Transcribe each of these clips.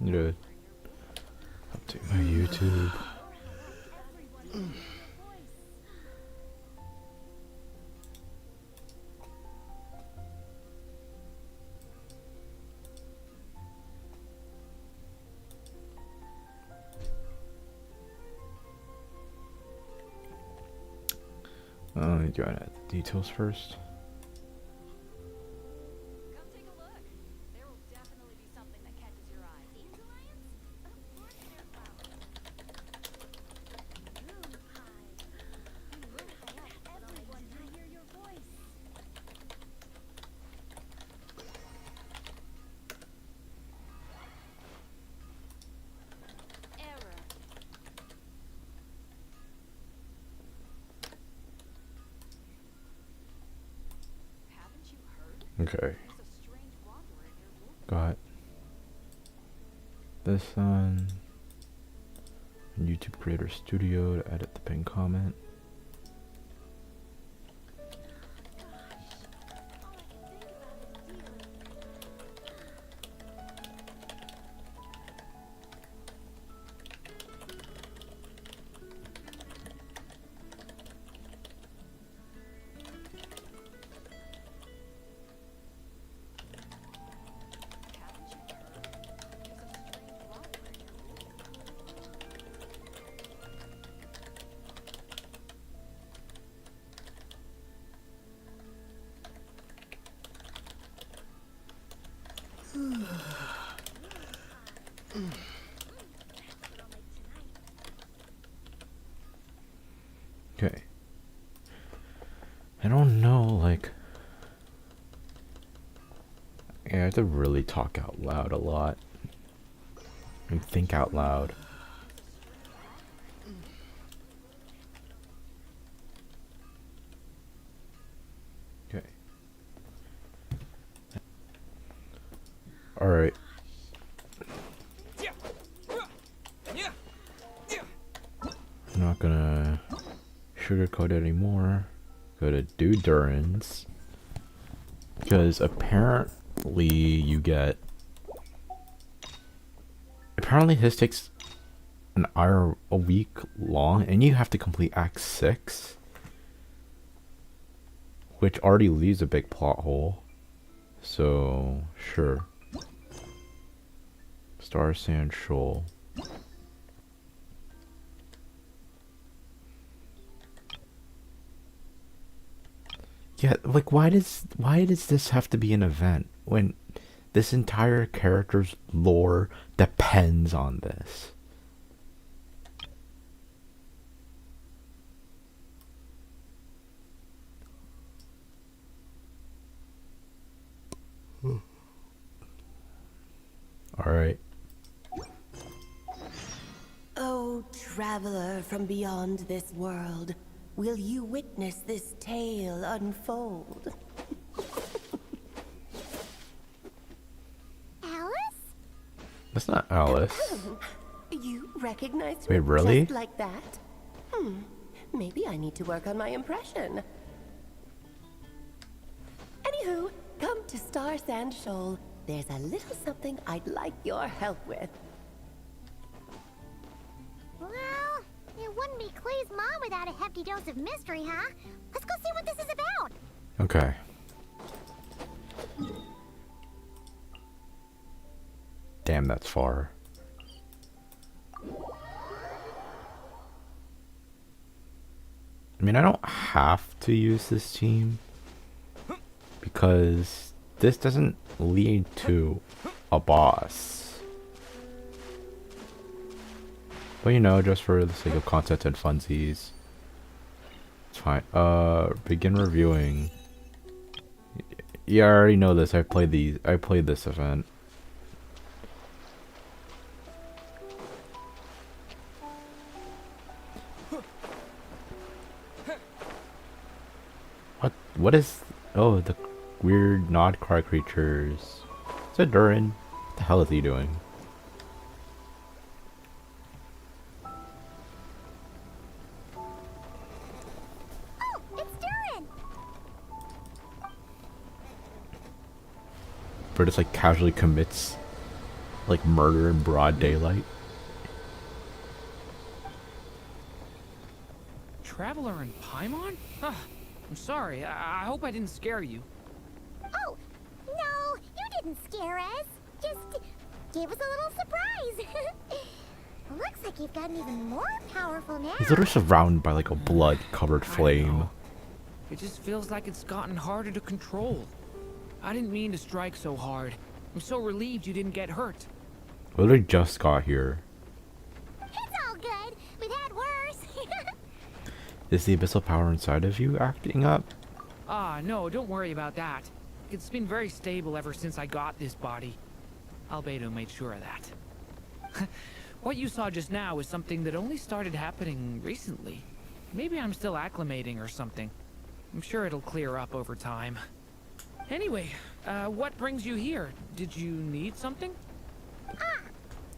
Need to update my YouTube. Do I add details first? Come take a look. There will definitely be something that catches your eye. Dandelions? Of course they're flowers. Nod-Krai. Everyone can hear your voice. Error. Haven't you heard? Okay. There's a strange wanderer near Wolf. Got this on YouTube Creator Studio to edit the pinned comment. Haven't you heard? There's a strange wanderer near Wolf. Okay. I don't know, like, yeah, I have to really talk out loud a lot and think out loud. Okay. All right. I'm not gonna sugarcoat it anymore. Go to Durin's because apparently you get. Apparently his takes an hour a week long, and you have to complete Act 6, which already leaves a big plot hole. So sure. Star Sand Shoal. Yeah, like why does this have to be an event when this entire character's lore depends on this? All right. Oh, traveler from beyond this world, will you witness this tale unfold? Alice? That's not Alice. You recognize Wait, her really? just like that? Maybe I need to work on my impression. Anywho, come to Star Sand Shoal. There's a little something I'd like your help with. Well, it wouldn't be Clay's mom without a hefty dose of mystery, huh? Let's go see what this is about. Okay. Damn, that's far. I mean, I don't have to use this team because this doesn't lead to a boss. But you know, just for the sake of content and funsies, it's fine. Begin reviewing. Yeah, I already know this. I played this event. What is... Oh, the weird Nod-Krai creatures. Is it Durin? What the hell is he doing? Oh, it's Durin! Bro just like casually commits Like murder in broad daylight. Traveler in Paimon? Ugh, I'm sorry. I hope I didn't scare you. Oh, no, you didn't scare us. Just gave us a little surprise. Looks like you've gotten even more powerful now. He's literally surrounded by like a blood-covered I don't flame. know. It just feels like it's gotten harder to control. I didn't mean to strike so hard. I'm so relieved you didn't get hurt. We literally just got here. It's all good. We've had worse. Is the abyssal power inside of you acting up? Ah, no, don't worry about that. It's been very stable ever since I got this body. Albedo made sure of that. What you saw just now is something that only started happening recently. Maybe I'm still acclimating or something. I'm sure it'll clear up over time. Anyway, what brings you here? Did you need something?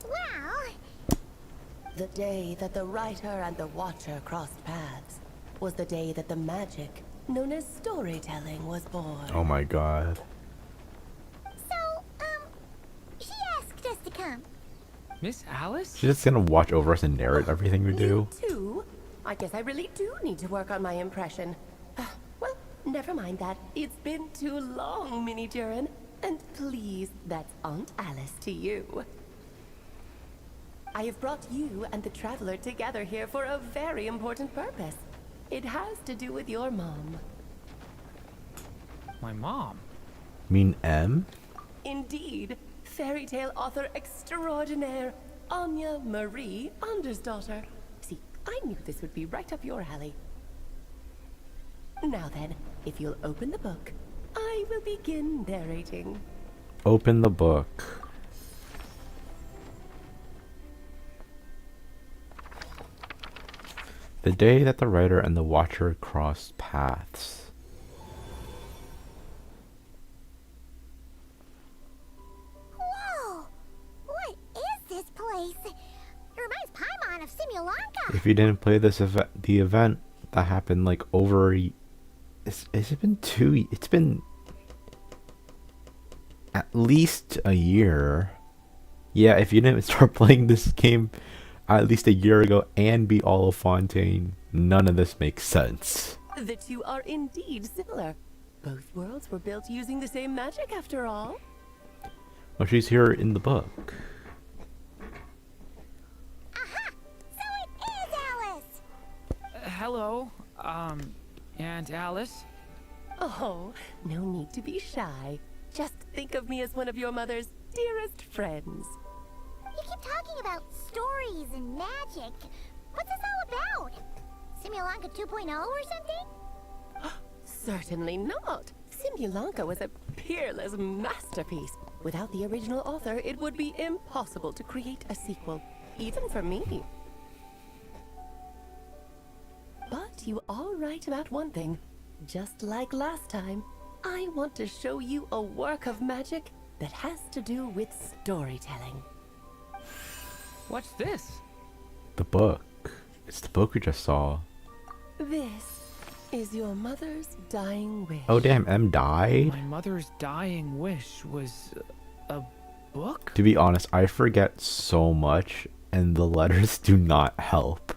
Well, The day that the writer and the watcher crossed paths was the day that the magic known as storytelling was born. Oh my god. so, she asked us to come. Miss Alice? She's just gonna watch over us and narrate everything we do. You too? I guess I really do need to work on my impression. Well, never mind that. It's been too long, Mini Durin. And please, that's Aunt Alice to you. I have brought you and the Traveler together here for a very important purpose. It has to do with your mom. My mom. Mean M? Indeed, fairy tale author extraordinaire, Anya Marie Andersdottir. See, I knew this would be right up your alley. Now then, if you'll open the book, I will begin narrating. Open the book. The day that the writer and the watcher crossed paths. Whoa! What is this place? It reminds Paimon of Simulanka. If you didn't play this the event that happened like over has it been it's been at least a year. Yeah, if you didn't start playing this game at least a year ago and beat Olifontaine, none of this makes sense. The two are indeed similar. Both worlds were built using the same magic after all. Well, she's here in the book. Aha! So it is Alice! Hello, Aunt Alice? Oh, no need to be shy. Just think of me as one of your mother's dearest friends. You keep talking about stories and magic. What's this all about? Simulanka 2.0 or something? Certainly not. Simulanka was a peerless masterpiece. Without the original author, it would be impossible to create a sequel, even for me. But you are right about one thing. Just like last time, I want to show you a work of magic that has to do with storytelling. What's this? The book. It's the book we just saw. This is your mother's dying wish. Oh damn, M died? My mother's dying wish was a book? To be honest, I forget so much and the letters do not help.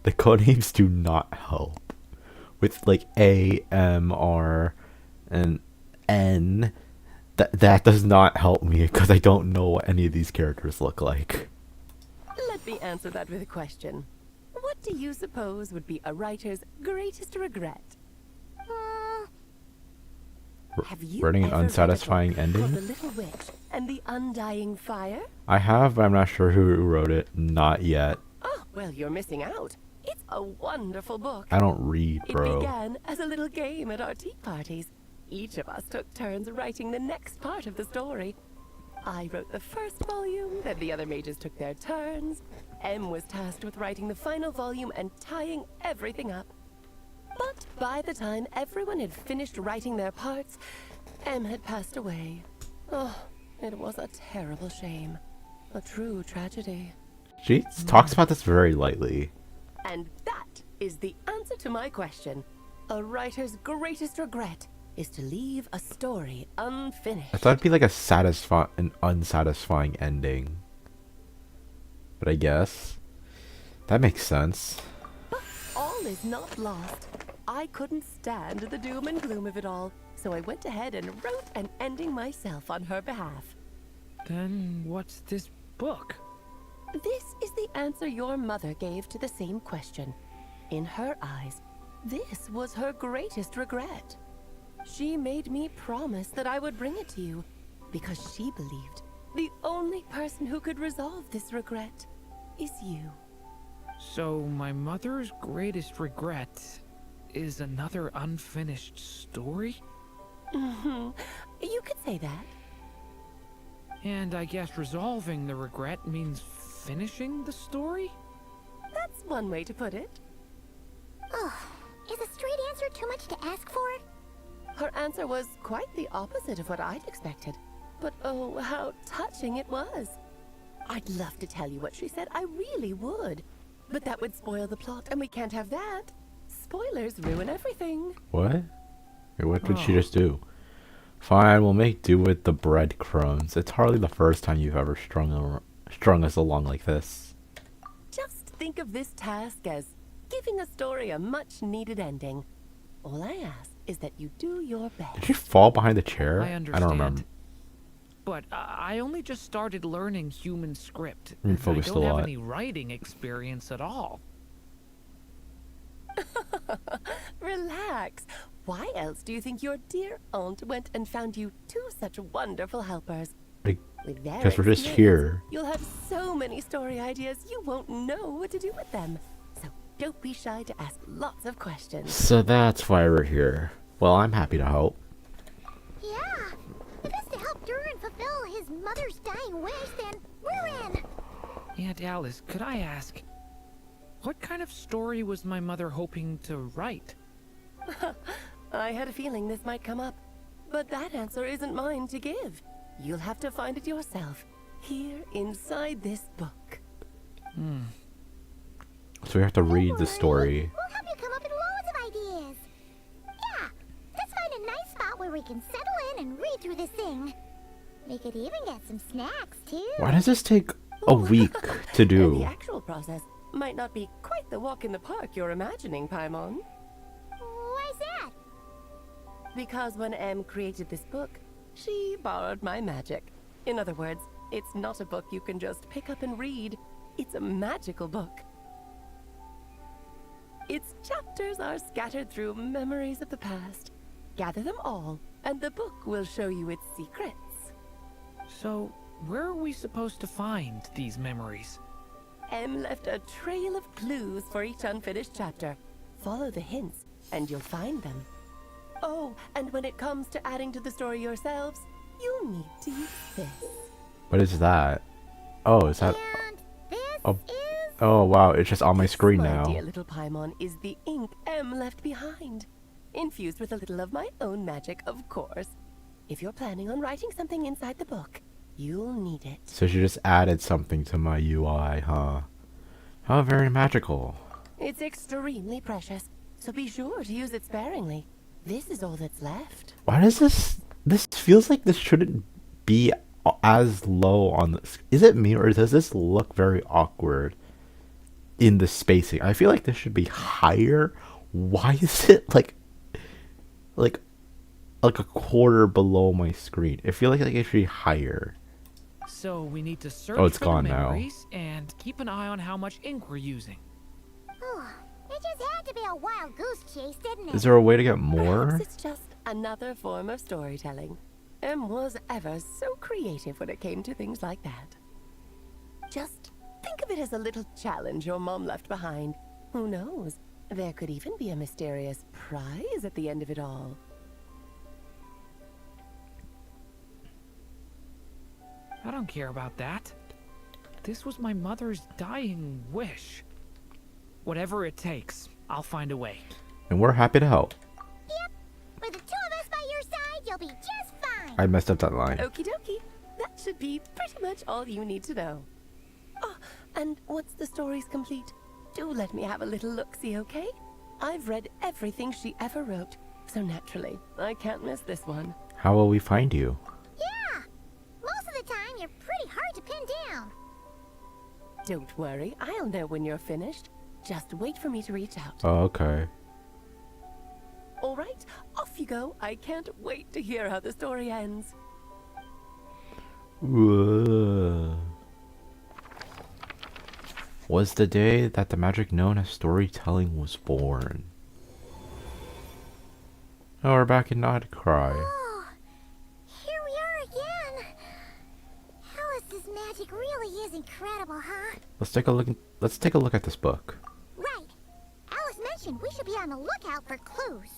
The codenames do not help. With like A, M, R, and N, that does not help me because I don't know what any of these characters look like. Let me answer that with a question. What do you suppose would be a writer's greatest regret? Have you Writing an ever read a unsatisfying book called ending? The Little Witch and the Undying Fire? I have, but I'm not sure who wrote it. Not yet. Oh, well, you're missing out. It's a wonderful book. I don't read, It bro. began as a little game at our tea parties. Each of us took turns writing the next part of the story. I wrote the first volume, then the other mages took their turns. M was tasked with writing the final volume and tying everything up. But by the time everyone had finished writing their parts, M had passed away. Oh, it was a terrible shame. A true tragedy. She talks about this very lightly. And that is the answer to my question. A writer's greatest regret. is to leave a story unfinished. I thought it'd be like an unsatisfying ending. But I guess that makes sense. All is not lost. I couldn't stand the doom and gloom of it all, so I went ahead and wrote an ending myself on her behalf. Then what's this book? This is the answer your mother gave to the same question. In her eyes, this was her greatest regret. She made me promise that I would bring it to you, because she believed the only person who could resolve this regret is you. So my mother's greatest regret is another unfinished story? You could say that. And I guess resolving the regret means finishing the story? That's one way to put it. Ugh, is a straight answer too much to ask for? Her answer was quite the opposite of what I'd expected. But oh, how touching it was. I'd love to tell you what she said, I really would. But that would spoil the plot, and we can't have that. Spoilers ruin everything. What? Wait, what did she just do? Fine, we'll make do with the breadcrumbs. It's hardly the first time you've ever strung us along like this. Just think of this task as giving a story a much-needed ending. All I ask is that you do your best. Did she fall behind the chair? I understand. I don't remember. But I only just started learning human script. You and I focused a don't have lot. any writing experience at all. Relax. Why else do you think your dear aunt went and found you two such wonderful helpers? With their Because we're just experience, here. You'll have so many story ideas you won't know what to do with them. So don't be shy to ask lots of questions. So that's why we're here. Well, I'm happy to help. Yeah. If it's to help Durin fulfill his mother's dying wish, then we're in. Aunt Alice, could I ask, what kind of story was my mother hoping to write? I had a feeling this might come up, but that answer isn't mine to give. You'll have to find it yourself, here inside this book. So we have to read the story. We'll help you come up with loads of ideas. Yeah, let's find a nice spot where we can settle in and read through this thing. We could even get some snacks, too. Why does this take a week to And the do? actual process might not be quite the walk in the park you're imagining, Paimon. Why's that? Because when Em created this book, she borrowed my magic. In other words, it's not a book you can just pick up and read. It's a magical book. Its chapters are scattered through memories of the past. Gather them all, and the book will show you its secrets. So, where are we supposed to find these memories? Em left a trail of clues for each unfinished chapter. Follow the hints, and you'll find them. Oh, and when it comes to adding to the story yourselves, you'll need to use this. What is that? Oh, is that... And this Oh. is... Oh, wow, it's just on my screen My now. dear little Paimon is the ink Em left behind. Infused with a little of my own magic, of course. If you're planning on writing something inside the book, you'll need it. So she just added something to my UI, huh? How very magical. It's extremely precious, so be sure to use it sparingly. This is all that's left. Why does this... This feels like this shouldn't be as low on the... Is it me, or does this look very awkward in the spacing? I feel like this should be higher. Why is it like a quarter below my screen? I feel like it should be higher. So we need to search Oh, it's for gone the now. memories and keep an eye on how much ink we're using. Oh, it just had to be a wild goose chase, didn't it? Is there a way to get more? Perhaps it's just another form of storytelling. Em was ever so creative when it came to things like that. Just think of it as a little challenge your mom left behind. Who knows? There could even be a mysterious prize at the end of it all. I don't care about that. This was my mother's dying wish. Whatever it takes, I'll find a way. And we're happy to help. Yep. With the two of us by your side, you'll be just fine. I messed up that line. Okie dokie. That should be pretty much all you need to know. Oh, and once the story's complete, do let me have a little look-see, okay? I've read everything she ever wrote, So naturally, I can't miss this one. How will we find you? Yeah! Most of the time, you're pretty hard to pin down. Don't worry, I'll know when you're finished. Just wait for me to reach out. Oh, okay. All right, off you go. I can't wait to hear how the story ends. Whoa. Was the day that the magic known as storytelling was born. Oh, we're back in Nod-Krai. Oh, here we are again. Alice's magic really is incredible, huh? Let's take a look. Let's take a look at this book. Right. Alice mentioned we should be on the lookout for clues.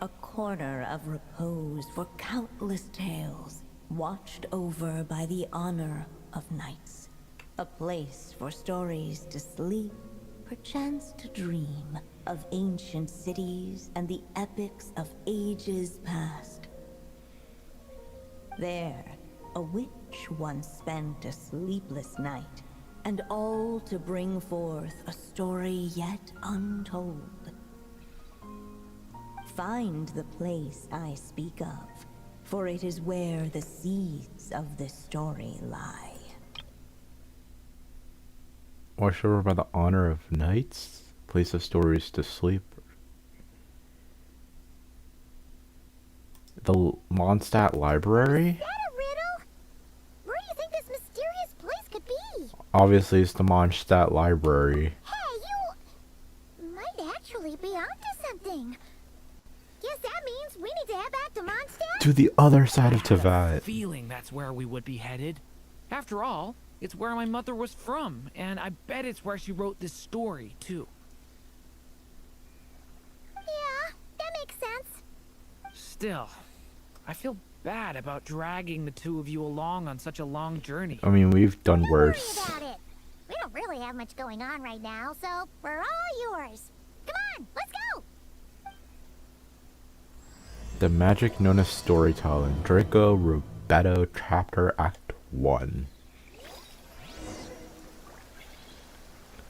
A corner of repose for countless tales, watched over by the honor of knights. A place for stories to sleep, perchance to dream of ancient cities and the epics of ages past. There, a witch once spent a sleepless night, and all to bring forth a story yet untold. Find the place I speak of, for it is where the seeds of this story lie. Watched over by the honor of knights. Place of stories to sleep. The Mondstadt Library? Is that a riddle? Where do you think this mysterious place could be? Obviously, it's the Mondstadt Library. Hey, you might actually be onto something. Guess that means we need to head back to Mondstadt? To the other side of I had a Teyvat. feeling that's where we would be headed. After all, it's where my mother was from, and I bet it's where she wrote this story, too. Yeah, that makes sense. Still, I feel bad about dragging the two of you along on such a long journey. I mean, we've done Don't worse. worry about it. We don't really have much going on right now, so we're all yours. Come on, let's go! The magic known as storytelling. Draco Rubeto Chapter Act 1.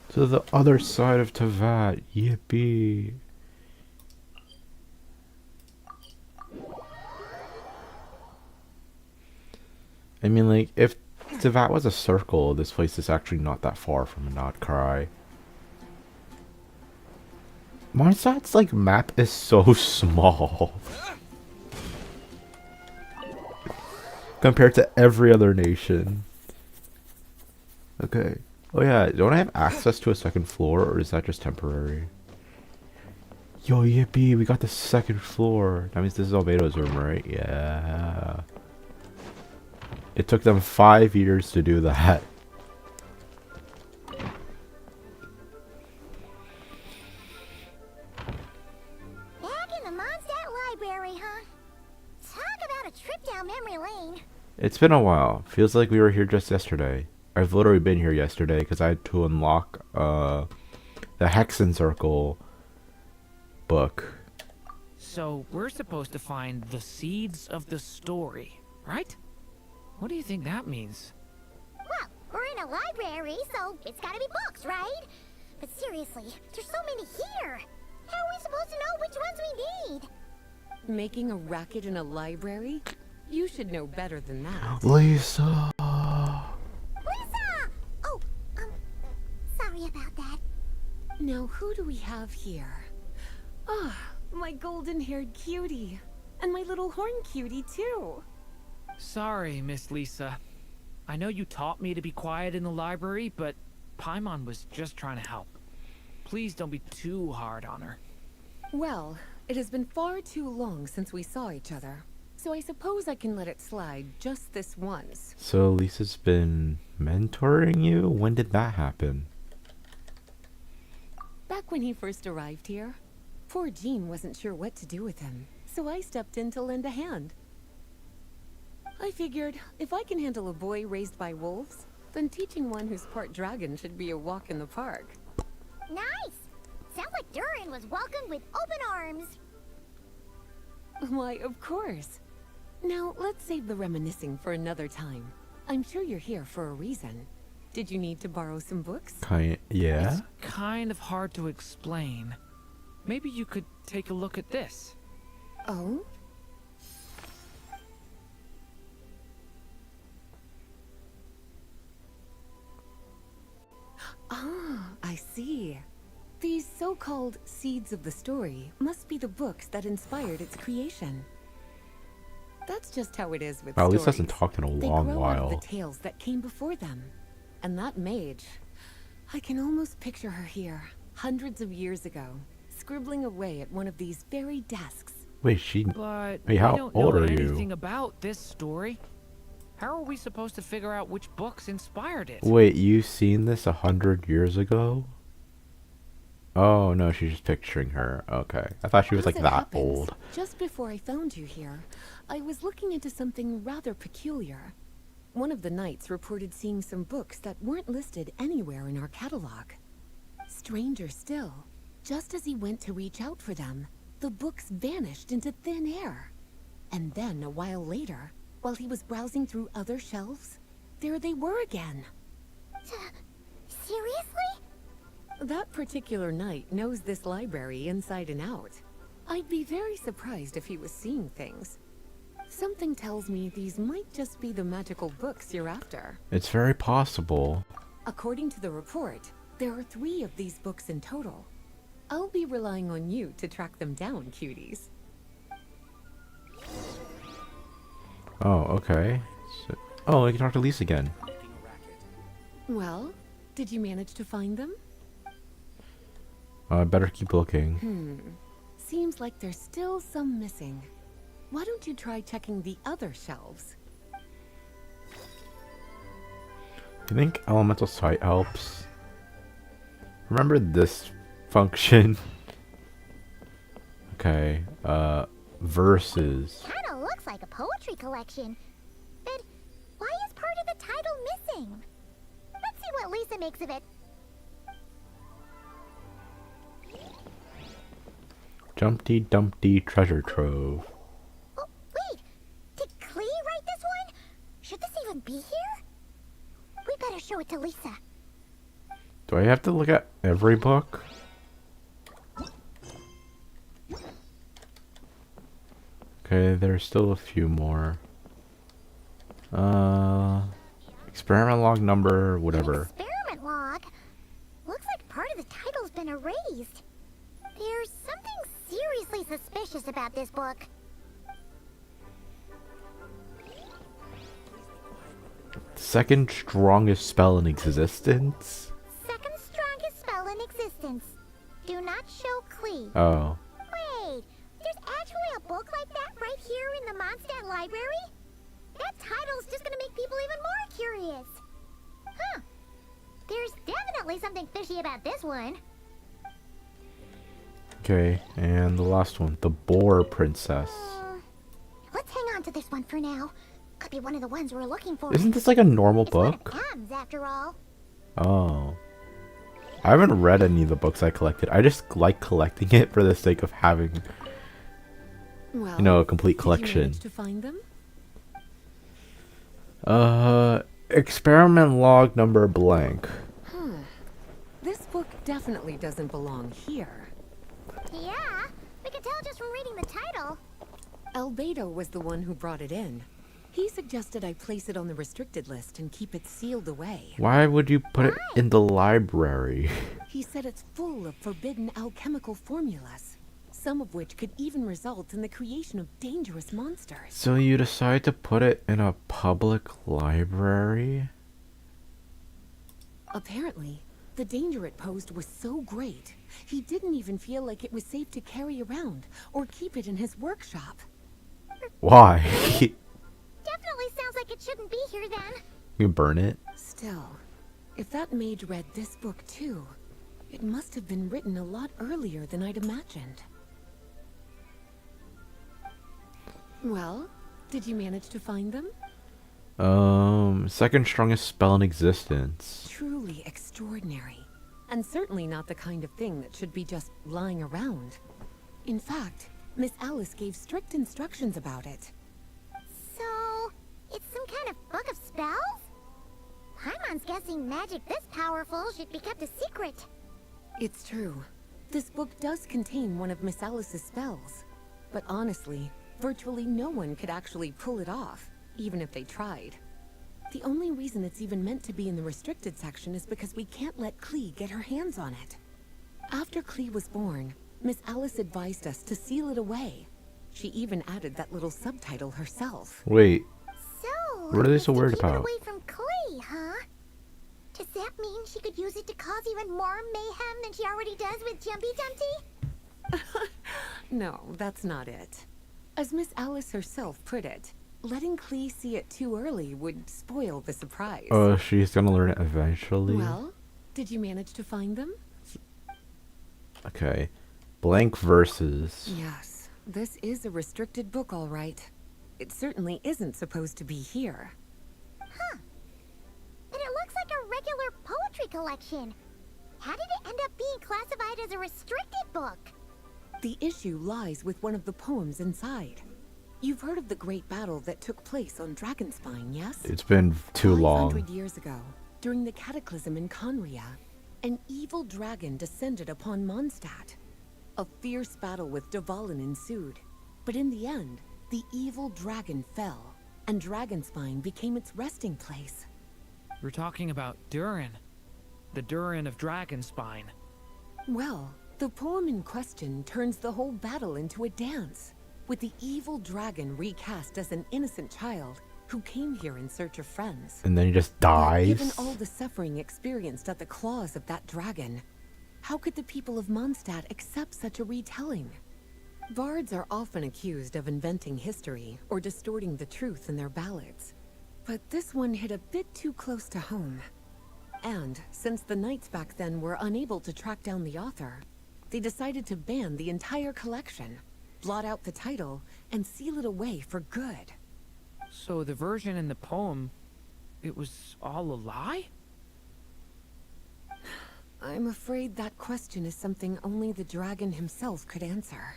To the other side of Teyvat. Yippee. I mean, like, if Teyvat was a circle, this place is actually not that far from Nod-Krai. Mondstadt's, like, map is so small. Compared to every other nation. Okay. Oh yeah, don't I have access to a second floor, or is that just temporary? Yo, yippee, we got the second floor. That means this is Albedo's room, right? Yeah. It took them 5 years to do that. Back in the Mondstadt Library, huh? Talk about a trip down memory lane. It's been a while. Feels like we were here just yesterday. I've literally been here yesterday because I had to unlock the Hexen Circle book. So, we're supposed to find the seeds of the story, right? What do you think that means? Well, we're in a library, so it's gotta be books, right? But seriously, there's so many here. How are we supposed to know which ones we need? Making a racket in a library? You should know better than that. Lisa! Lisa! Oh, sorry about that. Now, who do we have here? Ah, my golden-haired cutie. And my little horn cutie, too. Sorry, Miss Lisa. I know you taught me to be quiet in the library, but Paimon was just trying to help. Please don't be too hard on her. Well, it has been far too long since we saw each other. So I suppose I can let it slide just this once. So Lisa's been mentoring you? When did that happen? Back when he first arrived here, poor Jean wasn't sure what to do with him, so I stepped in to lend a hand. I figured, if I can handle a boy raised by wolves, then teaching one who's part dragon should be a walk in the park. Nice! Sounds like Durin was welcomed with open arms. Why, of course. Now, let's save the reminiscing for another time. I'm sure you're here for a reason. Did you need to borrow some books? Yeah. It's kind of hard to explain. Maybe you could take a look at this. Oh? Ah, I see. These so-called seeds of the story must be the books that inspired its creation. That's just how it is with Wow, at least stories. hasn't talked in a They long grow out of while. the tales that came before them. And that mage, I can almost picture her here, hundreds of years ago, scribbling away at one of these very desks. Wait, she. But Wait, how we don't old know are you? anything about this story. How are we supposed to figure out which books inspired it? Wait, you seen this 100 years ago? Oh no, she's just picturing her. Okay, I thought she was like As it that happens, old. Just before I found you here, I was looking into something rather peculiar. One of the knights reported seeing some books that weren't listed anywhere in our catalog. Stranger still, just as he went to reach out for them, the books vanished into thin air. And then, a while later, while he was browsing through other shelves, there they were again. Seriously? That particular knight knows this library inside and out. I'd be very surprised if he was seeing things. Something tells me these might just be the magical books you're after. It's very possible. According to the report, there are 3 of these books in total. I'll be relying on you to track them down, cuties. Oh, okay. So, oh, I can talk to Lisa again. Well, did you manage to find them? I better keep looking. Seems like there's still some missing. Why don't you try checking the other shelves? I think elemental sight helps. Remember this function? Okay, verses. Kinda looks like a poetry collection. But why is part of the title missing? Let's see what Lisa makes of it. Dumpty Dumpty Treasure Trove. Oh, wait! Did Klee write this one? Should this even be here? We better show it to Lisa. Do I have to look at every book? Okay, there's still a few more. Experiment log number, whatever. Experiment log? Looks like part of the title's been erased. There's something seriously suspicious about this book. Second strongest spell in existence? Second strongest spell in existence. Do not show Klee. Oh. Wait, there's actually a book like that right here in the Mondstadt library? That title's just gonna make people even more curious. Huh. There's definitely something fishy about this one. Okay, and the last one. The Boar Princess. Let's hang on to this one for now. Could be one of the ones we're looking for. Isn't this like a normal It's one book? of M's, after all. Oh. I haven't read any of the books I collected. I just like collecting it for the sake of having, Well, you know, a complete did you collection. manage to find them? Experiment log number blank. This book definitely doesn't belong here. Yeah, we can tell just from reading the title. Albedo was the one who brought it in. He suggested I place it on the restricted list and keep it sealed away. Why would you put it in the library? He said it's full of forbidden alchemical formulas, some of which could even result in the creation of dangerous monsters. So you decide to put it in a public library? Apparently, the danger it posed was so great, he didn't even feel like it was safe to carry around or keep it in his workshop. Why? Definitely sounds like it shouldn't be here then. You burn it? Still, if that mage read this book too, it must have been written a lot earlier than I'd imagined. Well, did you manage to find them? Second strongest spell in existence. Truly extraordinary. And certainly not the kind of thing that should be just lying around. In fact, Miss Alice gave strict instructions about it. So, it's some kind of book of spells? Paimon one's guessing magic this powerful should be kept a secret. It's true. This book does contain one of Miss Alice's spells. But honestly, virtually no one could actually pull it off, even if they tried. The only reason it's even meant to be in the restricted section is because we can't let Klee get her hands on it. After Klee was born, Miss Alice advised us to seal it away. She even added that little subtitle herself. Wait, So, what are they so to worried keep it about? away from Klee, huh? Does that mean she could use it to cause even more mayhem than she already does with Jumpy Dumpty? No, that's not it. As Miss Alice herself put it, letting Klee see it too early would spoil the surprise. She's gonna learn it eventually. Well, did you manage to find them? Okay. Blank verses. Yes, this is a restricted book, all right. It certainly isn't supposed to be here. Huh. But it looks like a regular poetry collection. How did it end up being classified as a restricted book? The issue lies with one of the poems inside. You've heard of the great battle that took place on Dragonspine, yes? It's been too long. 500 years ago, during the cataclysm in Conria, an evil dragon descended upon Mondstadt. A fierce battle with Dvalin ensued, but in the end, the evil dragon fell, and Dragonspine became its resting place. We're talking about Durin. The Durin of Dragonspine. Well, the poem in question turns the whole battle into a dance, with the evil dragon recast as an innocent child who came here in search of friends. And then he just But dies. given all the suffering experienced at the claws of that dragon, how could the people of Mondstadt accept such a retelling? Bards are often accused of inventing history or distorting the truth in their ballads. But this one hit a bit too close to home. And since the knights back then were unable to track down the author, they decided to ban the entire collection, blot out the title, and seal it away for good. So the version in the poem, it was all a lie? I'm afraid that question is something only the dragon himself could answer.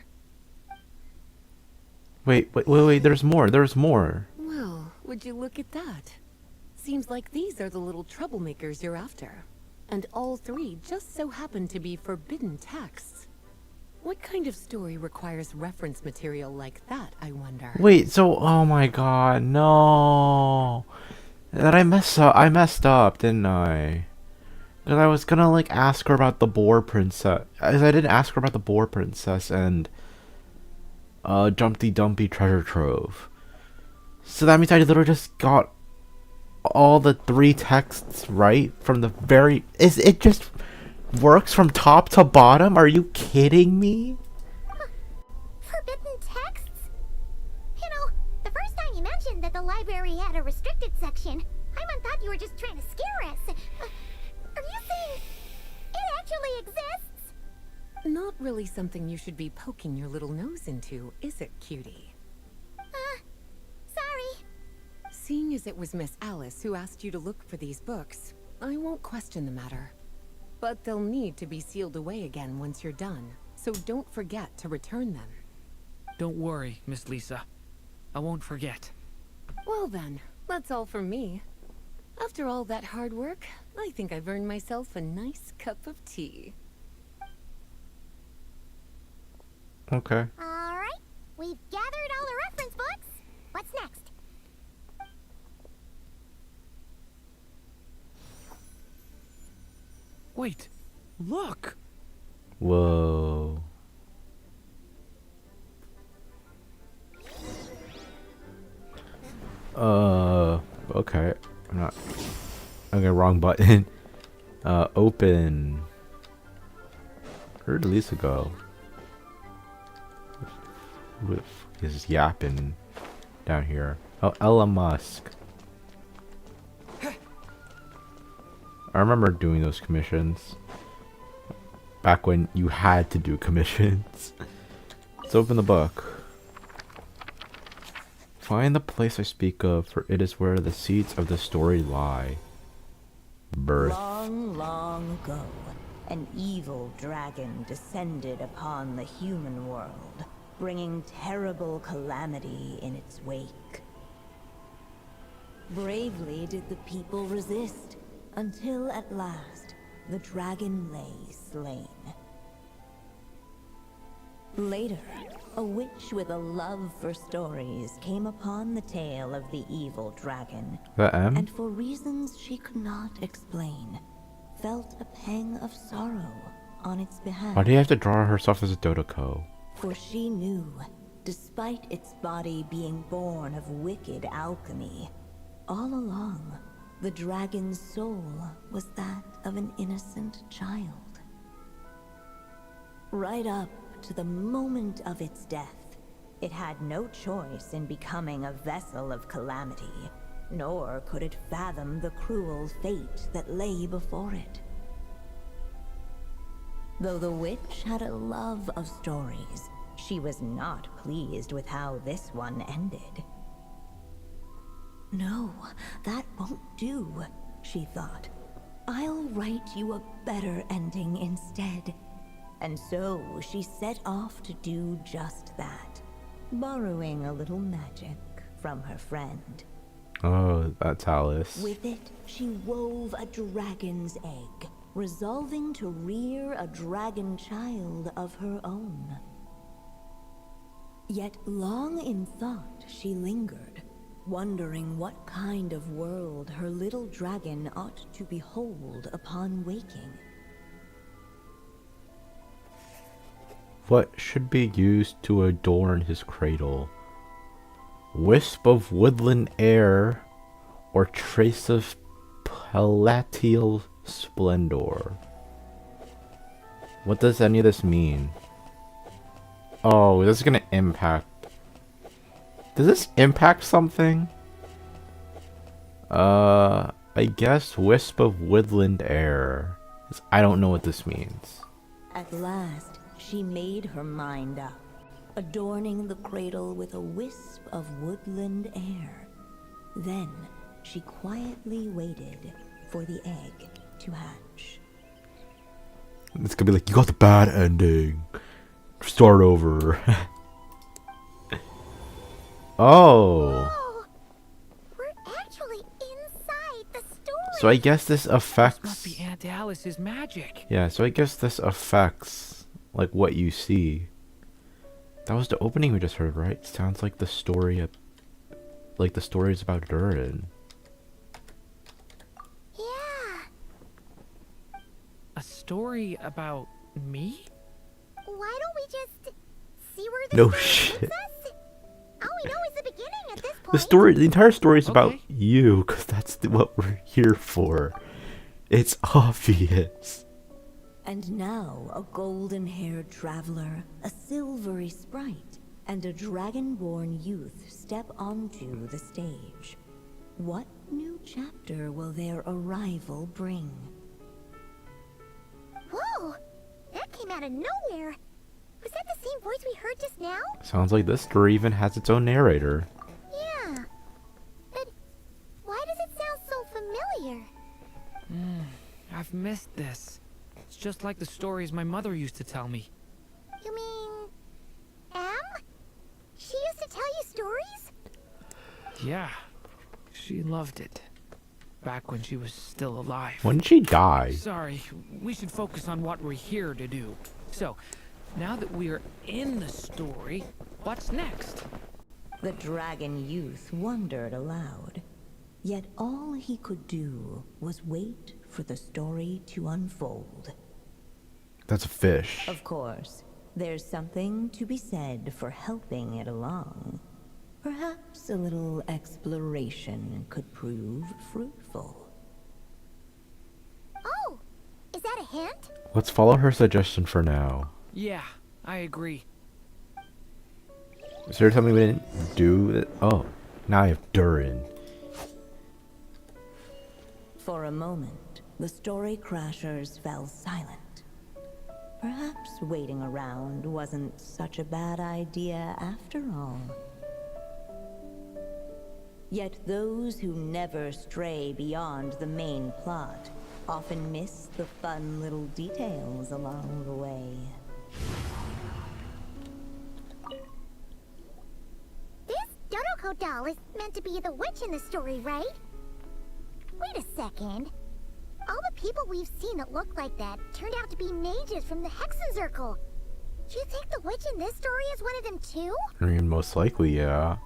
Wait, there's more. Well, would you look at that? Seems like these are the little troublemakers you're after. And all three just so happen to be forbidden texts. What kind of story requires reference material like that, I wonder? Wait, so, oh my god, no. That I messed up, didn't I? Because I was gonna, like, ask her about the Boar Princess. As I didn't ask her about the Boar Princess and, Jumpty Dumpty Treasure Trove. So that means I literally just got all the 3 texts right from the very... It just works from top to bottom? Are you kidding me? Forbidden texts? You know, the first time you mentioned that the library had a restricted section, Hyman thought you were just trying to scare us. Are you saying it actually exists? Not really something you should be poking your little nose into, is it, cutie? Sorry. Seeing as it was Miss Alice who asked you to look for these books, I won't question the matter. But they'll need to be sealed away again once you're done, so don't forget to return them. Don't worry, Miss Lisa. I won't forget. Well then, that's all from me. After all that hard work, I think I've earned myself a nice cup of tea. Okay. Alright, we've gathered all the reference books. What's next? Wait, look! Whoa. Okay. I'm not... Okay, wrong button. Open. Where did Lisa go? Who the f is yapping down here? Oh, Ella Musk. I remember doing those commissions. Back when you had to do commissions. Let's open the book. Find the place I speak of, for it is where the seeds of the story lie. Birth. Long, long ago, an evil dragon descended upon the human world, bringing terrible calamity in its wake. Bravely did the people resist, until at last the dragon lay slain. Later, a witch with a love for stories came upon the tale of the evil dragon, That M? and for reasons she could not explain, felt a pang of sorrow on its behalf. Why do you have to draw herself as a Dodoko? For she knew, despite its body being born of wicked alchemy, all along, the dragon's soul was that of an innocent child. Right up to the moment of its death, it had no choice in becoming a vessel of calamity, nor could it fathom the cruel fate that lay before it. Though the witch had a love of stories, she was not pleased with how this one ended. No, that won't do, she thought. I'll write you a better ending instead. And so she set off to do just that, borrowing a little magic from her friend. Oh, that's Alice. With it, she wove a dragon's egg, resolving to rear a dragon child of her own. Yet long in thought she lingered, wondering what kind of world her little dragon ought to behold upon waking. What should be used to adorn his cradle? Wisp of woodland air, or trace of palatial splendor? What does any of this mean? Oh, this is gonna impact. Does this impact something? I guess wisp of woodland air. I don't know what this means. At last, she made her mind up, adorning the cradle with a wisp of woodland air. Then, she quietly waited for the egg to hatch. It's gonna be like, you got the bad ending. Start over. Oh. Whoa! We're actually inside the story. So I guess this This must affects... be Aunt Alice's magic. Yeah, so I guess this affects, like, what you see. That was the opening we just heard, right? Sounds like the story of... Like, the stories about Durin. Yeah. A story about me? Why don't we just see where this No story shit. takes us? All we know is the beginning at this point. The entire story is about Okay. you, because that's what we're here for. It's obvious. And now a golden-haired traveler, a silvery sprite, and a dragon-born youth step onto the stage. What new chapter will their arrival bring? Whoa! That came out of nowhere. Was that the same voice we heard just now? Sounds like this story even has its own narrator. Yeah. But why does it sound so familiar? I've missed this. It's just like the stories my mother used to tell me. You mean... Em? She used to tell you stories? Yeah, she loved it. Back when she was still alive. When did she die? Sorry, we should focus on what we're here to do. So, now that we're in the story, what's next? The dragon youth wondered aloud. Yet all he could do was wait for the story to unfold. That's a fish. Of course, there's something to be said for helping it along. Perhaps a little exploration could prove fruitful. Oh! Is that a hint? Let's follow her suggestion for now. Yeah, I agree. Is there something we didn't do? That, oh, now I have Durin. For a moment, the story crashers fell silent. Perhaps waiting around wasn't such a bad idea after all. Yet those who never stray beyond the main plot often miss the fun little details along the way. This Dodoko doll is meant to be the witch in the story, right? Wait a second. All the people we've seen that look like that turned out to be mages from the Hexen Circle. Do you think the witch in this story is one of them too? I mean, most likely, yeah.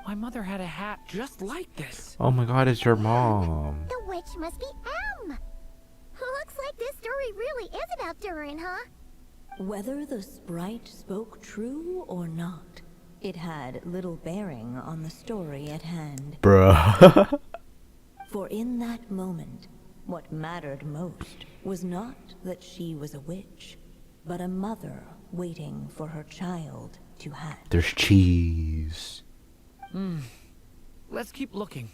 My mother had a hat just like this. Oh my god, it's your mom. The witch must be M. Looks like this story really is about Durin, huh? Whether the sprite spoke true or not, it had little bearing on the story at hand. Bruh. For in that moment, what mattered most was not that she was a witch, but a mother waiting for her child to hatch. There's cheese. Let's keep looking.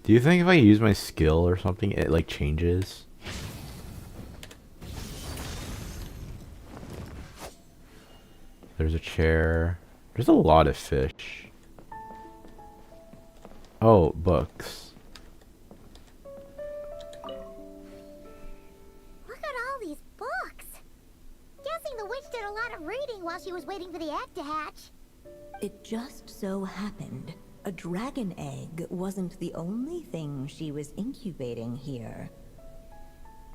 Do you think if I use my skill or something, it like changes? There's a chair. There's a lot of fish. Oh, books. Look at all these books. Guessing the witch did a lot of reading while she was waiting for the egg to hatch. It just so happened a dragon egg wasn't the only thing she was incubating here.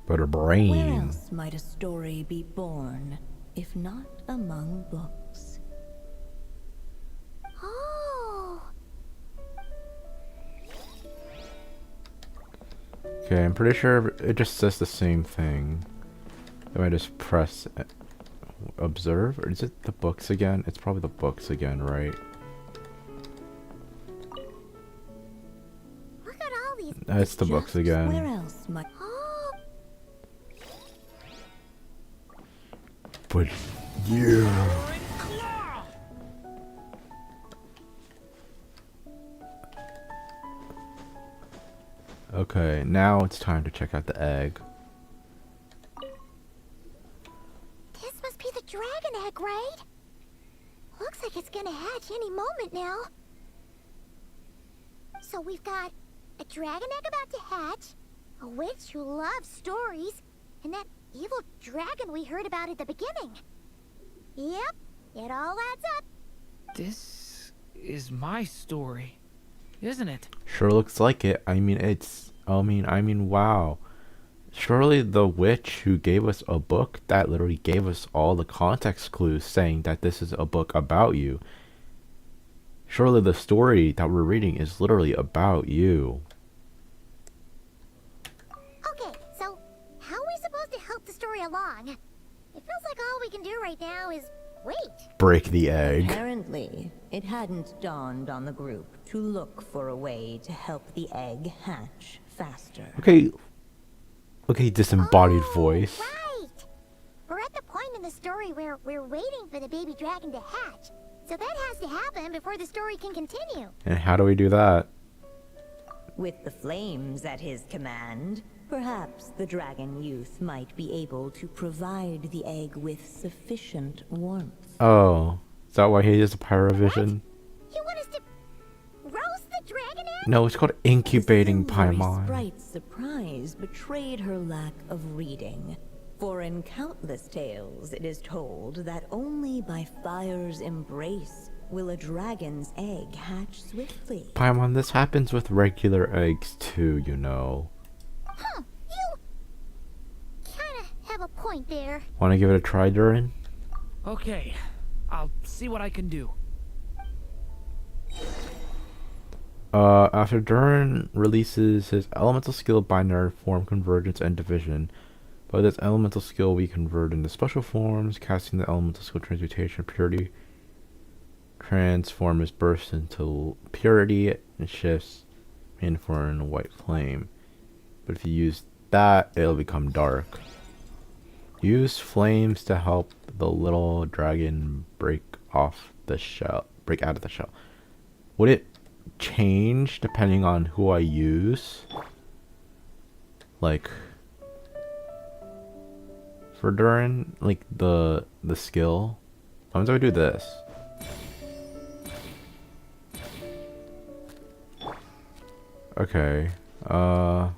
But her Where brain. else might a story be born, if not among books? Oh. Okay, I'm pretty sure it just says the same thing. If I just press observe, or is it the books again? It's probably the books again, right? Look at all these. It's the books Just Where again. else might... Oh. But yeah. Okay, now it's time to check out the egg. This must be the dragon egg, right? Looks like it's gonna hatch any moment now. So we've got a dragon egg about to hatch, a witch who loves stories, and that evil dragon we heard about at the beginning. Yep, it all adds up. This is my story, isn't it? Sure looks like it. I mean, wow. Surely the witch who gave us a book that literally gave us all the context clues saying that this is a book about you. Surely the story that we're reading is literally about you. Okay, so how are we supposed to help the story along? It feels like all we can do right now is wait. Break the egg. Apparently, it hadn't dawned on the group to look for a way to help the egg hatch faster. Okay, disembodied voice. Right. We're at the point in the story where we're waiting for the baby dragon to hatch. So that has to happen before the story can continue. And how do we do that? With the flames at his command, perhaps the dragon youth might be able to provide the egg with sufficient warmth. Oh, is that why he is a pyrovision? You want us to roast the dragon egg? No, it's called incubating The silvery Paimon. sprite's surprise betrayed her lack of reading. For in countless tales, it is told that only by fire's embrace will a dragon's egg hatch swiftly. Paimon, this happens with regular eggs too, you know. Huh, you kinda have a point there. Want to give it a try, Durin? Okay, I'll see what I can do. After Durin releases his elemental skill binary form convergence and division, by this elemental skill we convert into special forms, casting the elemental skill transmutation purity. Transform is burst into purity and shifts main form in white flame. But if you use that, it'll become dark. Use flames to help the little dragon break out of the shell. Would it change depending on who I use? Like for Durin, like the skill. Sometimes I would do this. Okay. Watch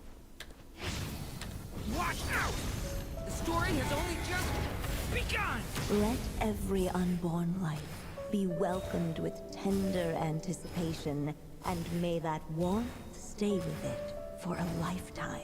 out! The story has only just begun! Let every unborn life be welcomed with tender anticipation and may that warmth stay with it for a lifetime.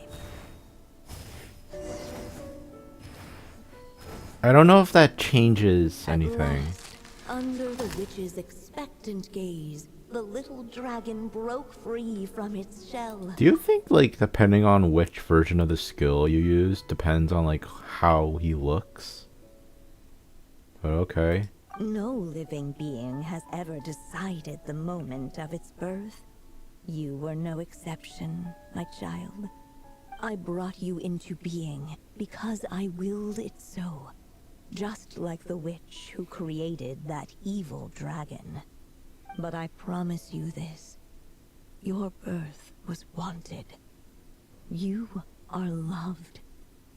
I don't know if that changes At anything. last, under the witch's expectant gaze, the little dragon broke free from its shell. Do you think, like, depending on which version of the skill you use, depends on, like, how he looks? But okay. No living being has ever decided the moment of its birth. You were no exception, my child. I brought you into being because I willed it so. Just like the witch who created that evil dragon. But I promise you this. Your birth was wanted. You are loved.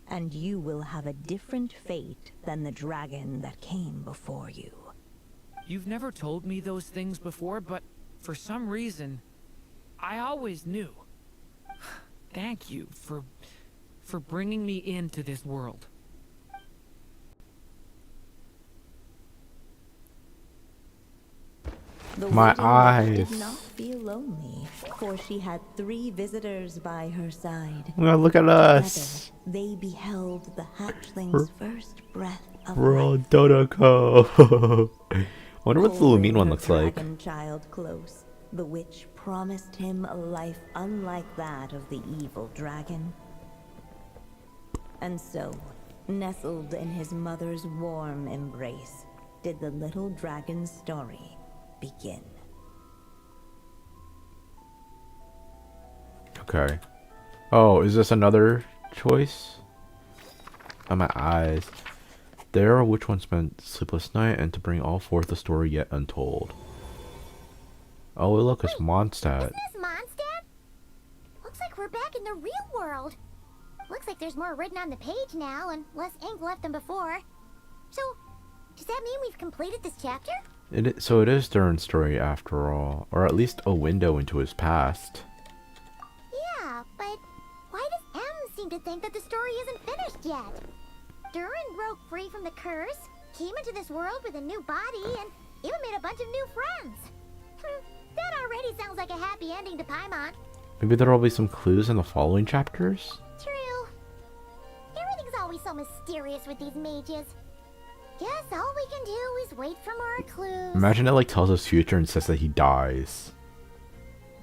And you will have a different fate than the dragon that came before you. You've never told me those things before, but for some reason, I always knew. Thank you for bringing me into this world. The My waiting witch eyes. did not feel lonely, for she had 3 visitors by her side. Well, look at us. Together, they beheld the hatchling's first breath of We're all life. Dodoko. Wonder what the Holding Lumine one her looks like. dragon child close, the witch promised him a life unlike that of the evil dragon. And so, nestled in his mother's warm embrace, did the little dragon's story begin. Okay. Oh, is this another choice? Oh, my eyes. There, which one spent sleepless night and to bring all forth the story yet untold. Oh, look, it's Mondstadt. Isn't this Mondstadt? Looks like we're back in the real world. Looks like there's more written on the page now and less ink left than before. So, does that mean we've completed this chapter? So it is Durin's story after all, or at least a window into his past. Yeah, but why does M seem to think that the story isn't finished yet? Durin broke free from the curse, came into this world with a new body, and even made a bunch of new friends. That already sounds like a happy ending to Paimon. Maybe there will be some clues in the following chapters? True. Everything's always so mysterious with these mages. Guess all we can do is wait for more clues. Imagine it like tells us future and says that he dies.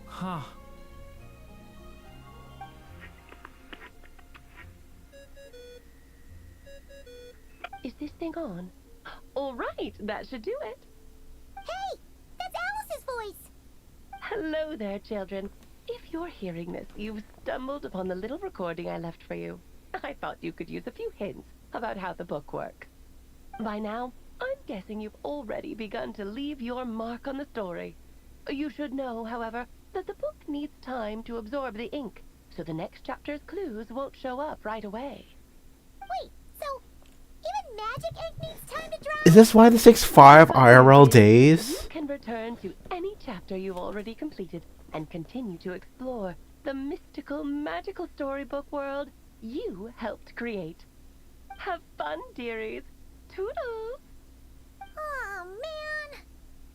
Huh. Is this thing on? All right, that should do it. Hey, that's Alice's voice. Hello there, children. If you're hearing this, you've stumbled upon the little recording I left for you. I thought you could use a few hints about how the book works. By now, I'm guessing you've already begun to leave your mark on the story. You should know, however, that the book needs time to absorb the ink, so the next chapter's clues won't show up right away. Wait, so even magic ink needs time to dry? Is this why this takes 5 IRL days? You can return to any chapter you've already completed and continue to explore the mystical, magical storybook world you helped create. Have fun, dearies. Toodles! Oh, man.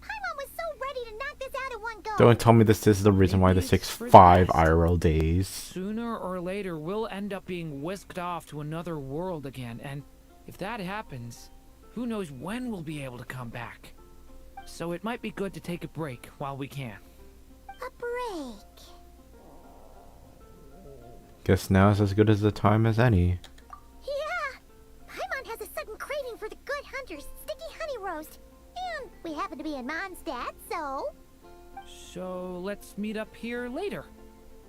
Paimon was so ready to knock this out in one go. Don't tell me this is the reason why Maybe this takes it's for the 5 best. IRL days. Sooner or later, we'll end up being whisked off to another world again, and if that happens, who knows when we'll be able to come back. So it might be good to take a break while we can. A break. Guess now's as good as the time as any. Yeah. Paimon has a sudden craving for the good hunter's sticky honey roast. And we happen to be in Mondstadt, so... So let's meet up here later.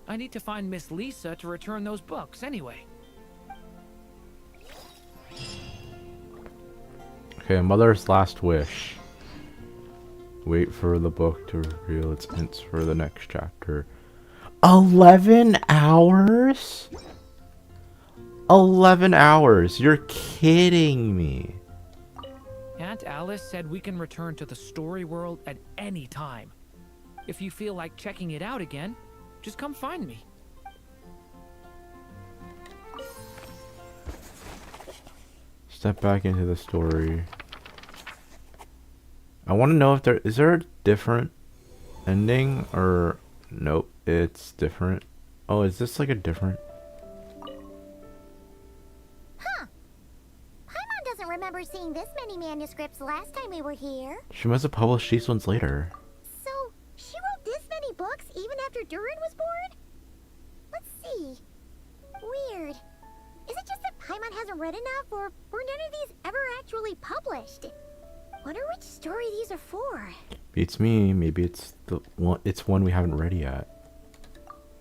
I need to find Miss Lisa to return those books anyway. Okay, Mother's Last Wish. Wait for the book to reveal its hints for the next chapter. 11 hours? 11 hours. You're kidding me. Aunt Alice said we can return to the story world at any time. If you feel like checking it out again, just come find me. Step back into the story. I want to know if is there a different ending, or Nope, it's different. Oh, is this like a different? Huh. Paimon doesn't remember seeing this many manuscripts last time we were here. She must have published these ones later. So, she wrote this many books even after Durin was born? Let's see. Weird. Is it just that Paimon hasn't read enough, or were none of these ever actually published? Wonder which story these are for. Beats me. Maybe it's the one. It's one we haven't read yet.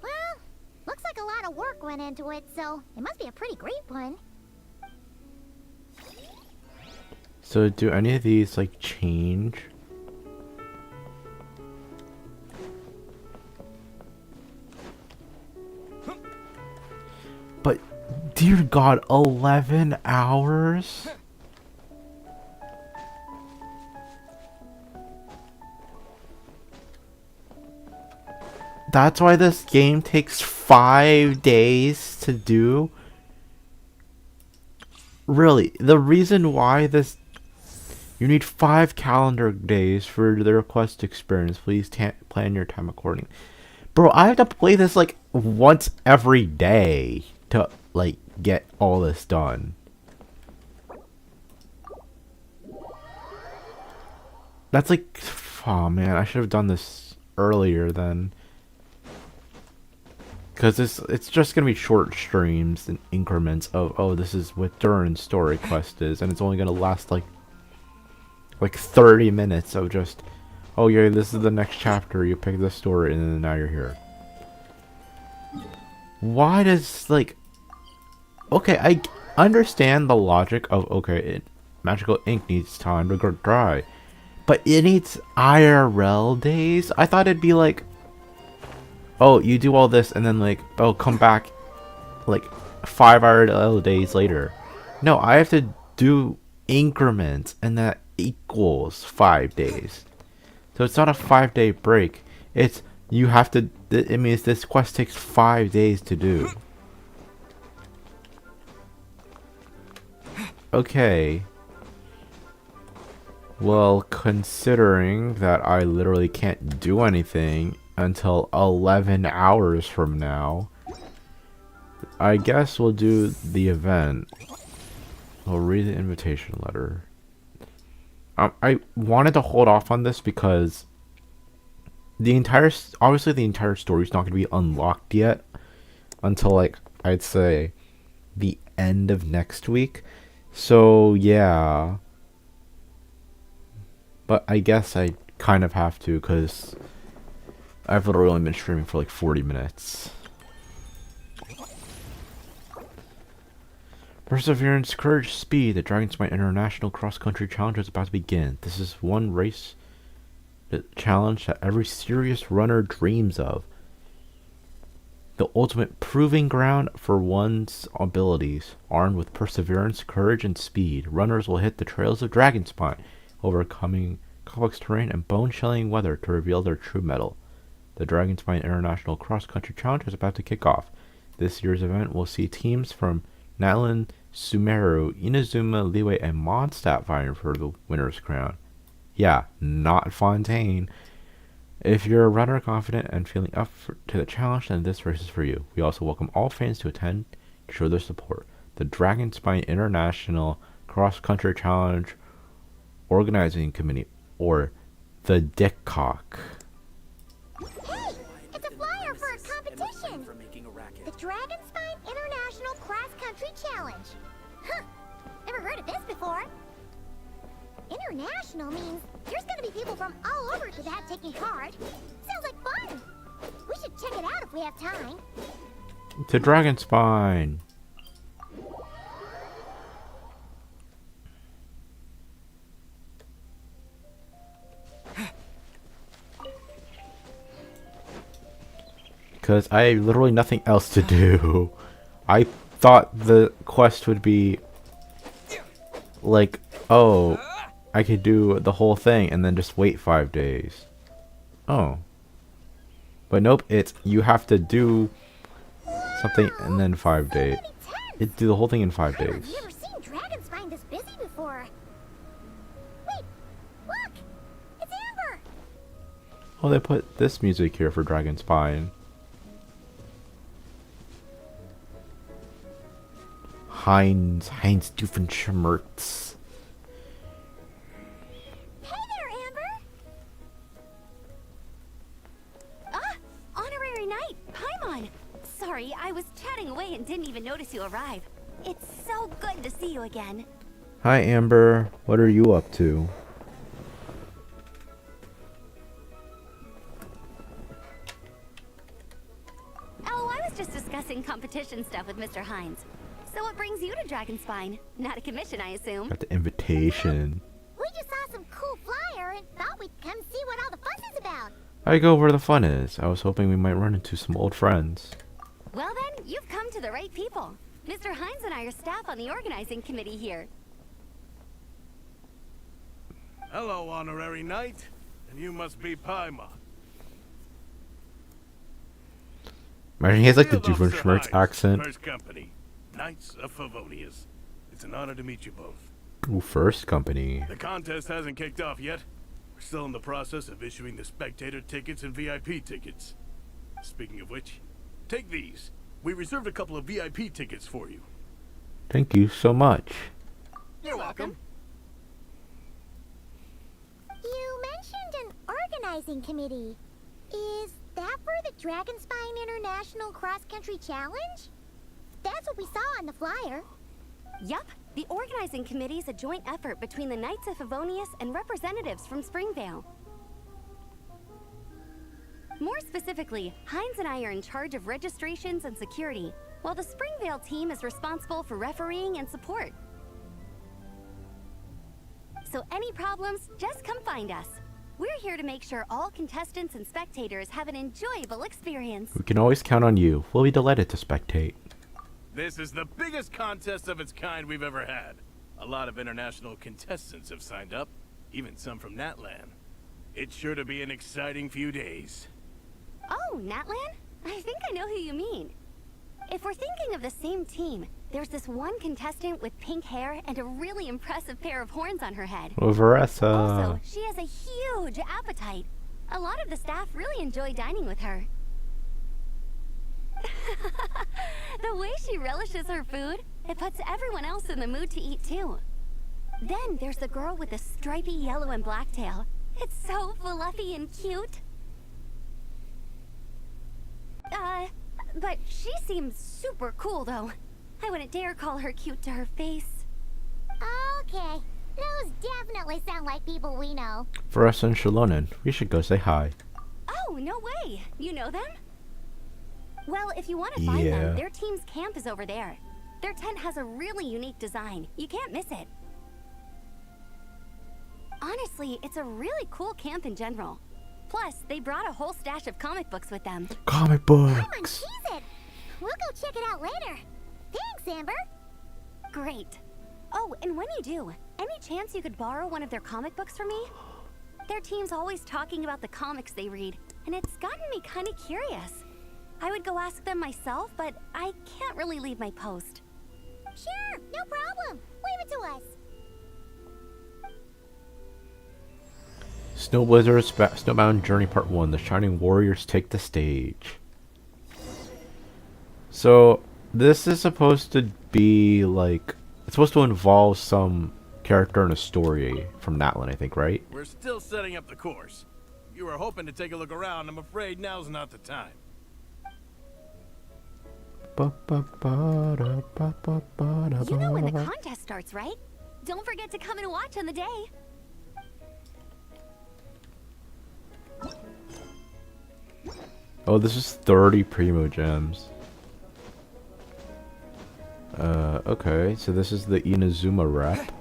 Well, looks like a lot of work went into it, so it must be a pretty great one. So do any of these like change? But dear God, 11 hours? That's why this game takes 5 days to do? Really, the reason why this... You need 5 calendar days for the request experience. Please plan your time accordingly. Bro, I have to play this like once every day to like get all this done. That's like... Oh man, I should have done this earlier then. Because it's just going to be short streams and increments of, oh, this is what Durin's story quest is. And it's only going to last like 30 minutes of just, oh yeah, this is the next chapter. You pick the story and then now you're here. Why does, like... Okay, I understand the logic of, okay, magical ink needs time to go dry. But it needs IRL days? I thought it'd be like... Oh, you do all this and then like, oh, come back like 5 IRL days later. No, I have to do increments and that equals 5 days. So it's not a 5-day break. It's, you have to, it means this quest takes 5 days to do. Okay. Well, considering that I literally can't do anything until 11 hours from now, I guess we'll do the event. We'll read the invitation letter. I wanted to hold off on this because obviously the entire story is not going to be unlocked yet until like, I'd say the end of next week. So yeah. But I guess I kind of have to because I've literally only been streaming for like 40 minutes. Perseverance, courage, speed. The Dragonspine International Cross Country Challenge is about to begin. This is one race challenge that every serious runner dreams of. The ultimate proving ground for one's abilities. Armed with perseverance, courage, and speed, runners will hit the trails of Dragonspine, overcoming complex terrain and bone-shelling weather to reveal their true mettle. The Dragonspine International Cross Country Challenge is about to kick off. This year's event will see teams from Natlan, Sumeru, Inazuma, Liyue, and Mondstadt vying for the winner's crown. Yeah, not Fontaine. If you're a runner confident and feeling up to the challenge, then this race is for you. We also welcome all fans to attend to show their support. The Dragonspine International Cross Country Challenge Organizing Committee, or the Dickcock. Hey, it's a flyer for a competition. The Dragonspine International Cross Country Challenge. Huh, never heard of this before. International means there's gonna be people from all over to that taking part. Sounds like fun. We should check it out if we have time. To Dragonspine. Because I have literally nothing else to do. I thought the quest would be like, oh, I could do the whole thing and then just wait 5 days. Oh. But nope, it's, you have to do something and then 5 days. It do the whole thing in 5 days. I've never seen Dragonspine this busy before. Wait, look! It's Amber! Oh, they put this music here for Dragon Spine. Heinz Doofenshmirtz. Hey there, Amber! Honorary Knight, Paimon! Sorry, I was chatting away and didn't even notice you arrive. It's so good to see you again. Hi, Amber. What are you up to? Oh, I was just discussing competition stuff with Mr. Hines. So what brings you to Dragonspine? Not a commission, I assume. Got the invitation. We just saw some cool flyer and thought we'd come see what all the fuss is about. I go where the fun is. I was hoping we might run into some old friends. Well then, you've come to the right people. Mr. Hines and I are staff on the organizing committee here. Hello, Honorary Knight. And you must be Paimon. Imagine he has like the Field Officer Doofenshmirtz Hines, accent. First Company, Knights of Favonius. It's an honor to meet you both. Ooh, first company. The contest hasn't kicked off yet. We're still in the process of issuing the spectator tickets and VIP tickets. Speaking of which, take these. We reserved a couple of VIP tickets for you. Thank you so much. You're welcome. You mentioned an organizing committee. Is that for the Dragonspine International Cross Country Challenge? That's what we saw on the flyer. Yup, the organizing committee is a joint effort between the Knights of Favonius and representatives from Springvale. More specifically, Hines and I are in charge of registrations and security, while the Springvale team is responsible for refereeing and support. So any problems, just come find us. We're here to make sure all contestants and spectators have an enjoyable experience. We can always count on you. We'll be delighted to spectate. This is the biggest contest of its kind we've ever had. A lot of international contestants have signed up, even some from Natlan. It's sure to be an exciting few days. Oh, Natlan? I think I know who you mean. If we're thinking of the same team, there's this one contestant with pink hair and a really impressive pair of horns on her head. Oh, Varessa. Also, she has a huge appetite. A lot of the staff really enjoy dining with her. The way she relishes her food, it puts everyone else in the mood to eat too. Then there's the girl with the stripy yellow and black tail. It's so fluffy and cute. But she seems super cool though. I wouldn't dare call her cute to her face. Okay, those definitely sound like people we know. Varessa and Shalonen. We should go say hi. Oh, no way. You know them? Well, if you want to find Yeah. them, their team's camp is over there. Their tent has a really unique design. You can't miss it. Honestly, it's a really cool camp in general. Plus, they brought a whole stash of comic books with them. Comic Come on, books. tease it. We'll go check it out later. Thanks, Amber. Great. Oh, and when you do, any chance you could borrow one of their comic books from me? Their team's always talking about the comics they read, and it's gotten me kind of curious. I would go ask them myself, but I can't really leave my post. Sure, no problem. Leave it to us. Snow Blizzard Snowbound Journey Part 1. The Shining Warriors take the stage. So, this is supposed to be like... It's supposed to involve some character in a story from Natlan, I think, right? We're still setting up the course. If you were hoping to take a look around, I'm afraid now's not the time. You know when the contest starts, right? Don't forget to come and watch on the day. Oh, this is 30 Primo Gems. Okay, so this is the Inazuma rep.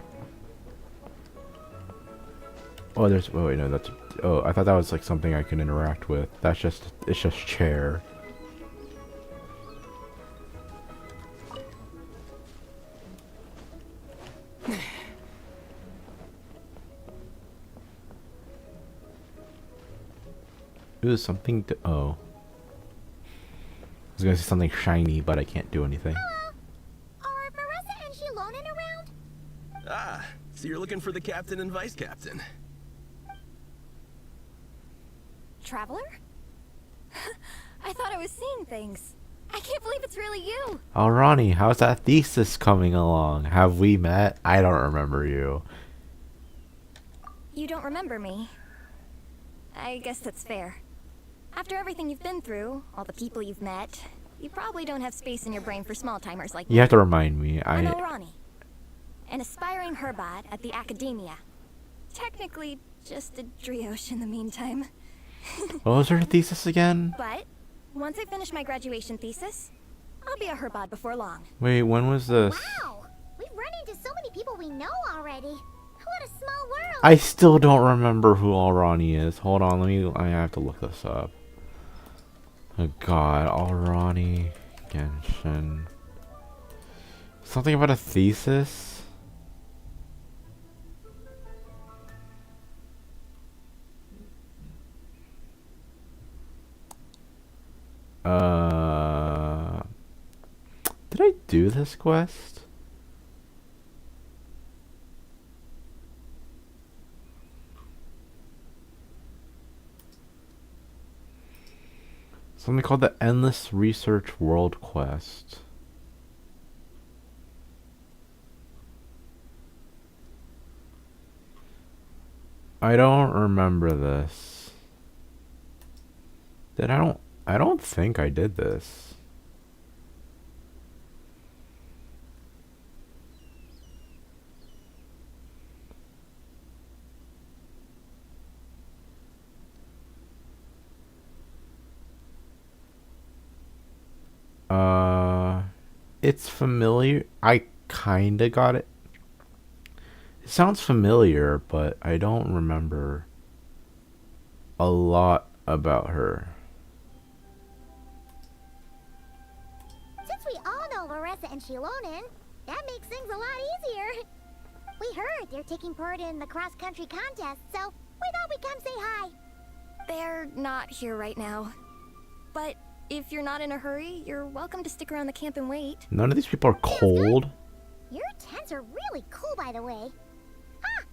Oh, there's... Oh, wait, no, that's... Oh, I thought that was like something I can interact with. That's just... It's just chair. Ooh, something to... Oh. I was gonna say something shiny, but I can't do anything. Are Marissa and Shilonen around? Ah, so you're looking for the captain and vice captain. Traveler? I thought I was seeing things. I can't believe it's really you. Oh, Ronnie, how's that thesis coming along? Have we met? I don't remember you. You don't remember me. I guess that's fair. After everything you've been through, all the people you've met, you probably don't have space in your brain for small-timers like me. You have to remind me. I'm Ronnie, an aspiring herbot at the Academia. Technically, just a brioche in the meantime. What was her thesis again? But once I finish my graduation thesis, I'll be a herbot before long. Wait, when was this? Wow! We've run into so many people we know already. What a small world! I still don't remember who all Ronnie is. Hold on, I have to look this up. Oh god, all Ronnie Genshin. Something about a thesis? Did I do this quest? Something called the Endless Research World Quest. I don't remember this. I don't think I did this. It's familiar. I kinda got it. It sounds familiar, but I don't remember a lot about her. Since we all know Larissa and Shilonen, that makes things a lot easier. We heard they're taking part in the cross-country contest, so we thought we'd come say hi. They're not here right now. But if you're not in a hurry, you're welcome to stick around the camp and wait. None of these people are cold. Your tents are really cool, by the way. Ah!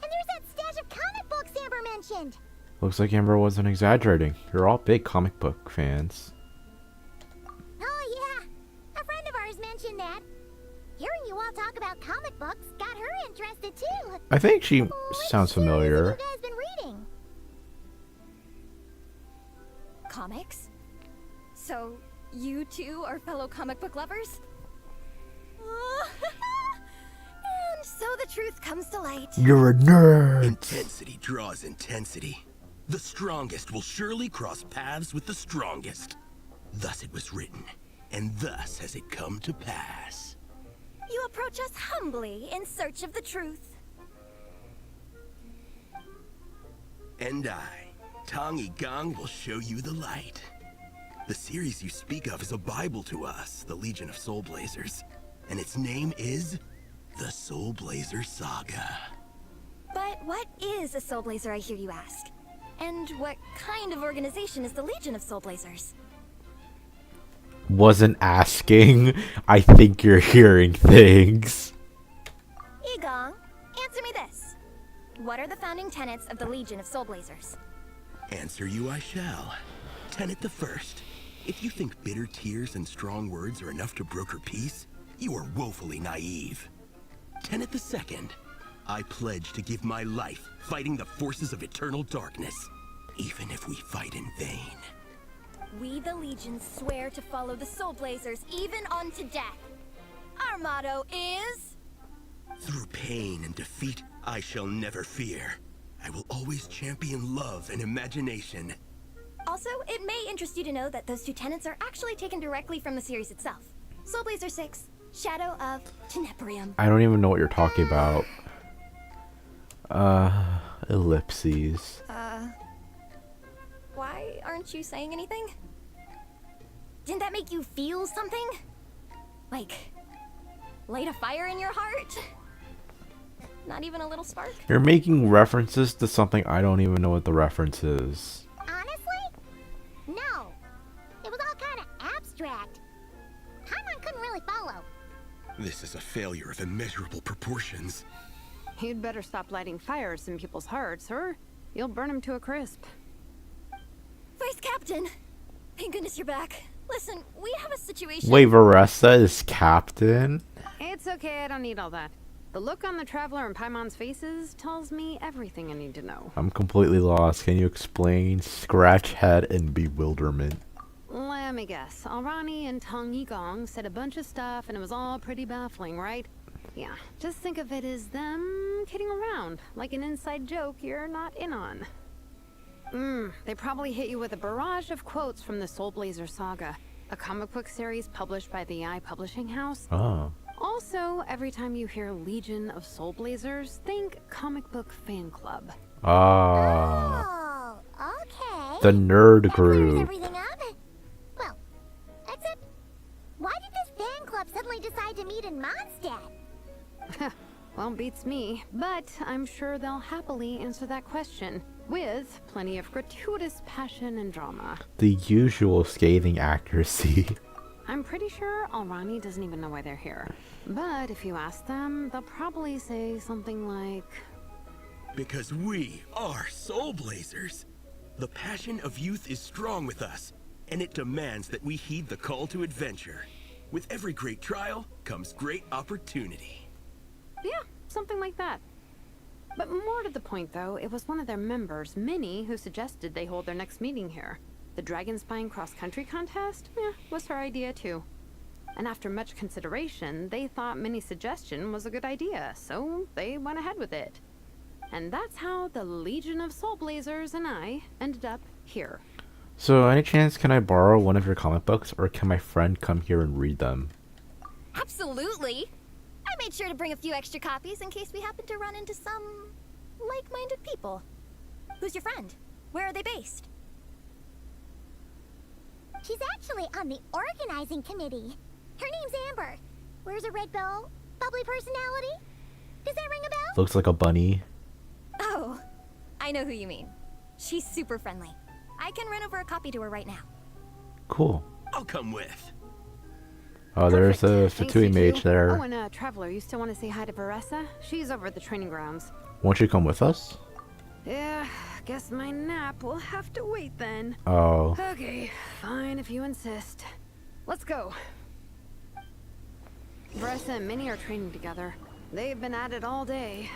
And there's that stash of comic books Amber mentioned. Looks like Amber wasn't exaggerating. You're all big comic book fans. Oh, yeah. A friend of ours mentioned that. Hearing you all talk about comic books got her interested, too. I think she What sounds series familiar. have you guys been reading? Comics? So, you two are fellow comic book lovers? And so the truth comes to light. You're a nerd. Intensity draws intensity. The strongest will surely cross paths with the strongest. Thus it was written, and thus has it come to pass. You approach us humbly in search of the truth. And I, Tongi Gong, will show you the light. The series you speak of is a Bible to us, the Legion of Soul Blazers. And its name is the Soul Blazer Saga. But what is a Soul Blazer, I hear you ask? And what kind of organization is the Legion of Soul Blazers? Wasn't asking. I think you're hearing things. Igong, answer me this. What are the founding tenets of the Legion of Soul Blazers? Answer you I shall. Tenet the first. If you think bitter tears and strong words are enough to broker peace, you are woefully naive. Tenet the second. I pledge to give my life fighting the forces of eternal darkness, even if we fight in vain. We, the Legion, swear to follow the Soul Blazers even unto death. Our motto is... Through pain and defeat, I shall never fear. I will always champion love and imagination. Also, it may interest you to know that those two tenets are actually taken directly from the series itself. Soul Blazer 6, Shadow of Tenebrium. I don't even know what you're talking about. Ellipses. Why aren't you saying anything? Didn't that make you feel something? Like, light a fire in your heart? Not even a little spark? You're making references to something I don't even know what the reference is. Honestly? No. It was all kind of abstract. Paimon couldn't really follow. This is a failure of immeasurable proportions. You'd better stop lighting fires in people's hearts, or you'll burn them to a crisp. Nice, Captain. Thank goodness you're back. Listen, we have a situation. Wait, Varessa is captain? It's okay, I don't need all that. The look on the Traveler and Paimon's faces tells me everything I need to know. I'm completely lost. Can you explain? Scratch head and bewilderment. Let me guess. Alrani and Tong Yigong said a bunch of stuff and it was all pretty baffling, right? Yeah, just think of it as them kidding around, like an inside joke you're not in on. They probably hit you with a barrage of quotes from the Soul Blazer saga, a comic book series published by the Publishing House. Oh. Also, every time you hear Legion of Soul Blazers, think comic book fan club. Ah. Oh, okay. The nerd That clears group. everything up. Well, except, why did this fan club suddenly decide to meet in Mondstadt? Well, beats me, but I'm sure they'll happily answer that question, with plenty of gratuitous passion and drama. The usual scathing accuracy. I'm pretty sure Alrani doesn't even know why they're here. But if you ask them, they'll probably say something like... Because we are Soul Blazers. The passion of youth is strong with us, and it demands that we heed the call to adventure. With every great trial comes great opportunity. Yeah, something like that. But more to the point, though, it was one of their members, Minnie, who suggested they hold their next meeting here. The Dragon Spine cross-country contest? Was her idea, too. And after much consideration, they thought Minnie's suggestion was a good idea, so they went ahead with it. And that's how the Legion of Soul Blazers and I ended up here. So, any chance can I borrow one of your comic books, or can my friend come here and read them? Absolutely. I made sure to bring a few extra copies in case we happen to run into some like-minded people. Who's your friend? Where are they based? She's actually on the organizing committee. Her name's Amber. Wears a red bow, bubbly personality. Does that ring a bell? Looks like a bunny. Oh, I know who you mean. She's super friendly. I can run over a copy to her right now. Cool. I'll come with. Oh, there's a Thanks, Fatui you mage two. there. Oh, and Traveler, you still want to say hi to Varessa? She's over at the training grounds. Won't you come with us? Yeah, guess my nap will have to wait then. Oh. Okay, fine if you insist. Let's go. Varessa and Minnie are training together. They've been at it all day.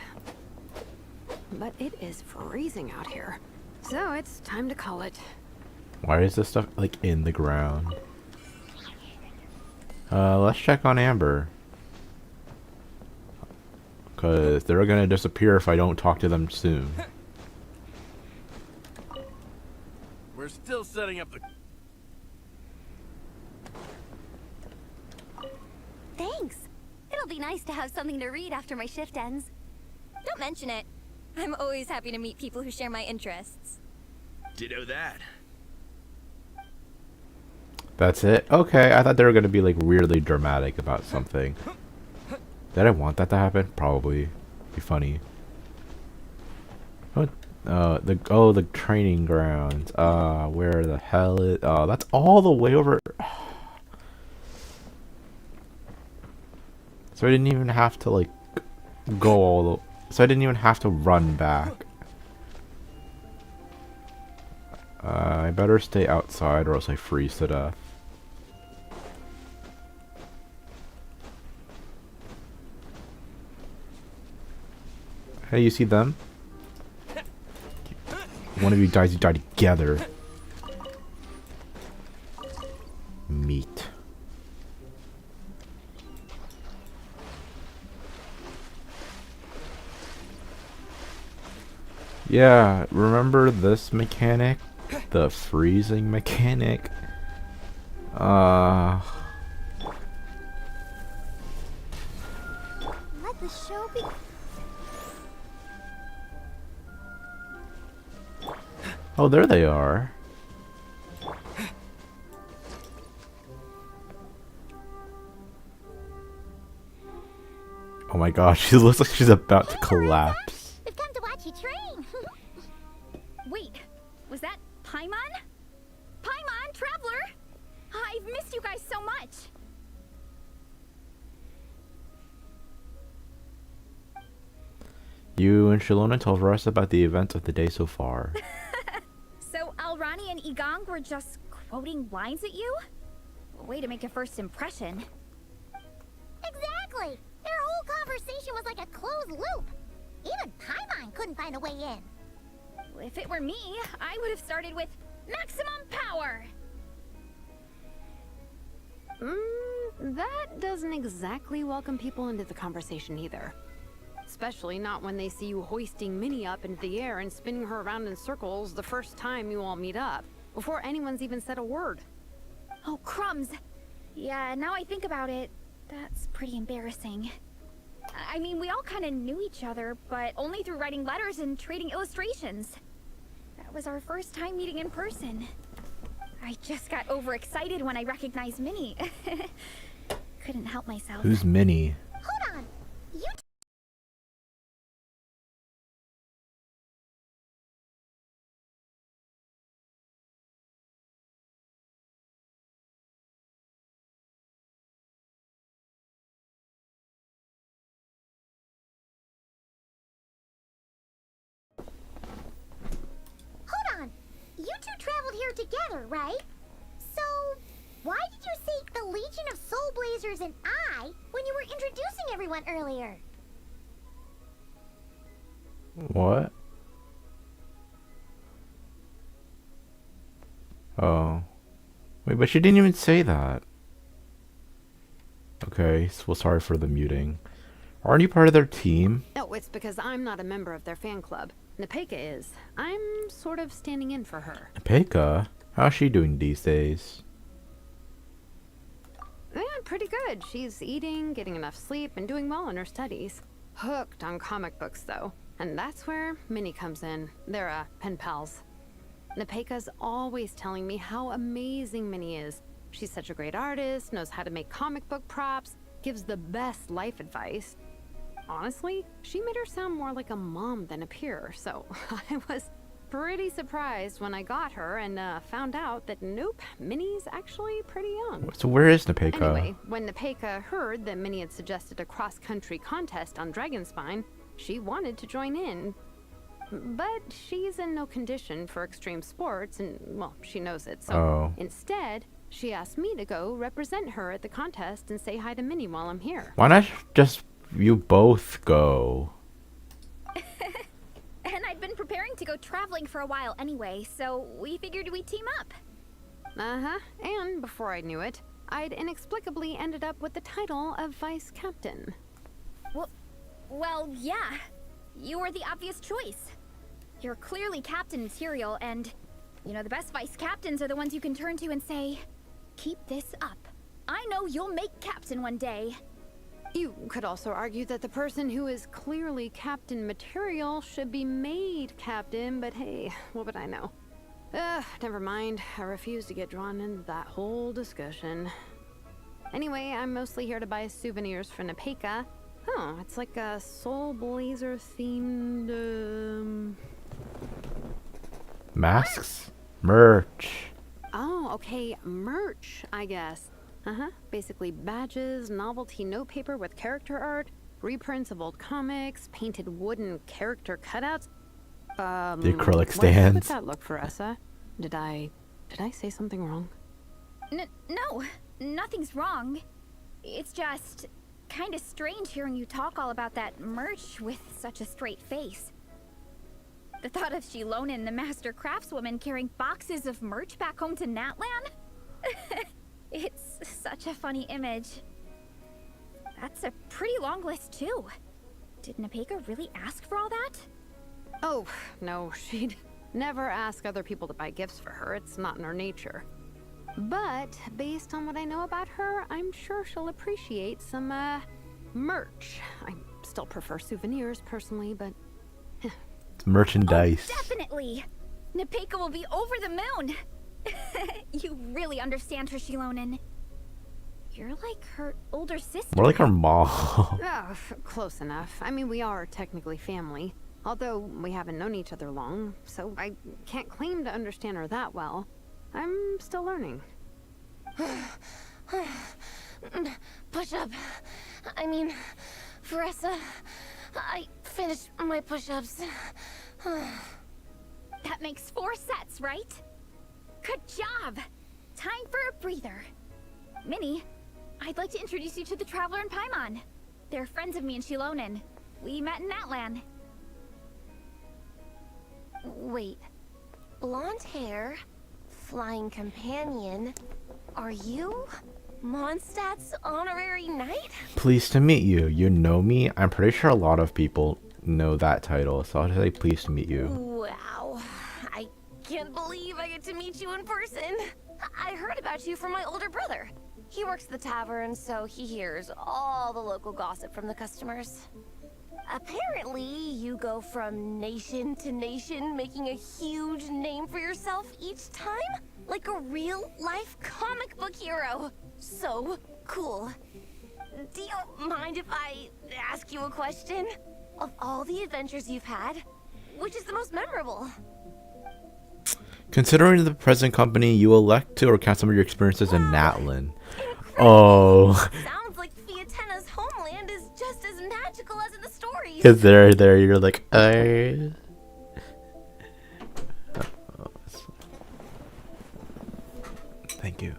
But it is freezing out here. So it's time to call it. Why is this stuff, like, in the ground? Let's check on Amber. Because they're gonna disappear if I don't talk to them soon. We're still setting up the... Thanks. It'll be nice to have something to read after my shift ends. Don't mention it. I'm always happy to meet people who share my interests. Ditto that. That's it? Okay, I thought they were gonna be, like, weirdly dramatic about something. Did I want that to happen? Probably. Be funny. What? The training grounds. Where the hell is... Oh, that's all the way over... So I didn't even have to, like, go all the... So I didn't even have to run back. I better stay outside or else I freeze to death. Hey, you see them? One of you guys, you die together. Meat. Yeah, remember this mechanic? The freezing mechanic? Let the show be... Oh, there they are. Oh my gosh, she looks like she's about to collapse. We've come to watch you train. Wait, was that Paimon? Paimon, Traveler! I've missed you guys so much. You and Shalona told us about the events of the day so far. So Alrani and Igong were just quoting lines at you? Way to make a first impression. Exactly! Their whole conversation was like a closed loop. Even Paimon couldn't find a way in. If it were me, I would have started with maximum power. That doesn't exactly welcome people into the conversation either. Especially not when they see you hoisting Minnie up into the air and spinning her around in circles the first time you all meet up, before anyone's even said a word. Oh, crumbs. Yeah, now I think about it, that's pretty embarrassing. I mean, we all kind of knew each other, but only through writing letters and trading illustrations. That was our first time meeting in person. I just got overexcited when I recognized Minnie. Couldn't help myself. Who's Minnie? Hold on. You Hold on. You two traveled here together, right? So, why did you say the Legion of Soul Blazers and I when you were introducing everyone earlier? What? Oh. Wait, but she didn't even say that. Okay, well, sorry for the muting. Aren't you part of their team? No, it's because I'm not a member of their fan club. Nepeka is. I'm sort of standing in for her. Pekka? How's she doing these days? Yeah, pretty good. She's eating, getting enough sleep, and doing well in her studies. Hooked on comic books, though. And that's where Minnie comes in. They're, pen pals. Nepeka's always telling me how amazing Minnie is. She's such a great artist, knows how to make comic book props, gives the best life advice. Honestly, she made her sound more like a mom than a peer, so I was pretty surprised when I got her and found out that nope, Minnie's actually pretty young. So where is Nepeka? Anyway, when Nepeka heard that Minnie had suggested a cross-country contest on Dragonspine, she wanted to join in. But she's in no condition for extreme sports, and, well, she knows it, so instead, she asked me to go represent her at the contest and say hi to Minnie while I'm here. Why not just you both go? And I'd been preparing to go traveling for a while anyway, so we figured we'd team up. Uh-huh, and before I knew it, I'd inexplicably ended up with the title of vice captain. Well, yeah. You were the obvious choice. You're clearly captain material, and, you know, the best vice captains are the ones you can turn to and say, keep this up. I know you'll make captain one day. You could also argue that the person who is clearly captain material should be made captain, but hey, what would I know? Never mind. I refuse to get drawn into that whole discussion. Anyway, I'm mostly here to buy souvenirs for Nepeka. Oh, it's like a Soul Blazer themed, Masks? Merch. Oh, okay, merch, I guess. Basically badges, novelty notepaper with character art, reprints of old comics, painted wooden character cutouts. The acrylic What's stands. with that look for Essa? Did I say something wrong? No, nothing's wrong. It's just kind of strange hearing you talk all about that merch with such a straight face. The thought of Shilonen, the master craftswoman, carrying boxes of merch back home to Natlan? It's such a funny image. That's a pretty long list, too. Did Nepeka really ask for all that? Oh, no, she'd never ask other people to buy gifts for her. It's not in her nature. But based on what I know about her, I'm sure she'll appreciate some, merch. I still prefer souvenirs, personally, but... Merchandise. Oh, definitely! Nepeka will be over the moon! You really understand her, Shilonen. You're like her older sister. More like her mom. Oh, close enough. I mean, we are technically family. Although we haven't known each other long, so I can't claim to understand her that well. I'm still learning. Push-up. I mean, Faressa, I finished my push-ups. That makes 4 sets, right? Good job! Time for a breather. Minnie, I'd like to introduce you to the Traveler and Paimon. They're friends of me and Shilonen. We met in Natlan. Wait. Blonde hair, flying companion. Are you Mondstadt's honorary knight? Pleased to meet you. You know me? I'm pretty sure a lot of people know that title, so I'll say pleased to meet you. Wow. I can't believe I get to meet you in person. I heard about you from my older brother. He works at the tavern, so he hears all the local gossip from the customers. Apparently, you go from nation to nation, making a huge name for yourself each time? Like a real-life comic book hero. So cool. Do you mind if I ask you a question? Of all the adventures you've had, which is the most memorable? Considering the present company, you elect to recount some of your experiences in Natlan. Oh. Sounds like Fiatenna's homeland is just as magical as in the stories. Cause there, you're like, Thank you.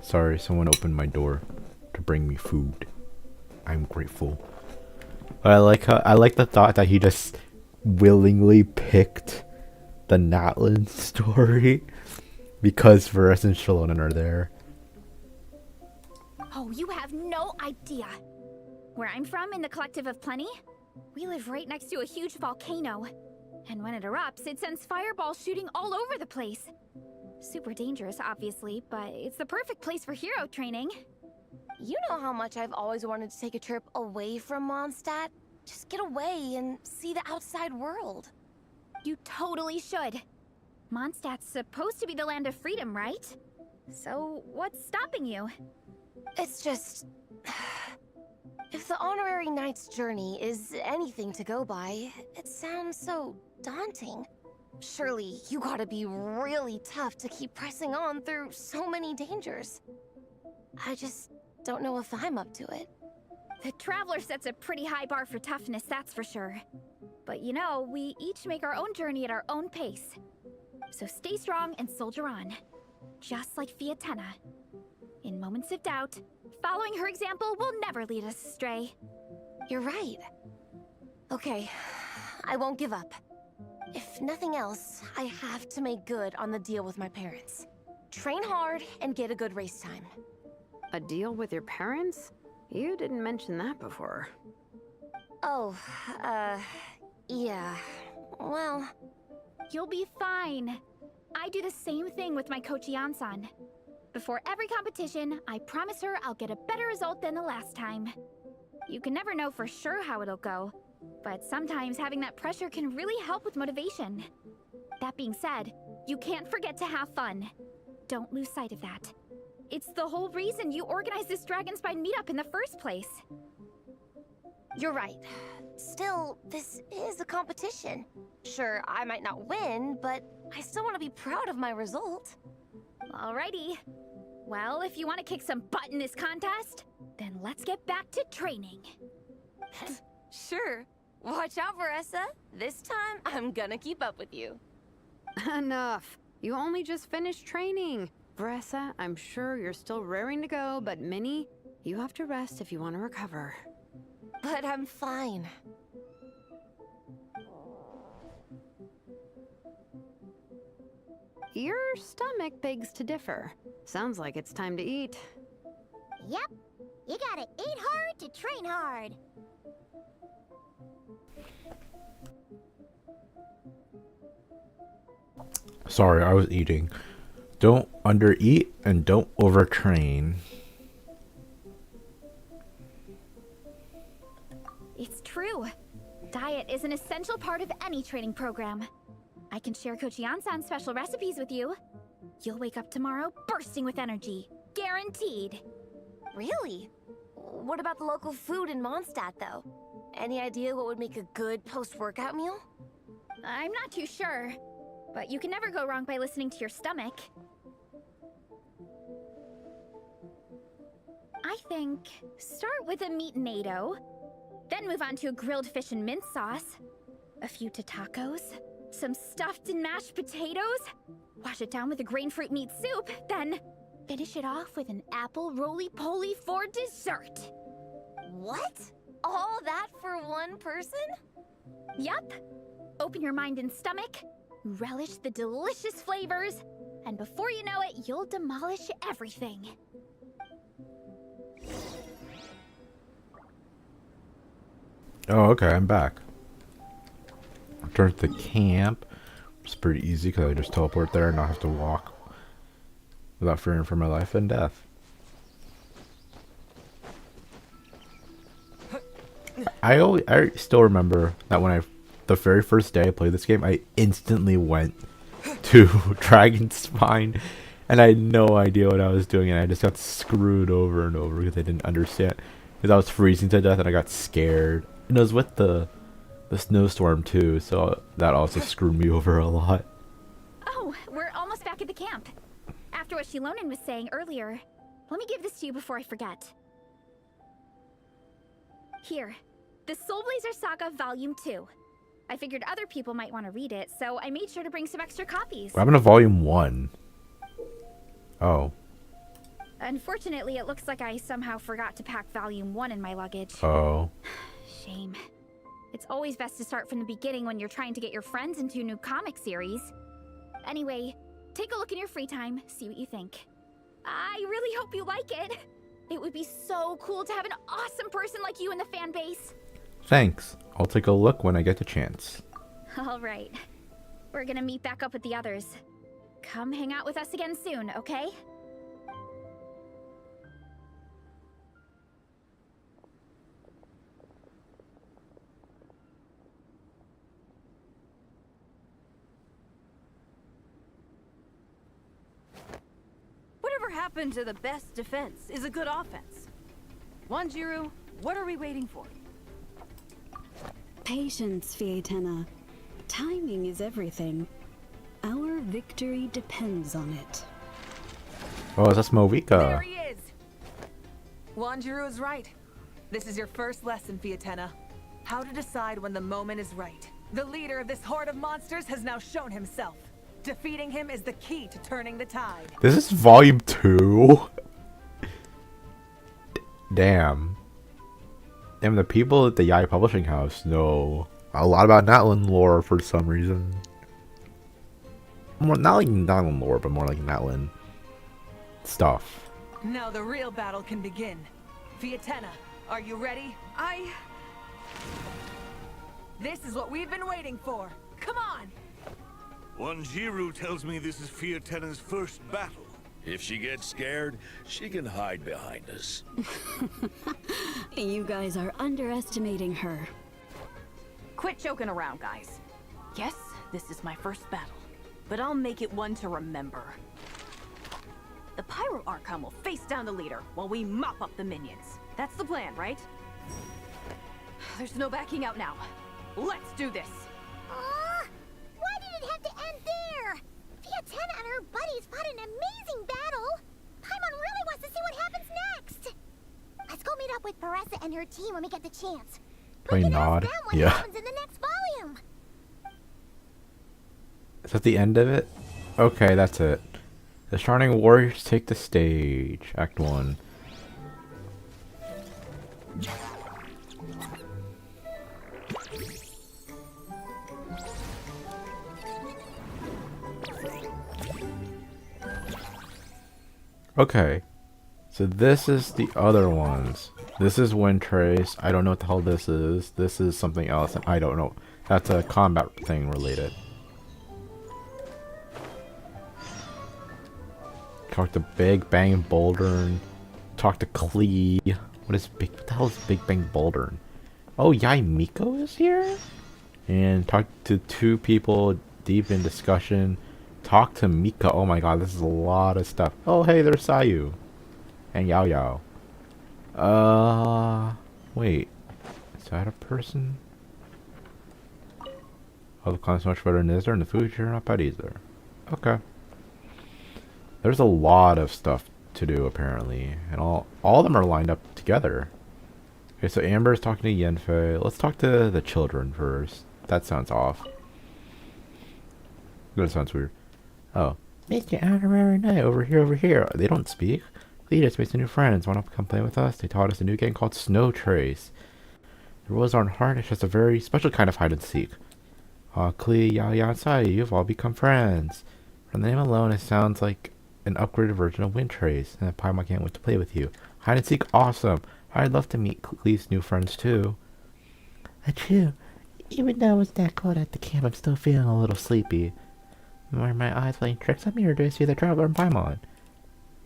Sorry, someone opened my door to bring me food. I'm grateful. But I like the thought that he just willingly picked the Natlan story because Varese and Shilonen are there. Oh, you have no idea. Where I'm from, in the Collective of Plenty, we live right next to a huge volcano. And when it erupts, it sends fireballs shooting all over the place. Super dangerous, obviously, but it's the perfect place for hero training. You know how much I've always wanted to take a trip away from Mondstadt? Just get away and see the outside world. You totally should. Mondstadt's supposed to be the land of freedom, right? So, what's stopping you? It's just... If the honorary knight's journey is anything to go by, it sounds so daunting. Surely you gotta be really tough to keep pressing on through so many dangers. I just don't know if I'm up to it. The Traveler sets a pretty high bar for toughness, that's for sure. But you know, we each make our own journey at our own pace. So stay strong and soldier on. Just like Fiatenna. In moments of doubt, following her example will never lead us astray. You're right. Okay, I won't give up. If nothing else, I have to make good on the deal with my parents. Train hard and get a good race time. A deal with your parents? You didn't mention that before. Oh, yeah. Well... You'll be fine. I do the same thing with my coach Yansan. Before every competition, I promise her I'll get a better result than the last time. You can never know for sure how it'll go, but sometimes having that pressure can really help with motivation. That being said, you can't forget to have fun. Don't lose sight of that. It's the whole reason you organized this Dragonspine meetup in the first place. You're right. Still, this is a competition. Sure, I might not win, but I still want to be proud of my result. Alrighty. Well, if you want to kick some butt in this contest, then let's get back to training. Sure. Watch out, Varese. This time, I'm gonna keep up with you. Enough. You only just finished training. Varese, I'm sure you're still raring to go, but Minnie, you have to rest if you want to recover. But I'm fine. Your stomach begs to differ. Sounds like it's time to eat. Yep. You gotta eat hard to train hard. Sorry, I was eating. Don't undereat and don't overtrain. It's true. Diet is an essential part of any training program. I can share Coach Yansan's special recipes with you. You'll wake up tomorrow bursting with energy. Guaranteed. Really? What about the local food in Mondstadt, though? Any idea what would make a good post-workout meal? I'm not too sure, but you can never go wrong by listening to your stomach. I think start with a meat natto, then move on to a grilled fish and mint sauce, a few tacos, some stuffed and mashed potatoes, wash it down with a grain fruit meat soup, then finish it off with an apple roly-poly for dessert. What? All that for one person? Yup. Open your mind and stomach, relish the delicious flavors, and before you know it, you'll demolish everything. Oh, okay, I'm back. Returned to camp. It's pretty easy because I just teleport there and not have to walk without fearing for my life and death. I still remember that when the very first day I played this game, I instantly went to Dragon Spine, and I had no idea what I was doing, and I just got screwed over and over because I didn't understand. Because I was freezing to death and I got scared. And it was with the snowstorm too, so that also screwed me over a lot. Oh, we're almost back at the camp. After what Shilonen was saying earlier, let me give this to you before I forget. Here, the Soul Blazer Saga Volume 2. I figured other people might want to read it, so I made sure to bring some extra copies. What happened to Volume 1? Oh. Unfortunately, it looks like I somehow forgot to pack Volume 1 in my luggage. Oh. Shame. It's always best to start from the beginning when you're trying to get your friends into a new comic series. Anyway, take a look in your free time, see what you think. I really hope you like it. It would be so cool to have an awesome person like you in the fan base. Thanks. I'll take a look when I get the chance. All right. We're gonna meet back up with the others. Come hang out with us again soon, okay? Whatever happened to the best defense is a good offense? Wanjiru, what are we waiting for? Patience, Fietena. Timing is everything. Our victory depends on it. Oh, that's Movika. There he is! Wanjiru is right. This is your first lesson, Fietena. How to decide when the moment is right. The leader of this horde of monsters has now shown himself. Defeating him is the key to turning the tide. This is Volume 2? Damn. Damn, the people at the Yai Publishing House know a lot about Natlan lore for some reason. More, not like Natlan lore, but more like Natlan stuff. Now the real battle can begin. Fietena, are you ready? This is what we've been waiting for. Come on! Wanjiru tells me this is Fietena's first battle. If she gets scared, she can hide behind us. You guys are underestimating her. Quit joking around, guys. Yes, this is my first battle, but I'll make it one to remember. The Pyro Archon will face down the leader while we mop up the minions. That's the plan, right? There's no backing out now. Let's do this! Why did it have to end there? Fietena and her buddies fought an amazing battle! Paimon really wants to see what happens next! Let's go meet up with Paressa and her team when we get the chance. Play Nod. What Yeah. happens in the next volume? Is that the end of it? Okay, that's it. The Shining Warriors take the stage. Act 1. Okay. So this is the other ones. This is Windtrace. I don't know what the hell this is. This is something else. I don't know. That's a combat thing related. Talk to Big Bang Bouldern. Talk to Klee. What the hell is Big Bang Bouldern? Oh, Yai Miko is here? And talk to 2 people deep in discussion. Talk to Mika. Oh my god, this is a lot of stuff. Oh hey, there's Sayu. And Yao Yao. Wait. Is that a person? Oh, the climb's much better than is there, and the food here not bad either. Okay. There's a lot of stuff to do apparently, and all of them are lined up together. Okay, so Amber is talking to Yenfei. Let's talk to the children first. That sounds off. That sounds weird. Oh. Mr. Honorary Knight, over here. They don't speak. Lead us, make some new friends. Want to come play with us? They taught us a new game called Snow Trace. The rules aren't hard, it's just a very special kind of hide and seek. Klee, Yaya, and Sai, you've all become friends. From the name alone, it sounds like an upgraded version of Wind Trace, and Paimon can't wait to play with you. Hide and seek, awesome. I'd love to meet Klee's new friends too. Achoo. Even though it's that cold at the camp, I'm still feeling a little sleepy. Are my eyes playing tricks on me, or do I see the Traveler and Paimon?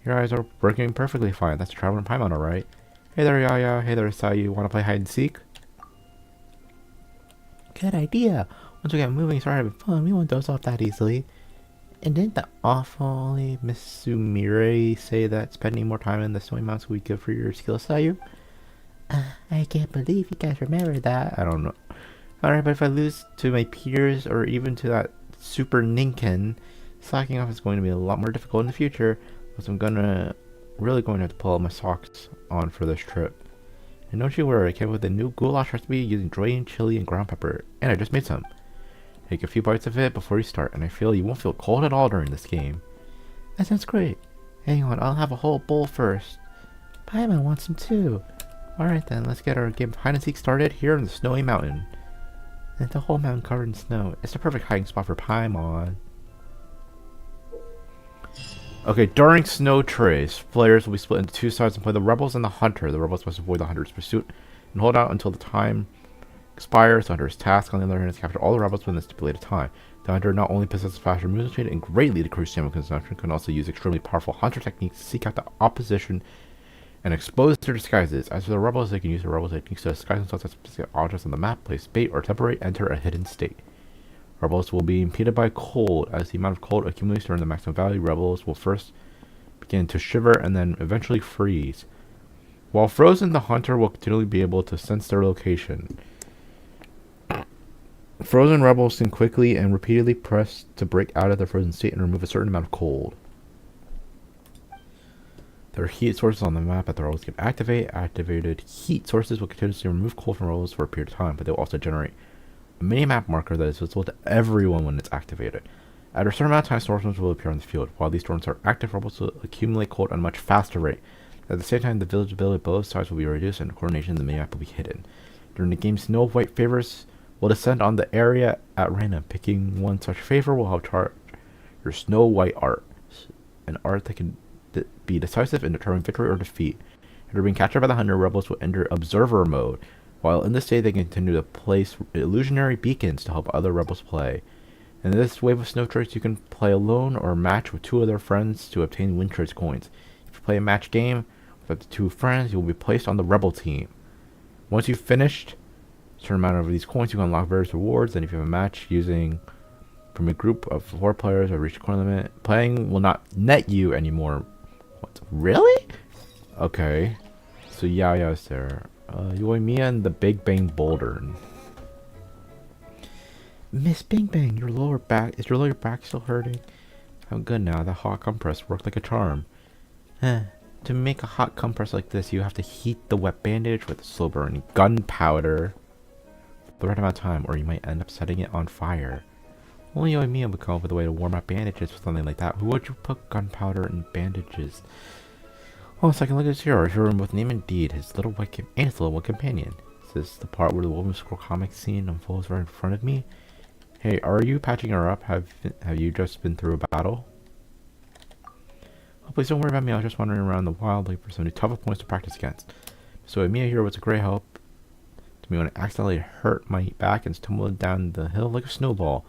Your eyes are working perfectly fine. That's the Traveler and Paimon, alright? Hey there, Yaya. Hey there, Sai. You want to play hide and seek? Good idea. Once we get moving and start having fun, we won't doze off that easily. And didn't the awfully Miss Sumire say that spending more time in the snowy mountains would be good for your skills, Sayu? I can't believe you guys remember that. I don't know. Alright, but if I lose to my peers or even to that Super Ninken, slacking off is going to be a lot more difficult in the future, so I'm really going to have to pull out my socks on for this trip. And don't you worry, I came up with a new goulash recipe using drained chili and ground pepper, and I just made some. Take a few bites of it before you start, and I feel you won't feel cold at all during this game. That sounds great. Hang on, I'll have a whole bowl first. Paimon wants some too. Alright then, let's get our game of hide and seek started here in the snowy mountain. And the whole mountain covered in snow. It's the perfect hiding spot for Paimon. Okay, during Snow Trace, players will be split into two sides and play the Rebels and the Hunter. The Rebels must avoid the Hunter's pursuit and hold out until the time expires. The Hunter's task, on the other hand, is to capture all the Rebels within the stipulated time. The Hunter not only possesses faster movement speed and greatly decreased stamina consumption, can also use extremely powerful Hunter techniques to seek out the opposition and expose their disguises. As for the Rebels, they can use the Rebel techniques to disguise themselves as specific objects on the map, place bait, or temporarily enter a hidden state. Rebels will be impeded by cold. As the amount of cold accumulates during the maximum value, rebels will first begin to shiver and then eventually freeze. While frozen, the hunter will continually be able to sense their location. Frozen rebels can quickly and repeatedly press to break out of their frozen state and remove a certain amount of cold. There are heat sources on the map that the rebels can activate. Activated heat sources will continuously remove cold from rebels for a period of time, but they will also generate a mini-map marker that is visible to everyone when it's activated. At a certain amount of time, storms will appear on the field. While these storms are active, rebels will accumulate cold at a much faster rate. At the same time, the visibility of both sides will be reduced and coordination in the mini-map will be hidden. During the game, Snow White favors will descend on the area at random. Picking one such favor will help chart your Snow White art. An art that can be decisive and determine victory or defeat. After being captured by the hunter, rebels will enter observer mode. While in this state, they continue to place illusionary beacons to help other rebels play. In this wave of Snow Trace, you can play alone or match with two other friends to obtain Wind Trace coins. If you play a match game with up to two friends, you will be placed on the rebel team. Once you've finished a certain amount of these coins, you can unlock various rewards, and if you have a match using from a group of 4 players or reach a coin limit, playing will not net you anymore. What? Really? Okay. So Yaya's there. Yoimiya and the Big Bang Boulder. Miss Bing Bang, is your lower back still hurting? I'm good now. The hot compress worked like a charm. To make a hot compress like this, you have to heat the wet bandage with slow burning gunpowder for the right amount of time, or you might end up setting it on fire. Only Yoimiya would come up with a way to warm up bandages with something like that. Who would you put gunpowder in bandages? Oh, second look at his hero. Hero with name and deed, his little white companion. Is this the part where the Woman Scroll comic scene unfolds right in front of me? Hey, are you patching her up? Have you just been through a battle? Oh, please don't worry about me. I was just wandering around the wild looking for some new tougher points to practice against. So Mia here was a great help to me when I accidentally hurt my back and stumbled down the hill like a snowball.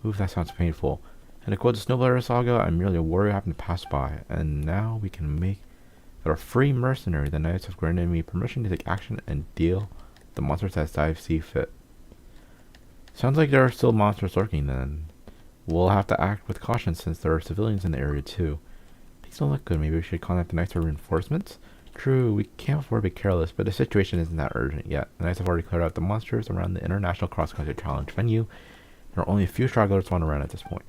Oof, that sounds painful. And to quote the Snowblader Saga, I'm merely a warrior who happened to pass by, and now we can make that a free mercenary. The knights have granted me permission to take action and deal with the monsters as I see fit. Sounds like there are still monsters lurking then. We'll have to act with caution since there are civilians in the area too. Things don't look good. Maybe we should contact the knights for reinforcements? True, we can't afford to be careless, but the situation isn't that urgent yet. The knights have already cleared out the monsters around the International Cross-Country Challenge venue. There are only a few stragglers wandering around at this point.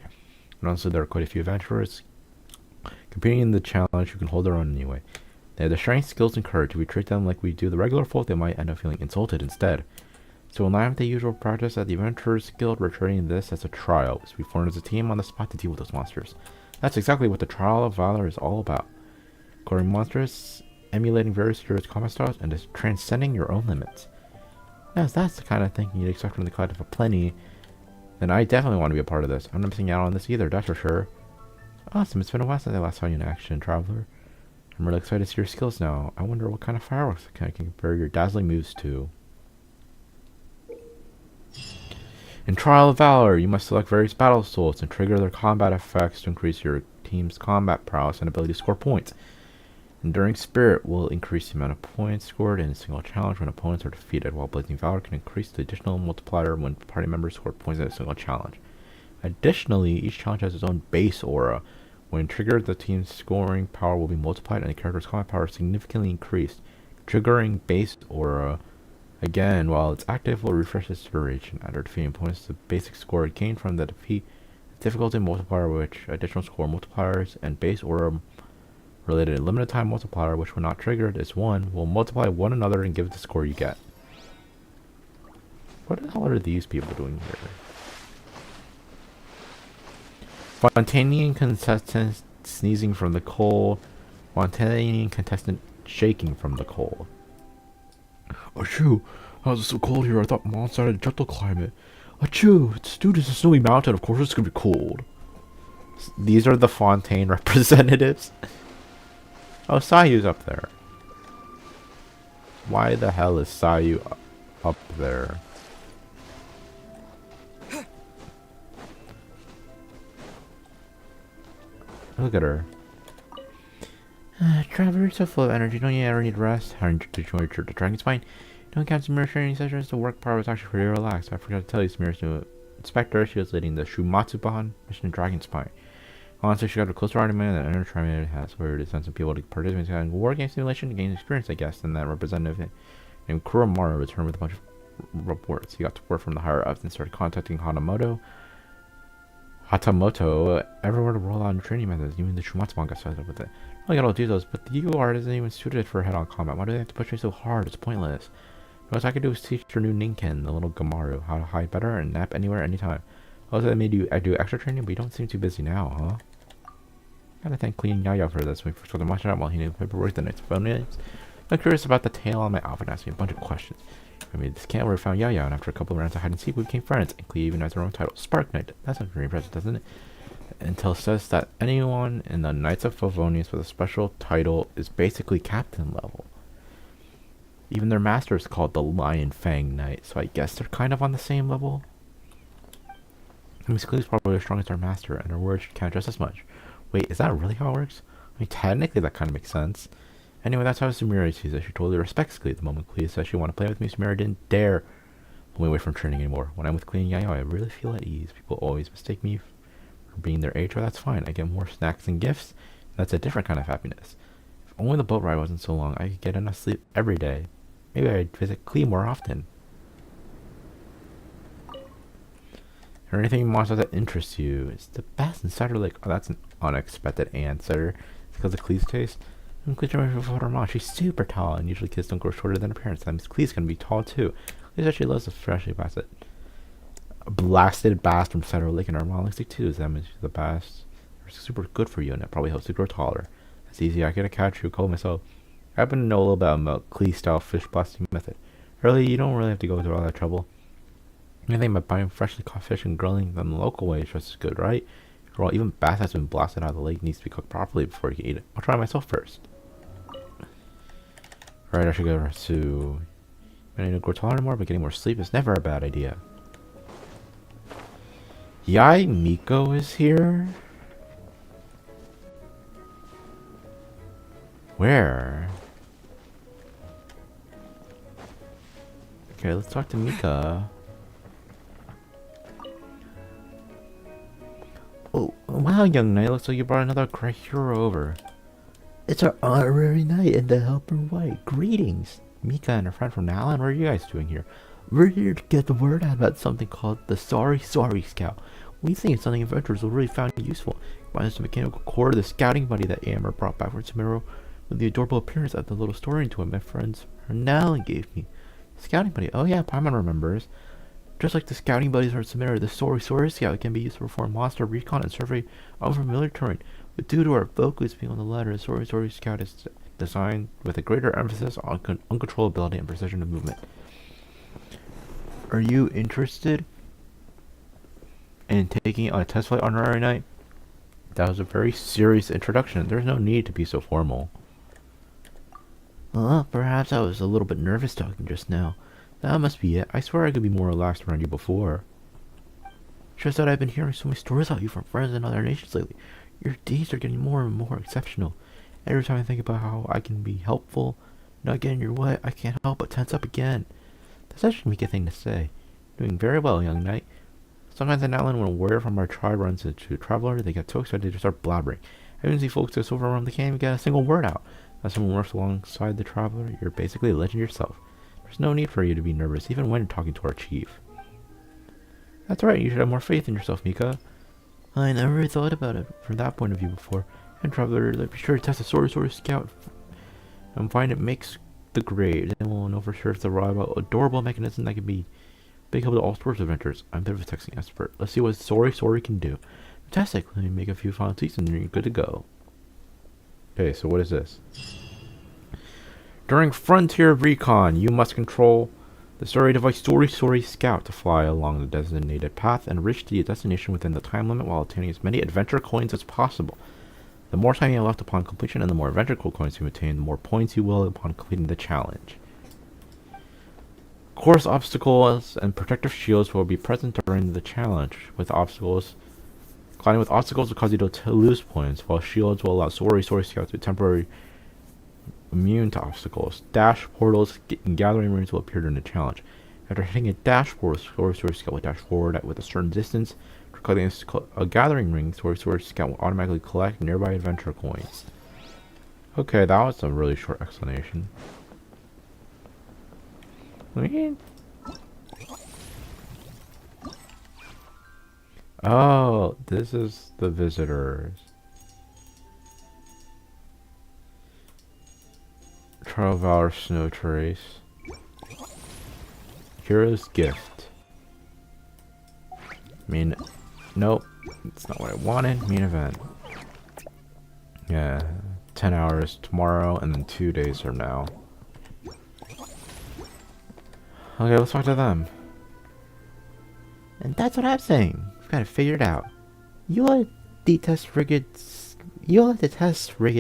And also there are quite a few adventurers competing in the challenge who can hold their own anyway. They have the strength, skills, and courage. If we treat them like we do the regular folk, they might end up feeling insulted instead. So in line with the usual practice at the Adventurers Guild, we're treating this as a trial, so we formed as a team on the spot to deal with those monsters. That's exactly what the Trial of Valor is all about. Scoring monsters, emulating various heroes' combat styles, and just transcending your own limits. Now, if that's the kind of thinking you'd expect from the Collective of Plenty, then I definitely want to be a part of this. I'm not missing out on this either, that's for sure. Awesome, it's been a while since I last saw you in action, Traveler. I'm really excited to see your skills now. I wonder what kind of fireworks I can compare your dazzling moves to. In Trial of Valor, you must select various battle souls and trigger their combat effects to increase your team's combat prowess and ability to score points. Enduring Spirit will increase the amount of points scored in a single challenge when opponents are defeated, while Blazing Valor can increase the additional multiplier when party members score points in a single challenge. Additionally, each challenge has its own base aura. When triggered, the team's scoring power will be multiplied and the character's combat power significantly increased. Triggering base aura again while it's active will refresh its duration. After defeating opponents, the basic score gained from the defeat, difficulty multiplier, which additional score multipliers, and base aura related limited time multiplier, which when not triggered is 1, will multiply one another and give the score you get. What the hell are these people doing here? Spontaneous contestant sneezing from the cold. Spontaneous contestant shaking from the cold. Achoo! How's it so cold here? I thought Mons had a gentle climate. Achoo! Dude, it's a snowy mountain. Of course it's gonna be cold. These are the Fontaine representatives. Oh, Sayu's up there. Why the hell is Sayu up there? Look at her. Traveler, you're so full of energy. Don't you ever need rest? How did you enjoy your Dragon Spine? Don't count Samira's training sessions. The work part was actually pretty relaxed. I forgot to tell you, Samira's new inspector. She was leading the Shumatsuban mission in Dragon Spine. Honestly, she got a closer argument than Inner Triman has, where it sends some people to participate in war game simulation to gain experience, I guess. And that representative named Kuramaru returned with a bunch of reports. He got to work from the higher ups and started contacting Hatamoto, everywhere to roll out new training methods. Even the Shumatsuban got started with it. I got all the details, but the UR isn't even suited for head-on combat. Why do they have to push me so hard? It's pointless. What else I could do is teach your new Ninken, the little Gamaru, how to hide better and nap anywhere, anytime. Also, I made you do extra training, but you don't seem too busy now, huh? Gotta thank Clean Yaya for this. We first got to watch it out while he knew paperwork the next phone names. I'm curious about the tail on my outfit and asked me a bunch of questions. I made this camp where we found Yaya, and after a couple of rounds of hide and seek, we became friends. And Clea even has her own title, Spark Knight. That sounds very impressive, doesn't it? Until says that anyone in the Knights of Favonius with a special title is basically captain level. Even their master is called the Lion Fang Knight, so I guess they're kind of on the same level. Miss Clee's probably as strong as our master, and her words should count just as much. Wait, is that really how it works? I mean, technically that kind of makes sense. Anyway, that's how Sumire sees it. She totally respects Clea. The moment Clea says she wanted to play with me, Sumire didn't dare pull me away from training anymore. When I'm with Clea and Yayo, I really feel at ease. People always mistake me for being their age, but that's fine. I get more snacks and gifts. That's a different kind of happiness. If only the boat ride wasn't so long, I could get enough sleep every day. Maybe I'd visit Clea more often. Or anything monster that interests you. It's the best insider like, oh, that's an unexpected answer. It's because of Clee's taste. I'm Clee's generation for her mom. She's super tall, and usually kids don't grow shorter than her parents. That means Clee's gonna be tall too. Clea said she loves the freshly blasted bass from Cedar Lake, and her mom likes it too. That means the bass are super good for you, and it probably helps you grow taller. It's easy. I get a catch you, call myself. I happen to know a little bit about Clee's style fish blasting method. Really, you don't really have to go through all that trouble. Anything about buying freshly caught fish and grilling them the local way is just as good, right? After all, even bass that's been blasted out of the lake needs to be cooked properly before you can eat it. I'll try it myself first. Right, I should go to... I need to grow taller anymore, but getting more sleep is never a bad idea. Yai Miko is here? Where? Okay, let's talk to Mika. Oh, wow, young knight. Looks like you brought another great hero over. It's our honorary knight and the helper white. Greetings. Mika and her friend from Nalan, what are you guys doing here? We're here to get the word out about something called the Sorry Scout. We think it's something adventurers will really find useful. Combines the mechanical core of the scouting buddy that Amber brought back from Samiro with the adorable appearance of the little story into him my friends from Nalan gave me. Scouting buddy. Oh yeah, Paimon remembers. Just like the scouting buddies are submitted, the Story Scout can be used to perform monster recon and survey unfamiliar terrain. But due to our focus being on the latter, the Story Scout is designed with a greater emphasis on uncontrollability and precision of movement. Are you interested in taking a test flight honorary night? That was a very serious introduction. There's no need to be so formal. Well, perhaps I was a little bit nervous talking just now. That must be it. I swear I could be more relaxed around you before. Just that I've been hearing so many stories about you from friends in other nations lately. Your deeds are getting more and more exceptional. Every time I think about how I can be helpful, not getting your way, I can't help but tense up again. That's such a meek thing to say. Doing very well, young knight. Sometimes in Outland, when a warrior from our tribe runs into a traveler, they get so excited they start blabbering. I even see folks just overrun the can't even get a single word out. As someone works alongside the traveler, you're basically a legend yourself. There's no need for you to be nervous, even when you're talking to our chief. That's right, you should have more faith in yourself, Mika. I never really thought about it from that point of view before. And traveler, be sure to test the Story Scout and find it makes the grade. Then we'll know for sure if it's a reliable, adorable mechanism that can be big help to all sorts of adventures. I'm a bit of a texting expert. Let's see what Story can do. Fantastic. Let me make a few final tweaks and then you're good to go. Okay, so what is this? During Frontier Recon, you must control the Story device Story Scout to fly along the designated path and reach the destination within the time limit while obtaining as many adventure coins as possible. The more time you have left upon completion and the more adventure coins you obtain, the more points you will upon completing the challenge. Course obstacles and protective shields will be present during the challenge. Colliding with obstacles will cause you to lose points, while shields will allow Story Scouts to be temporarily immune to obstacles. Dash portals and gathering rings will appear during the challenge. After hitting a dash portal, Story Scout will dash forward with a certain distance. For collecting a gathering ring, Story Scout will automatically collect nearby adventure coins. Okay, that was a really short explanation. Oh, this is the visitors. 12-hour snow trace. Hero's gift. Nope. It's not what I wanted. Main event. Yeah. 10 hours tomorrow and then 2 days from now. Okay, let's talk to them. And that's what I'm saying. We've got it figured out. You'll detest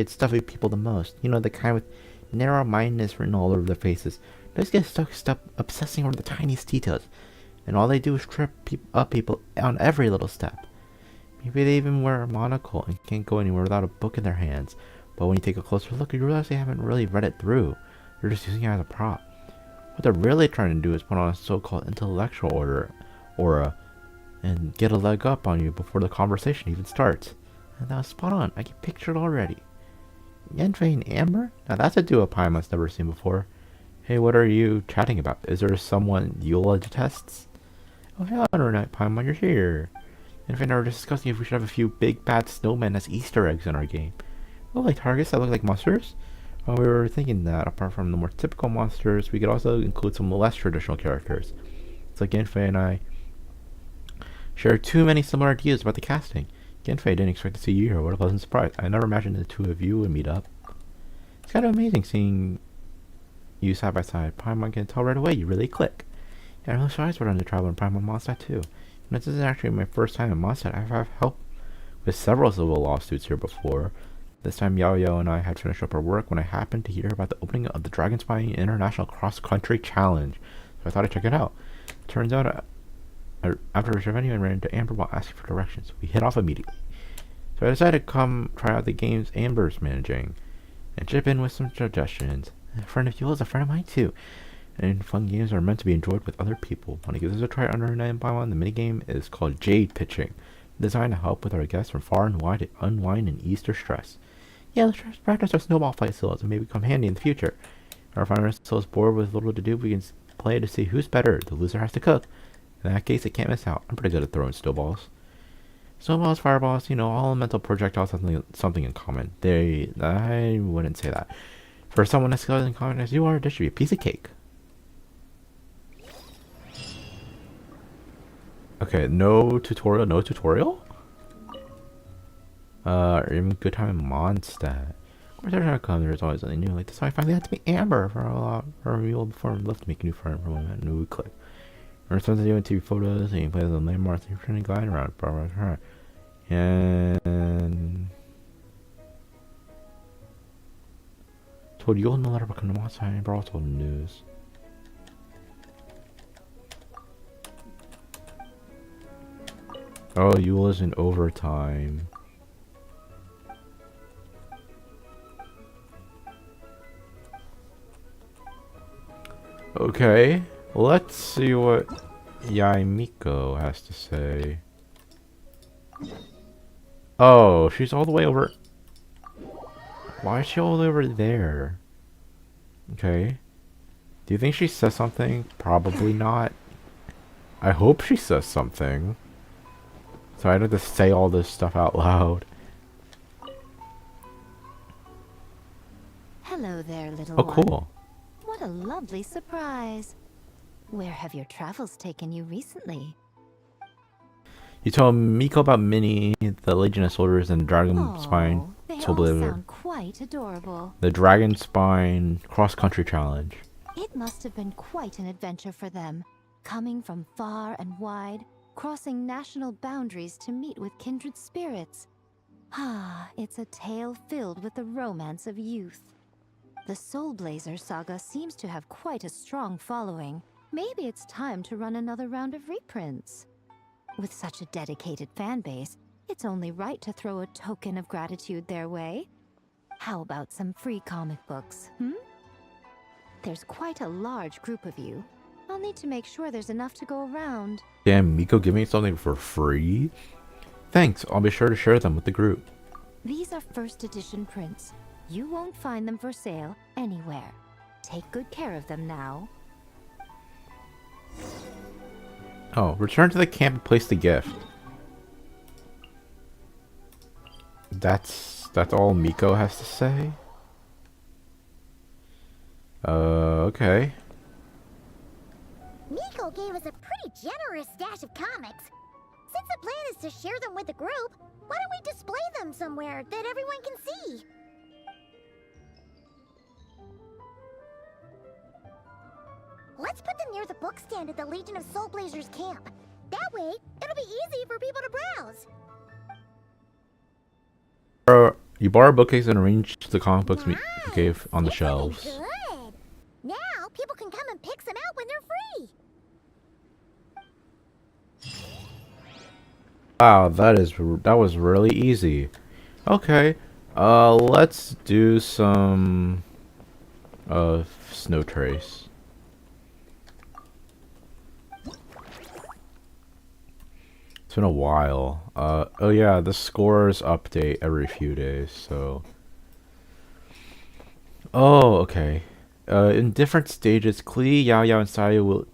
stuffy people the most. You know, the kind with narrow-mindedness written all over their faces. They just get stuck obsessing over the tiniest details. And all they do is trip up people on every little step. Maybe they even wear a monocle and can't go anywhere without a book in their hands. But when you take a closer look, you realize they haven't really read it through. They're just using it as a prop. What they're really trying to do is put on a so-called intellectual aura and get a leg up on you before the conversation even starts. And that was spot on. I can picture it already. Yenfei and Amber? Now that's a duo Paimon's never seen before. Hey, what are you chatting about? Is there someone Eula detests? Oh, hey, Honor Night Paimon, you're here. Yenfei and I were discussing if we should have a few big bad snowmen as Easter eggs in our game. Oh, like targets that look like monsters? Well, we were thinking that apart from the more typical monsters, we could also include some less traditional characters. It's like Yenfei and I share too many similar ideas about the casting. Yenfei didn't expect to see you here. What a pleasant surprise. I never imagined the two of you would meet up. It's kind of amazing seeing you side by side. Paimon can tell right away you really click. Yeah, I'm really surprised we're on the travel in Paimon Mondstadt too. And this isn't actually my first time in Mondstadt. I've had help with several civil lawsuits here before. This time Yao and I had finished up our work when I happened to hear about the opening of the Dragon Spying International Cross Country Challenge. So I thought I'd check it out. Turns out after reaching the venue, I ran into Amber while asking for directions. We hit off immediately. So I decided to come try out the games Amber's managing and chip in with some suggestions. A friend of yours is a friend of mine too. And fun games are meant to be enjoyed with other people. Want to give this a try under Night in Paimon? The minigame is called Jade Pitching, designed to help with our guests from far and wide to unwind and ease their stress. Yeah, let's try to practice our snowball fight skills and maybe come handy in the future. Or if I'm so bored with little to do, we can play to see who's better. The loser has to cook. In that case, it can't miss out. I'm pretty good at throwing snowballs. Snowballs, fireballs, all elemental projectiles have something in common. I wouldn't say that. For someone as skilled in common as you are, this should be a piece of cake. Okay, no tutorial, no tutorial? Even good time in Mondstadt. Where's there come? There's always something new like this. So I finally had to meet Amber for a real before I left to make a new friend from a new click. There's something to do with TV photos, and you play the landmarks, and you're trying to guide around. And told you'll know that about come to Mondstadt and brought all the news. Oh, Yule is in overtime. Okay, let's see what Yaimiko has to say. Oh, she's all the way over. Why is she all the way over there? Okay. Do you think she says something? Probably not. I hope she says something. So I don't have to say all this stuff out loud. Hello there, little Oh, one. cool. What a lovely surprise. Where have your travels taken you recently? You told Miko about Minnie, the Legioness soldiers, and Dragon Spine They Soul all Blazer. sound quite adorable. The Dragon Spine Cross Country Challenge. It must have been quite an adventure for them, coming from far and wide, crossing national boundaries to meet with kindred spirits. Ah, it's a tale filled with the romance of youth. The Soul Blazer saga seems to have quite a strong following. Maybe it's time to run another round of reprints. With such a dedicated fan base, it's only right to throw a token of gratitude their way. How about some free comic books, There's quite a large group of you. I'll need to make sure there's enough to go around. Damn, Miko, give me something for free? Thanks, I'll be sure to share them with the group. These are first edition prints. You won't find them for sale anywhere. Take good care of them now. Oh, return to the camp and place the gift. That's all Miko has to say? Okay. Miko gave us a pretty generous stash of comics. Since the plan is to share them with the group, why don't we display them somewhere that everyone can see? Let's put them near the book stand at the Legion of Soul Blazers camp. That way, it'll be easy for people to browse. You borrow a bookcase and arrange the comic books you gave on the shelves. Good. Now, people can come and pick some out when they're free. Wow, that was really easy. Okay, let's do some Snow Trace. It's been a while. Oh yeah, the scores update every few days, so. Oh, okay. In different stages, Klee, Yao Yao, and Sayu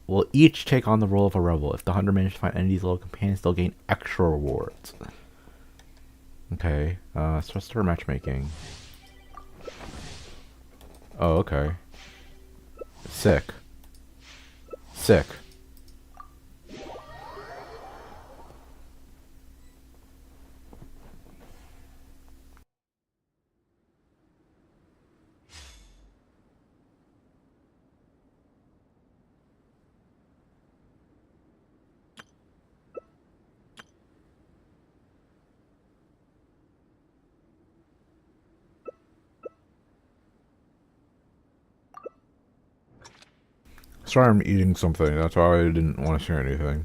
will each take on the role of a rebel. If the hunter manages to find any of these little companions, they'll gain extra rewards. Okay, so let's start matchmaking. Oh, okay. Sick. Sick. Sorry, I'm eating something. That's why I didn't want to share anything.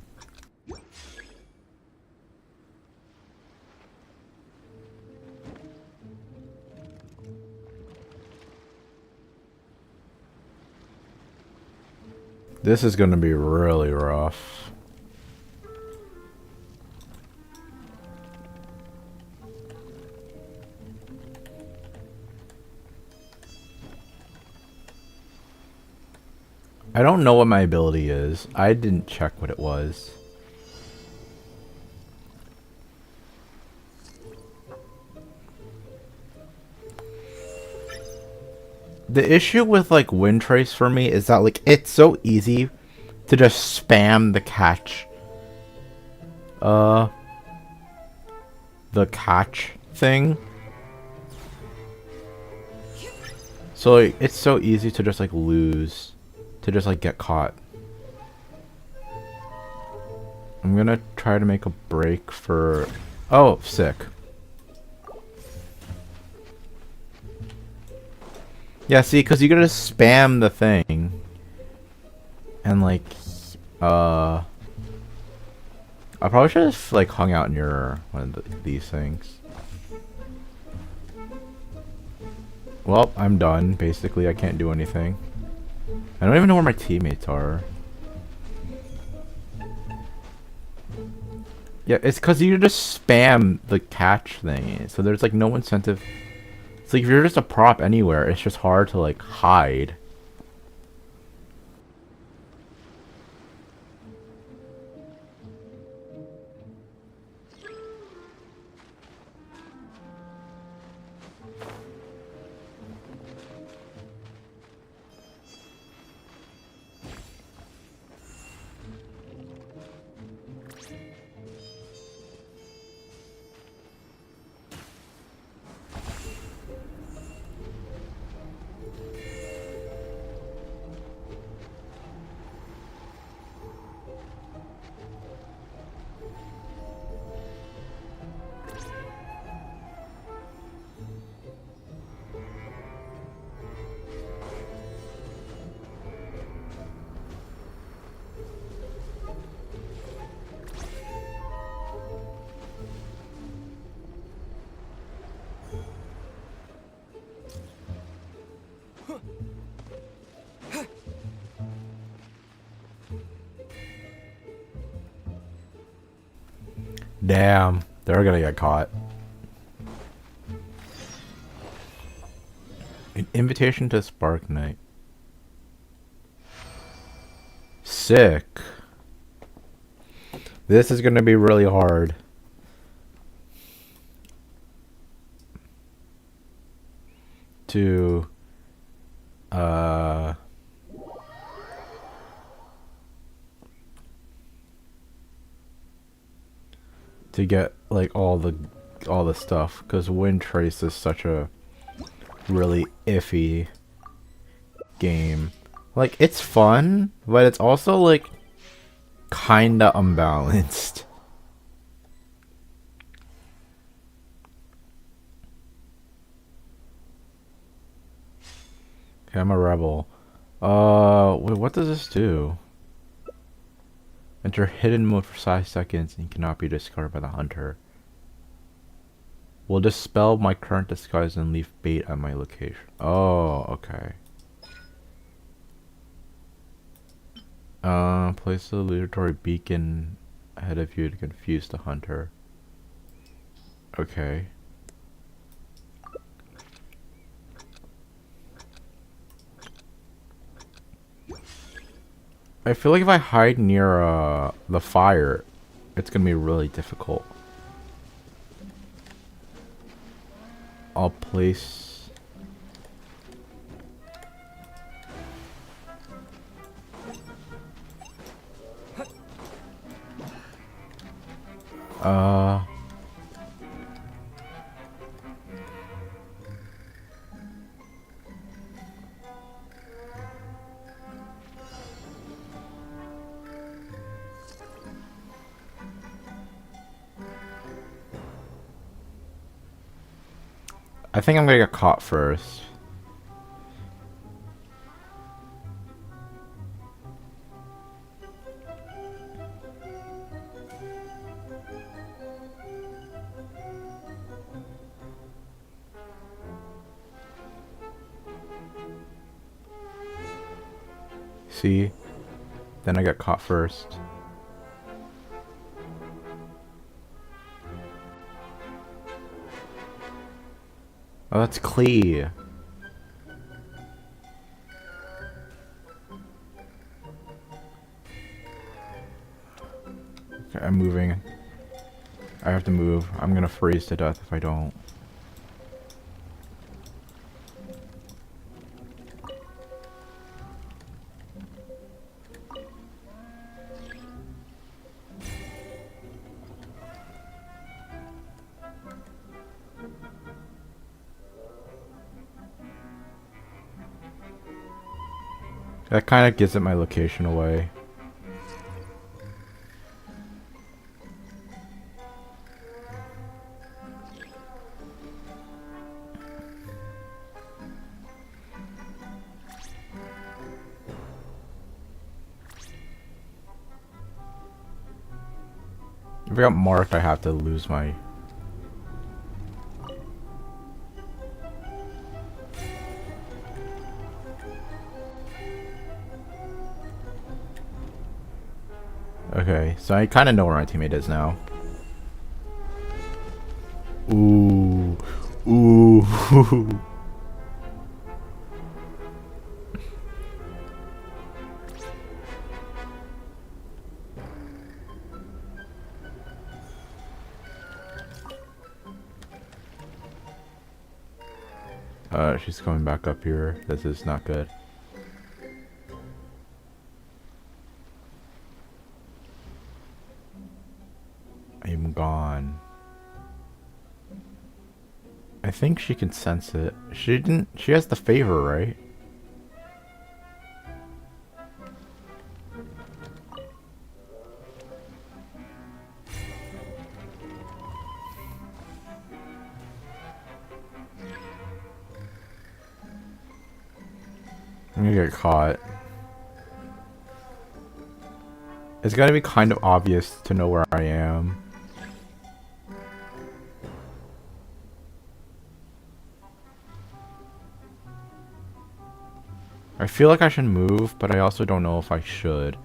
This is going to be really rough. I don't know what my ability is. I didn't check what it was. The issue with like Wind Trace for me is that like it's so easy to just spam the catch the catch thing. So like, it's so easy to just like lose, to just like get caught. I'm gonna try to make a break for... Oh, sick. Yeah, see, because you gotta spam the thing. And like, I probably should have like hung out near one of these things. Well, I'm done. Basically, I can't do anything. I don't even know where my teammates are. Yeah, it's because you just spam the catch thing. So there's like no incentive. It's like if you're just a prop anywhere, it's just hard to like hide. Damn, they're gonna get caught. An invitation to Spark Night. Sick. This is gonna be really hard. To to get like all the stuff, because Wind Trace is such a really iffy game. Like, it's fun, but it's also like kinda unbalanced. Okay, I'm a rebel. Wait, what does this do? Enter hidden mode for 5 seconds and cannot be discovered by the hunter. Will dispel my current disguise and leave bait at my location. Oh, okay. Place the illusory beacon ahead of you to confuse the hunter. Okay. I feel like if I hide near the fire, it's gonna be really difficult. I'll place... I think I'm gonna get caught first. See? Then I got caught first. Oh, that's clear. Okay, I'm moving. I have to move. I'm gonna freeze to death if I don't. That kind of gives it my location away. If I got marked, I have to lose my... Okay, so I kind of know where my teammate is now. Ooh. Ooh. She's coming back up here. This is not good. I'm gone. I think she can sense it. She has the favor, right? I'm gonna get caught. It's gotta be kind of obvious to know where I am. I feel like I should move, but I also don't know if I should.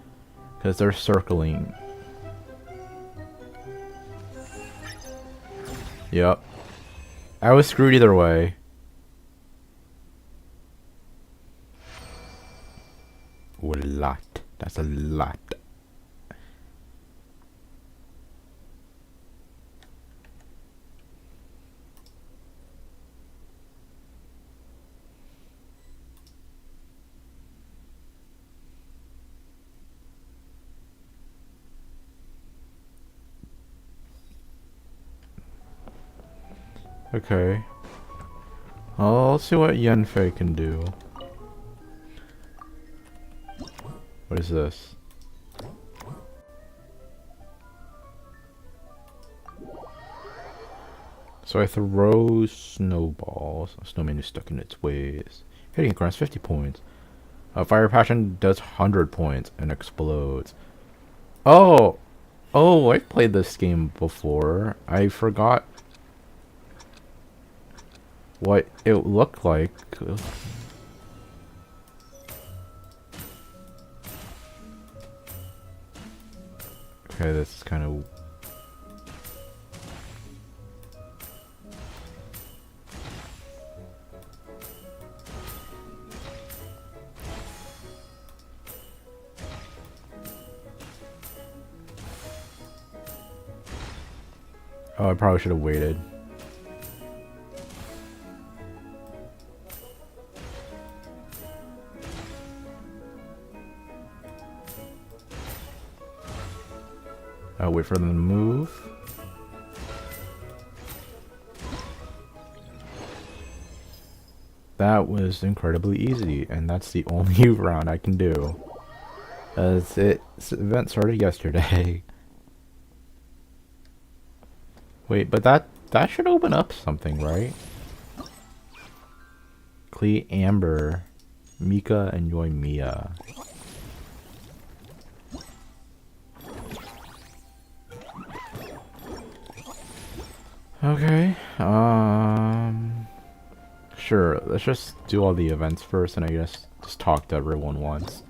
Because they're circling. Yep. I was screwed either way. Ooh, a lot. That's a lot. Okay. I'll see what Yenfei can do. What is this? So I throw snowballs. A snowman is stuck in its ways. Hitting grants 50 points. Fire Passion does 100 points and explodes. Oh! Oh, I've played this game before. I forgot what it looked like. Okay, this is kind of... Oh, I probably should have waited. I'll wait for them to move. That was incredibly easy, and that's the only round I can do. As its event started yesterday. Wait, but that should open up something, right? Klee, Amber, Mika, and Yoimiya. Okay, sure, let's just do all the events first and I guess just talk to everyone once.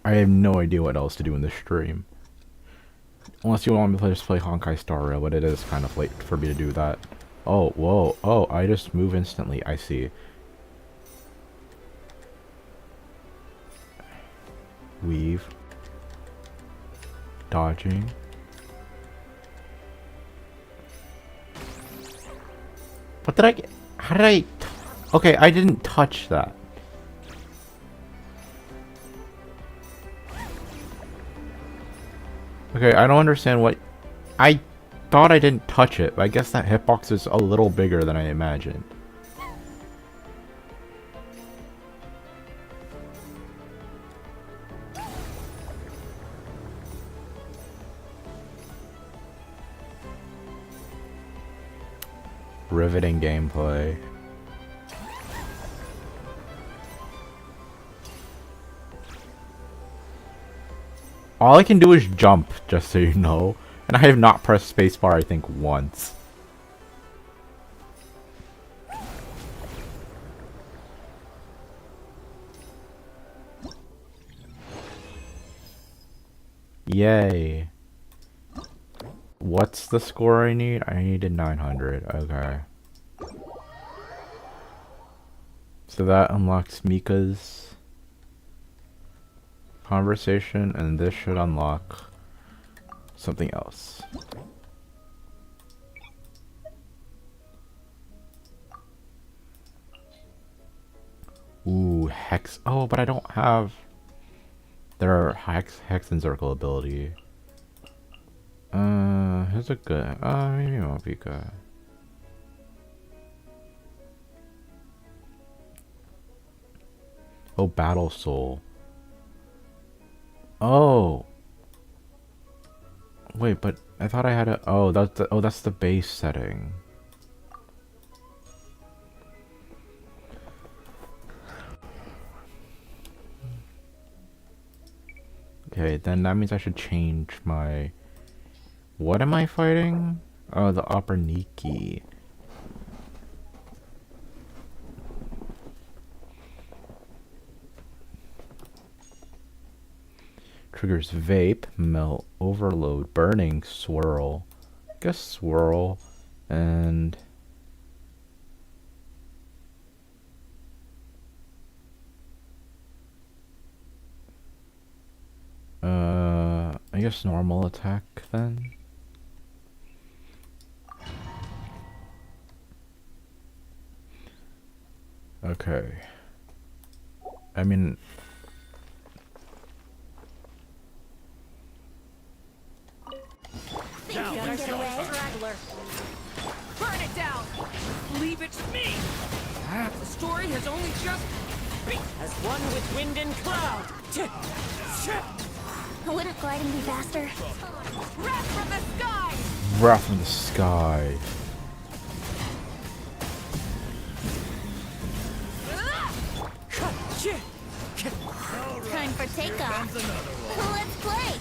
I have no idea what else to do in this stream. Unless you want me to just play Honkai Star Rail, but it is kind of late for me to do that. Oh, whoa, oh, I just move instantly, I see. Weave. Dodging. What did I get? How did I... Okay, I didn't touch that. Okay, I don't understand what... I thought I didn't touch it, but I guess that hitbox is a little bigger than I imagined. riveting gameplay. All I can do is jump, just so you know. And I have not pressed spacebar, I think, once. Yay. What's the score I need? I needed 900. Okay. So that unlocks Mika's conversation, and this should unlock something else. Ooh, Hex. Oh, but I don't have... There are Hex and Circle ability. Here's a good... maybe it won't be good. Oh, Battle Soul. Oh! Wait, but I thought I had a... Oh, that's the base setting. Okay, then that means I should change my... What am I fighting? Oh, the Upper Niki. Triggers Vape, Melt, Overload, Burning, Swirl. I guess Swirl, and... I guess normal attack then. Okay. I mean... Down. Burn it down! Leave it to me! The story has only just begun. As one with wind and cloud. Wouldn't gliding be faster? Wrath from the sky! Wrath from the sky. Time for takeoff. Let's play.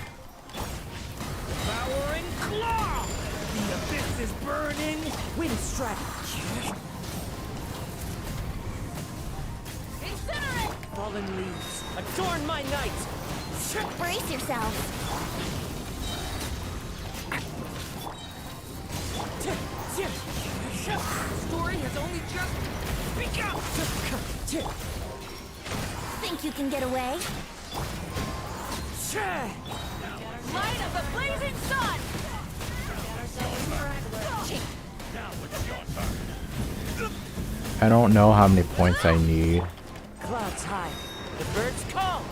Power and claw! The abyss is burning! Wind strike! Incinerate! Fallen leaves, adorn my night! Brace yourself. The story has only just begun! Think you can get away? Light of the blazing sun! I don't know how many points I need. Clouds high, the birds call!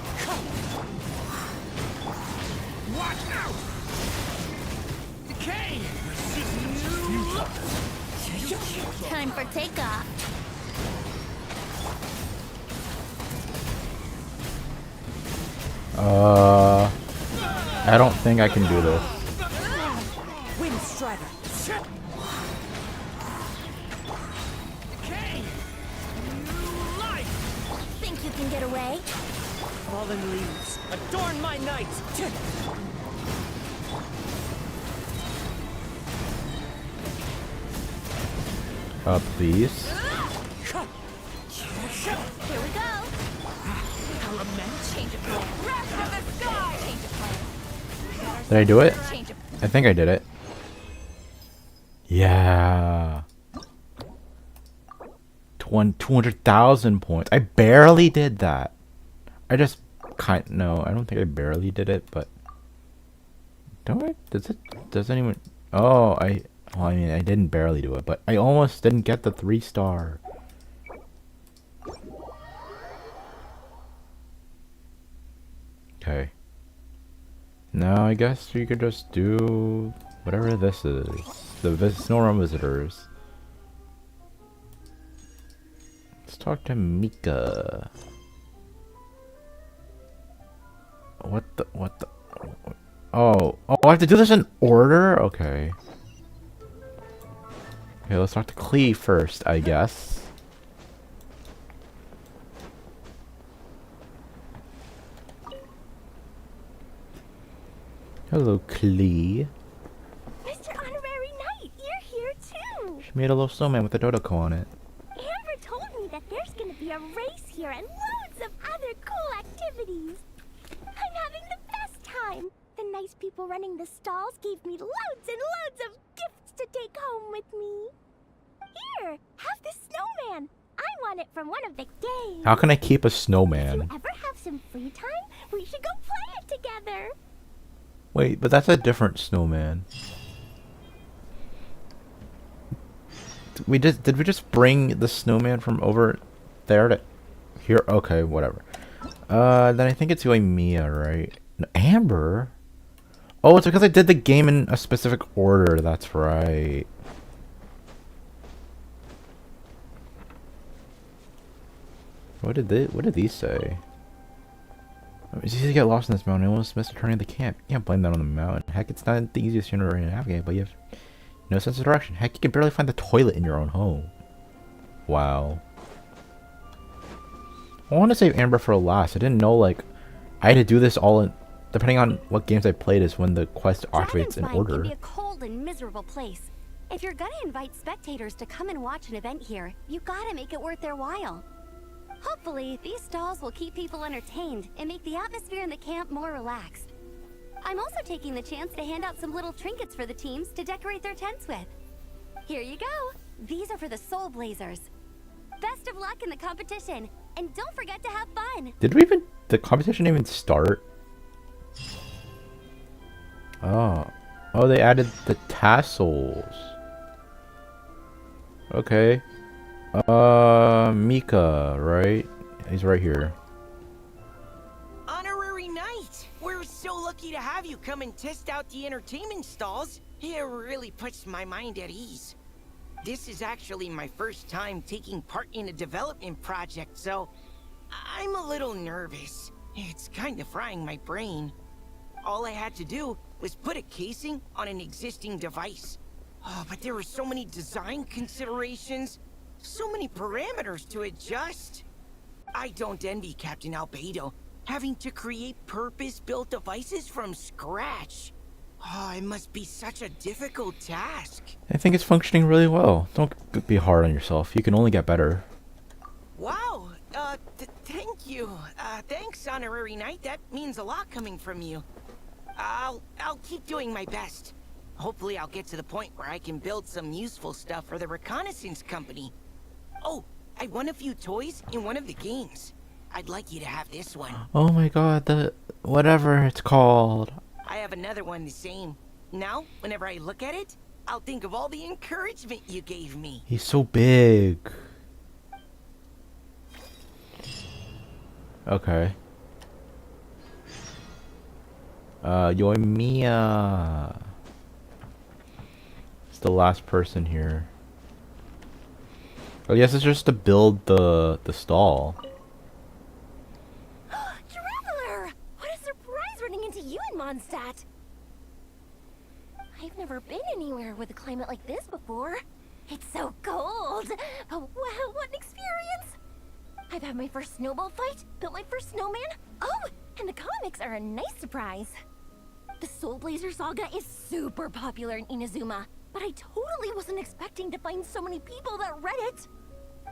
Watch out! Decay! Time for takeoff. I don't think I can do this. Wind strider! Decay! New life! Think you can get away? Fallen leaves, adorn my night! Please. Here we go. Change of plan. Wrath from the sky! Change of plan. Did I do it? Change of... I think I did it. Yeah. 200,000 points. I barely did that. I just no, I don't think I barely did it, but don't I? Does anyone? Oh, well, I mean, I didn't barely do it, but I almost didn't get the 3-star. Okay. Now I guess we could just do whatever this is. The Snow Realm Visitors. Let's talk to Mika. What the? Oh, I have to do this in order? Okay. Okay, let's talk to Klee first, I guess. Hello, Klee. Mr. Honorary Knight, you're here too! She made a little snowman with a Dodoko on it. Amber told me that there's gonna be a race here and loads of other cool activities. I'm having the best time. The nice people running the stalls gave me loads and loads of gifts to take home with me. Here, have this snowman. I won it from one of the games. How can I keep a If snowman? you ever have some free time, we should go play it together. Wait, but that's a different snowman. Did we just bring the snowman from over there to here? Okay, whatever. Then I think it's going Mia, right? No, Amber? Oh, it's because I did the game in a specific order. That's right. What did these say? It's easy to get lost in this mountain. I almost missed returning to the camp. You can't blame that on the mountain. Heck, it's not the easiest to navigate, but you have no sense of direction. Heck, you can barely find the toilet in your own home. Wow. I want to save Amber for last. I didn't know, like, I had to do this all in... Depending on what games I played is when the quest activates in Dragon's Mine order. can be a cold and miserable place. If you're gonna invite spectators to come and watch an event here, you gotta make it worth their while. Hopefully, these stalls will keep people entertained and make the atmosphere in the camp more relaxed. I'm also taking the chance to hand out some little trinkets for the teams to decorate their tents with. Here you go. These are for the Soul Blazers. Best of luck in the competition, and don't forget to have fun. Did we even... The competition even start? Oh. Oh, they added the tassels. Okay. Mika, right? He's right here. Honorary Knight! We're so lucky to have you come and test out the entertainment stalls. It really puts my mind at ease. This is actually my first time taking part in a development project, so I'm a little nervous. It's kind of frying my brain. All I had to do was put a casing on an existing device. Oh, but there were so many design considerations. So many parameters to adjust. I don't envy Captain Albedo, having to create purpose-built devices from scratch. Oh, it must be such a difficult task. I think it's functioning really well. Don't be hard on yourself. You can only get better. Wow, thank you. Thanks, Honorary Knight. That means a lot coming from you. I'll keep doing my best. Hopefully I'll get to the point where I can build some useful stuff for the reconnaissance company. Oh, I won a few toys in one of the games. I'd like you to have this one. Oh my god, the... whatever it's called. I have another one the same. Now, whenever I look at it, I'll think of all the encouragement you gave me. He's so big. Okay. Yoimiya. It's the last person here. I guess it's just to build the stall. Traveler! What a surprise running into you in Mondstadt! I've never been anywhere with a climate like this before. It's so cold! But wow, what an experience! I've had my first snowball fight, built my first snowman. Oh, and the comics are a nice surprise. The Soul Blazer saga is super popular in Inazuma, but I totally wasn't expecting to find so many people that read it.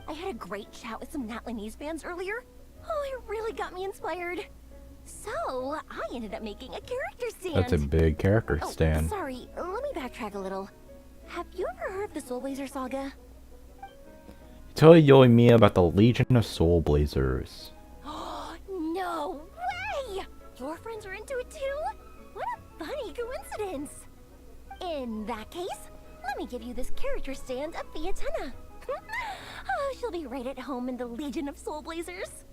I had a great chat with some Natlanese fans earlier. Oh, it really got me inspired. So, I ended up making a character stand. That's a big character stand. Sorry, let me backtrack a little. Have you ever heard of the Soul Blazer saga? Tell Yoimiya about the Legion of Soul Blazers. No way! Your friends are into it too? What a funny coincidence. In that case, let me give you this character stand of Fiatena. Oh, she'll be right at home in the Legion of Soul Blazers.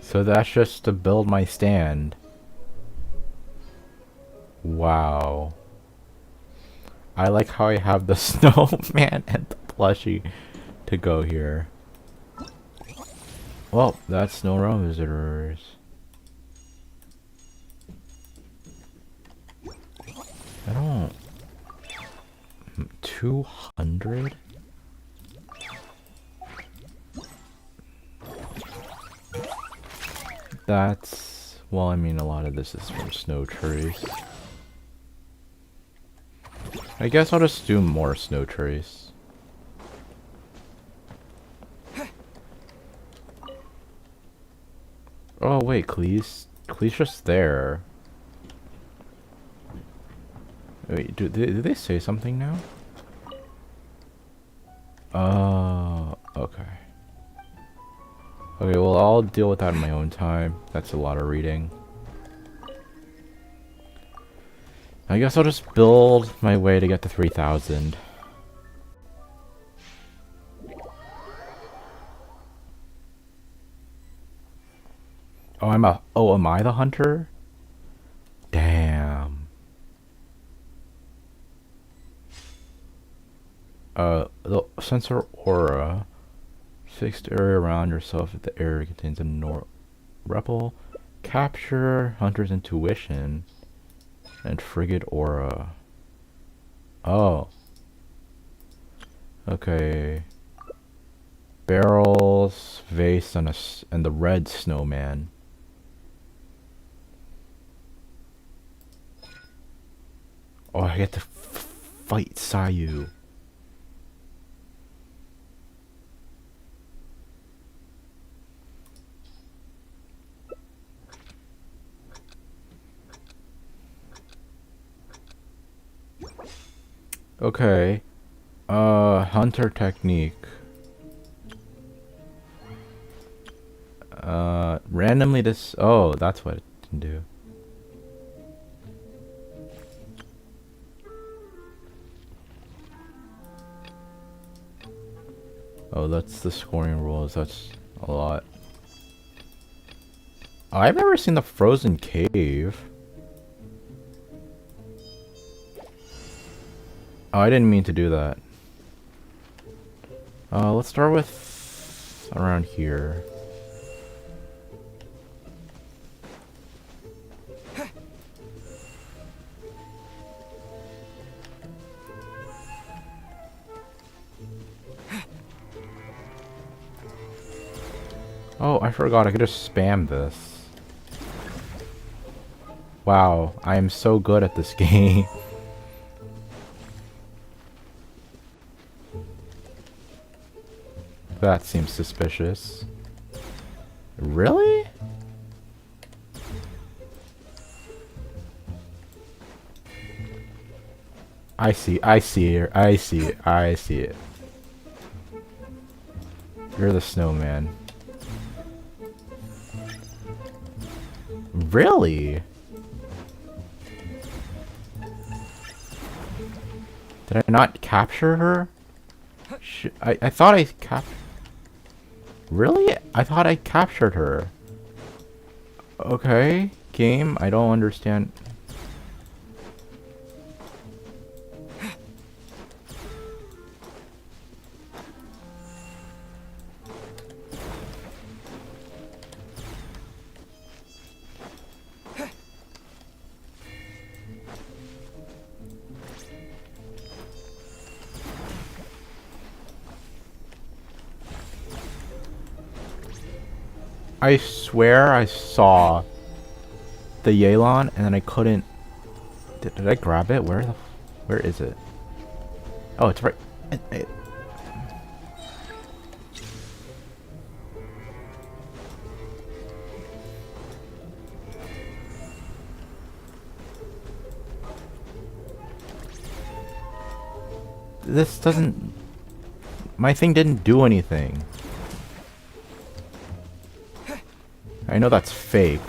So that's just to build my stand. Wow. I like how I have the snowman and the plushie to go here. Well, that's no realm visitors. I don't... 200? That's... well, I mean, a lot of this is from Snow Trace. I guess I'll just do more Snow Trace. Oh, wait, Clee's just there. Wait, do they say something now? Oh, okay. Okay, well, I'll deal with that in my own time. That's a lot of reading. I guess I'll just build my way to get to 3,000. Oh, am I the hunter? Damn. The sensor aura. Fixed area around yourself if the area contains a rebel. Capture hunter's intuition. And frigate aura. Oh. Okay. Barrels, vase, and the red snowman. Oh, I get to fight Sayu. Okay. Hunter technique. Randomly this... oh, that's what it can do. Oh, that's the scoring rules. That's a lot. I've never seen the frozen cave. Oh, I didn't mean to do that. Let's start with around here. Oh, I forgot. I could just spam this. Wow, I am so good at this game. That seems suspicious. Really? I see it. I see it. You're the snowman. Really? Did I not capture her? I thought I Really? I thought I captured her. Okay, game, I don't understand. I swear I saw the Yelan and then I couldn't. Did I grab it? Where is it? Oh, it's right. This doesn't. My thing didn't do anything. I know that's fake.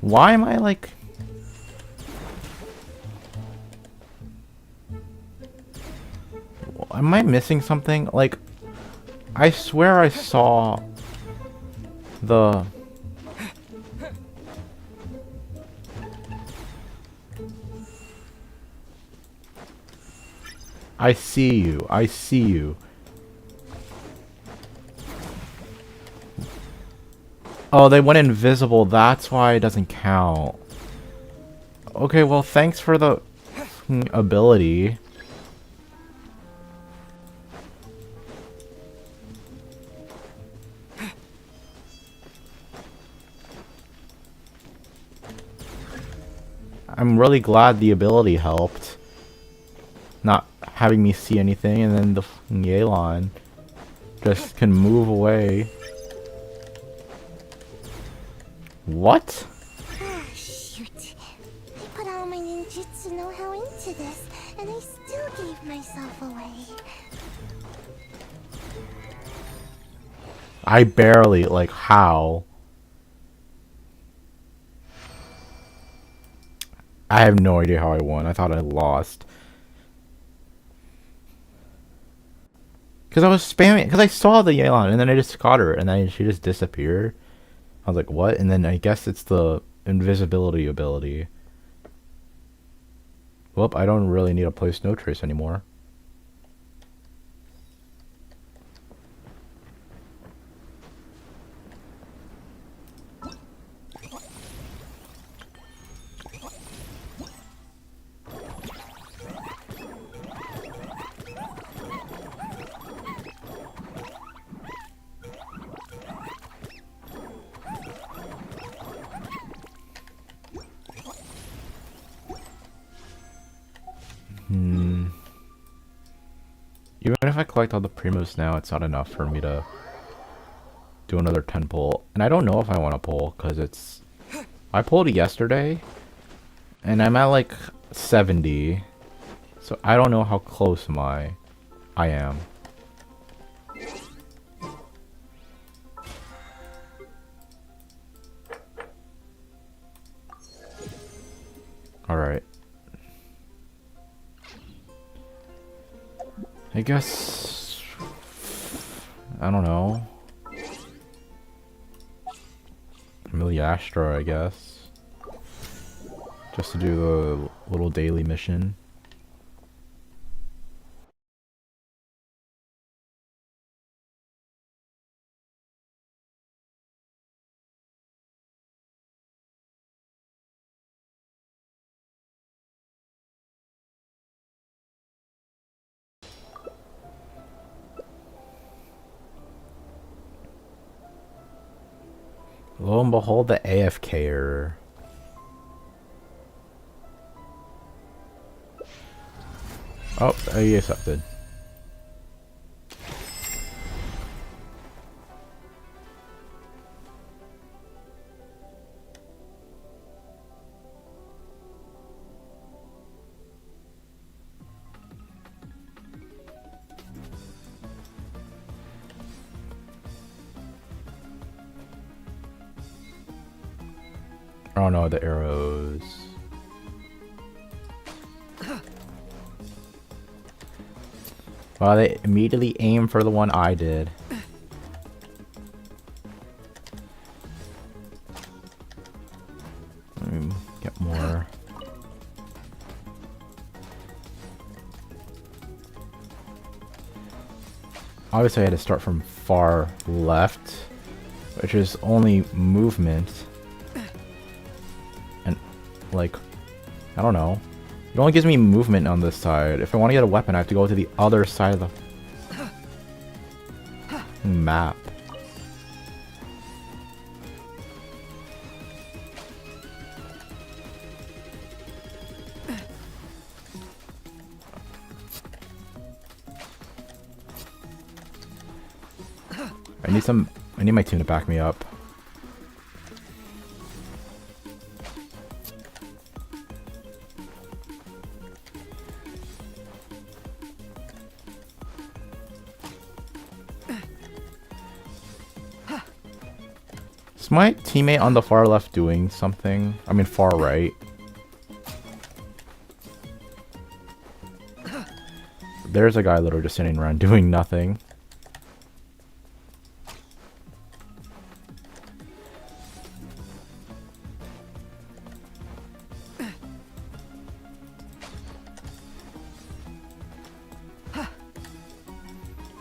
Why am I like... Am I missing something? Like, I swear I saw the... I see you. I see you. Oh, they went invisible. That's why it doesn't count. Okay, well, thanks for the ability. I'm really glad the ability helped. Not having me see anything, and then the Yelan just can move away. What? Shoot. I put all my ninjutsu know-how into this, and I still gave myself away. I barely, like, how? I have no idea how I won. I thought I lost. Because I was spamming, because I saw the Yelan, and then I just got her, and then she just disappeared. I was like, what? And then I guess it's the invisibility ability. Well, I don't really need to play Snow Trace anymore. Even if I collect all the primos now, it's not enough for me to do another 10 pull. And I don't know if I want to pull, because it's... I pulled yesterday, and I'm at like 70. So I don't know how close I am. Alright. I guess... I don't know. Astra, I guess. Just to do the little daily mission. Lo and behold, the AFKer. Oh, he accepted. Oh no, the arrows. Well, they immediately aim for the one I did. Let me get more. Obviously I had to start from far left, which is only movement. And, like, I don't know. It only gives me movement on this side. If I want to get a weapon, I have to go to the other side of the map. I need my team to back me up. Is my teammate on the far left doing something? I mean far right. There's a guy literally just sitting around doing nothing.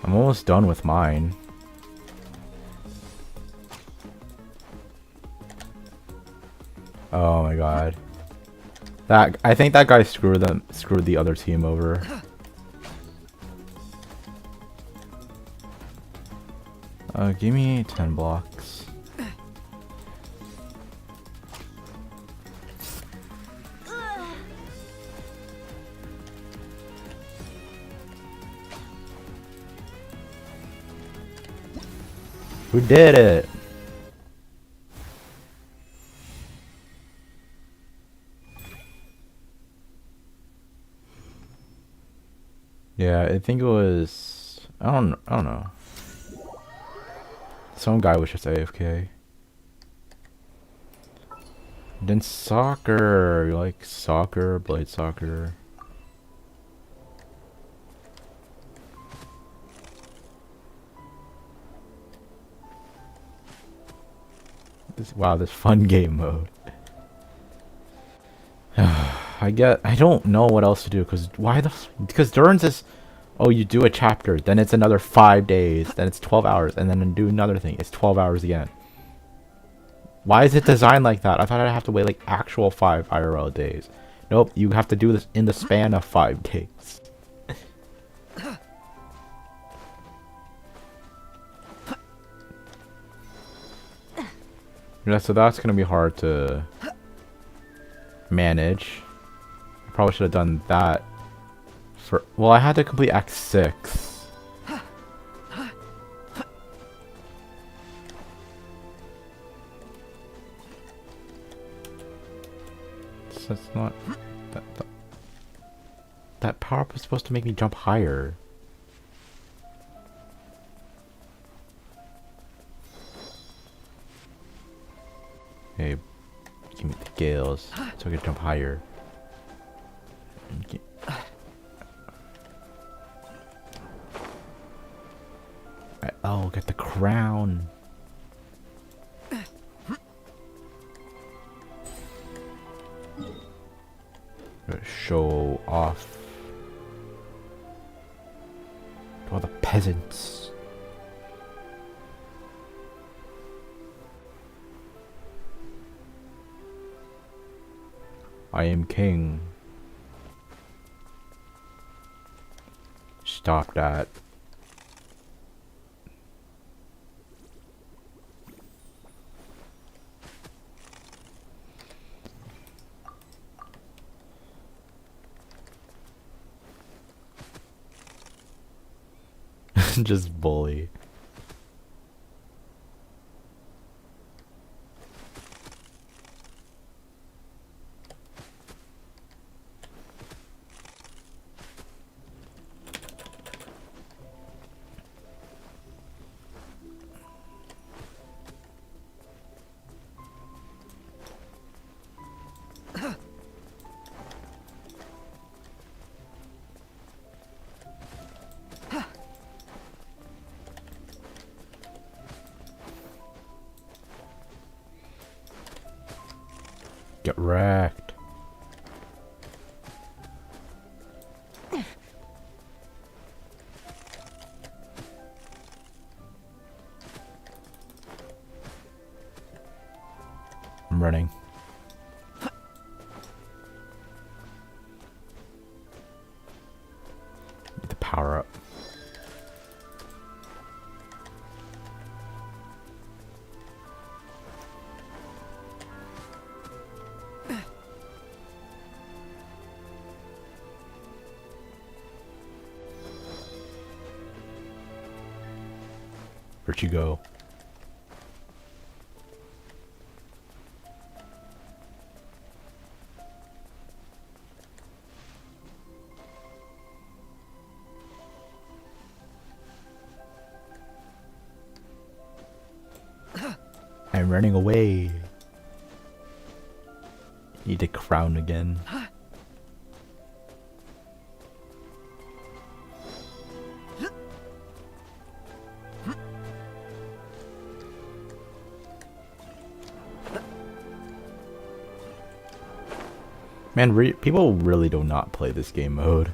I'm almost done with mine. Oh my god. That I think that guy screwed the other team over. Give me 10 blocks. Who did it? Yeah, I think it was I don't know. Some guy was just AFK. Then soccer, you like soccer, blade soccer. Wow, this fun game mode. I don't know what else to do because Durin's is, oh, you do a chapter, then it's another 5 days, then it's 12 hours, and then do another thing, it's 12 hours again. Why is it designed like that? I thought I'd have to wait like actual 5 IRL days. Nope, you have to do this in the span of 5 days. Yeah, so that's gonna be hard to manage. I probably should have done that for. Well, I had to complete Act 6. So that's not. That power up was supposed to make me jump higher. Hey, give me the gales so I can jump higher. Oh, get the crown. Show off to all the peasants. I am king. Stop that. Just bully. Get wrecked. I'm running. Need the power up. Where'd you go? I'm running away. Need to crown again. Man, people really do not play this game mode.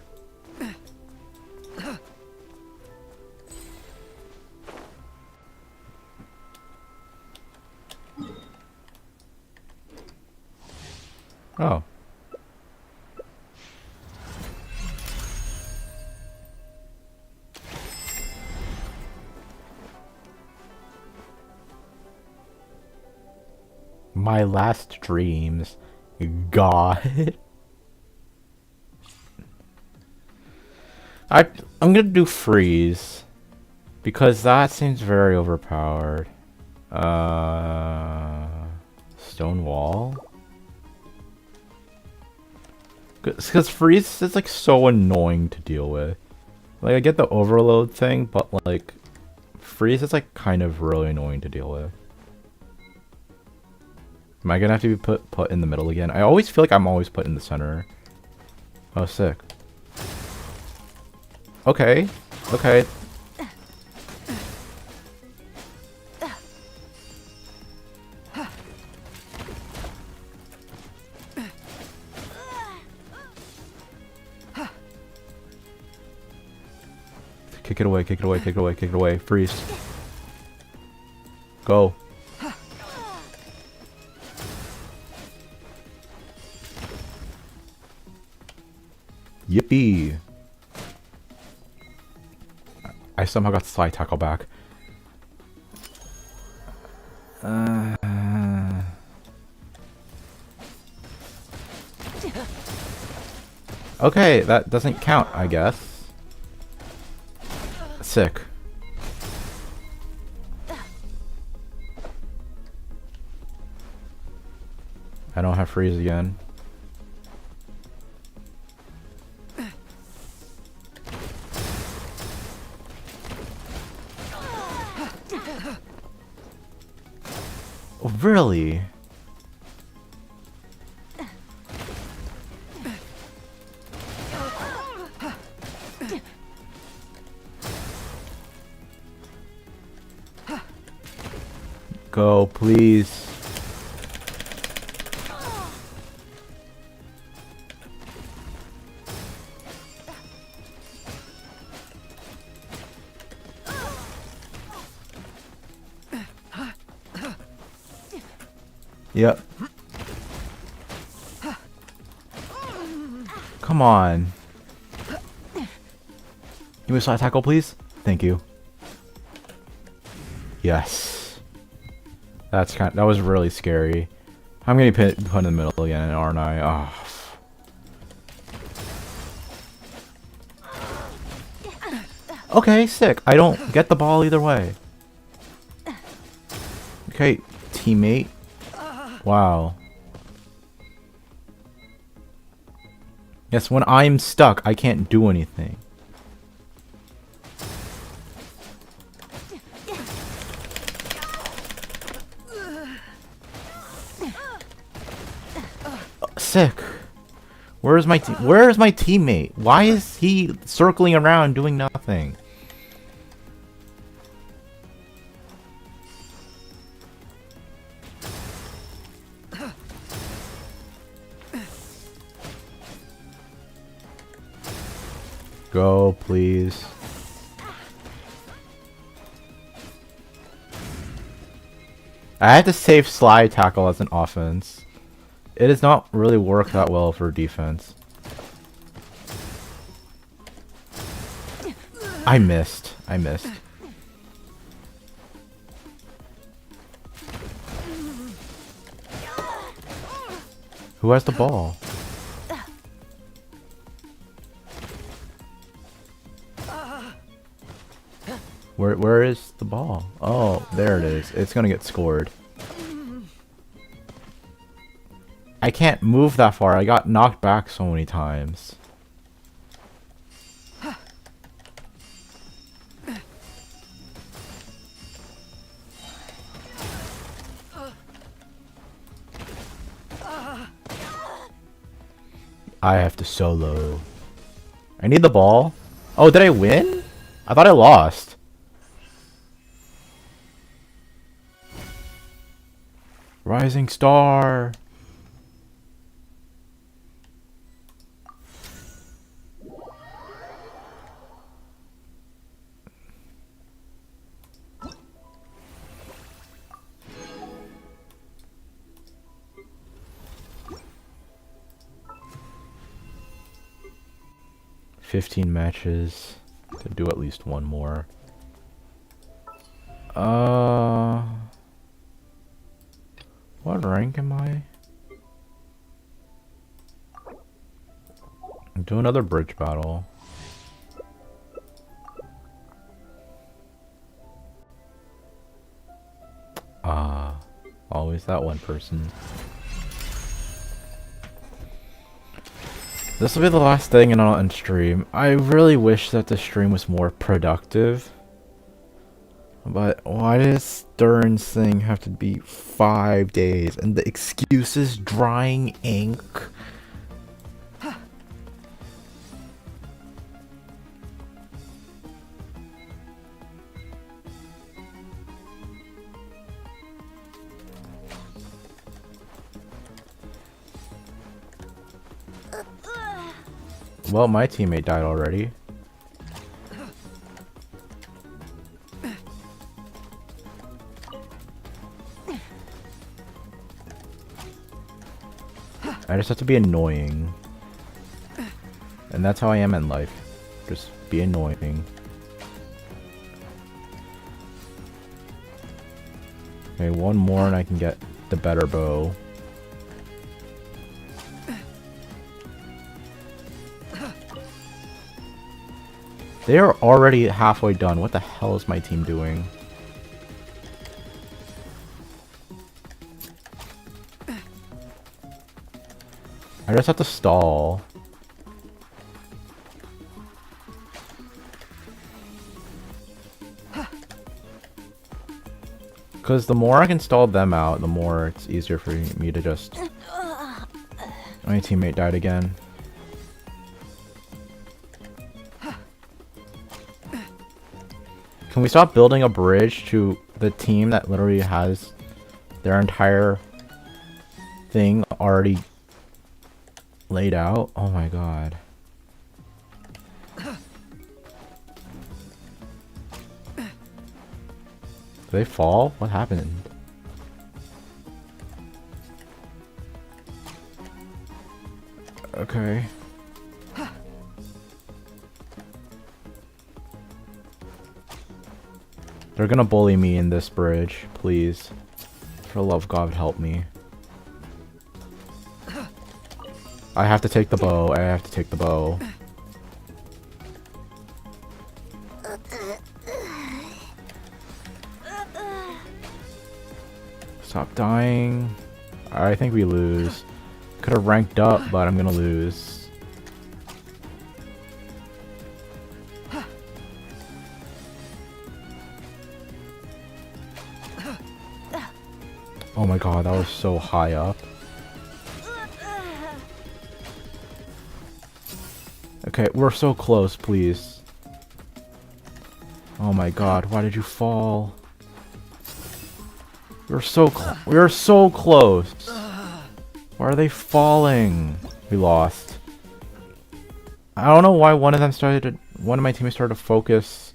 Oh. My last dreams. God. I'm gonna do freeze. Because that seems very overpowered. Stone wall? Because freeze is like so annoying to deal with. Like I get the overload thing, but like freeze is like kind of really annoying to deal with. Am I gonna have to be put in the middle again? I always feel like I'm always put in the center. Oh, sick. Okay. Okay. Kick it away, kick it away, kick it away, kick it away. Freeze. Go. Yippee. I somehow got slide tackle back. Okay, that doesn't count, I guess. Sick. I don't have freeze again. Oh, really? Go, please. Yep. Come on. Give me a slide tackle, please. Thank you. Yes. That was really scary. I'm gonna be put in the middle again, aren't I? Oh. Okay, sick. I don't get the ball either way. Okay, teammate. Wow. Yes, when I'm stuck, I can't do anything. Sick. Where's my teammate? Why is he circling around doing nothing? Go, please. I had to save slide tackle as an offense. It does not really work that well for defense. I missed. Who has the ball? Where is the ball? Oh, there it is. It's gonna get scored. I can't move that far. I got knocked back so many times. I have to solo. I need the ball. Oh, did I win? I thought I lost. Rising star. $15 matches to do at least one more. What rank am I? Do another bridge battle. Ah, always that one person. This will be the last thing on stream. I really wish that the stream was more productive. But why does Durin's thing have to be 5 days? And the excuse is drying ink? Well, my teammate died already. I just have to be annoying. And that's how I am in life. Just be annoying. Okay, one more and I can get the better bow. They are already halfway done. What the hell is my team doing? I just have to stall. Because the more I can stall them out, the more it's easier for me to just... My teammate died again. Can we stop building a bridge to the team that literally has their entire thing already laid out? Oh my god. Did they fall? What happened? Okay. They're gonna bully me in this bridge, please. For the love of God, help me. I have to take the bow. I have to take the bow. Stop dying. I think we lose. Could have ranked up, but I'm gonna lose. Oh my god, that was so high up. Okay, we're so close, please. Oh my god, why did you fall? We're so close. Why are they falling? We lost. I don't know why one of my teammates started to focus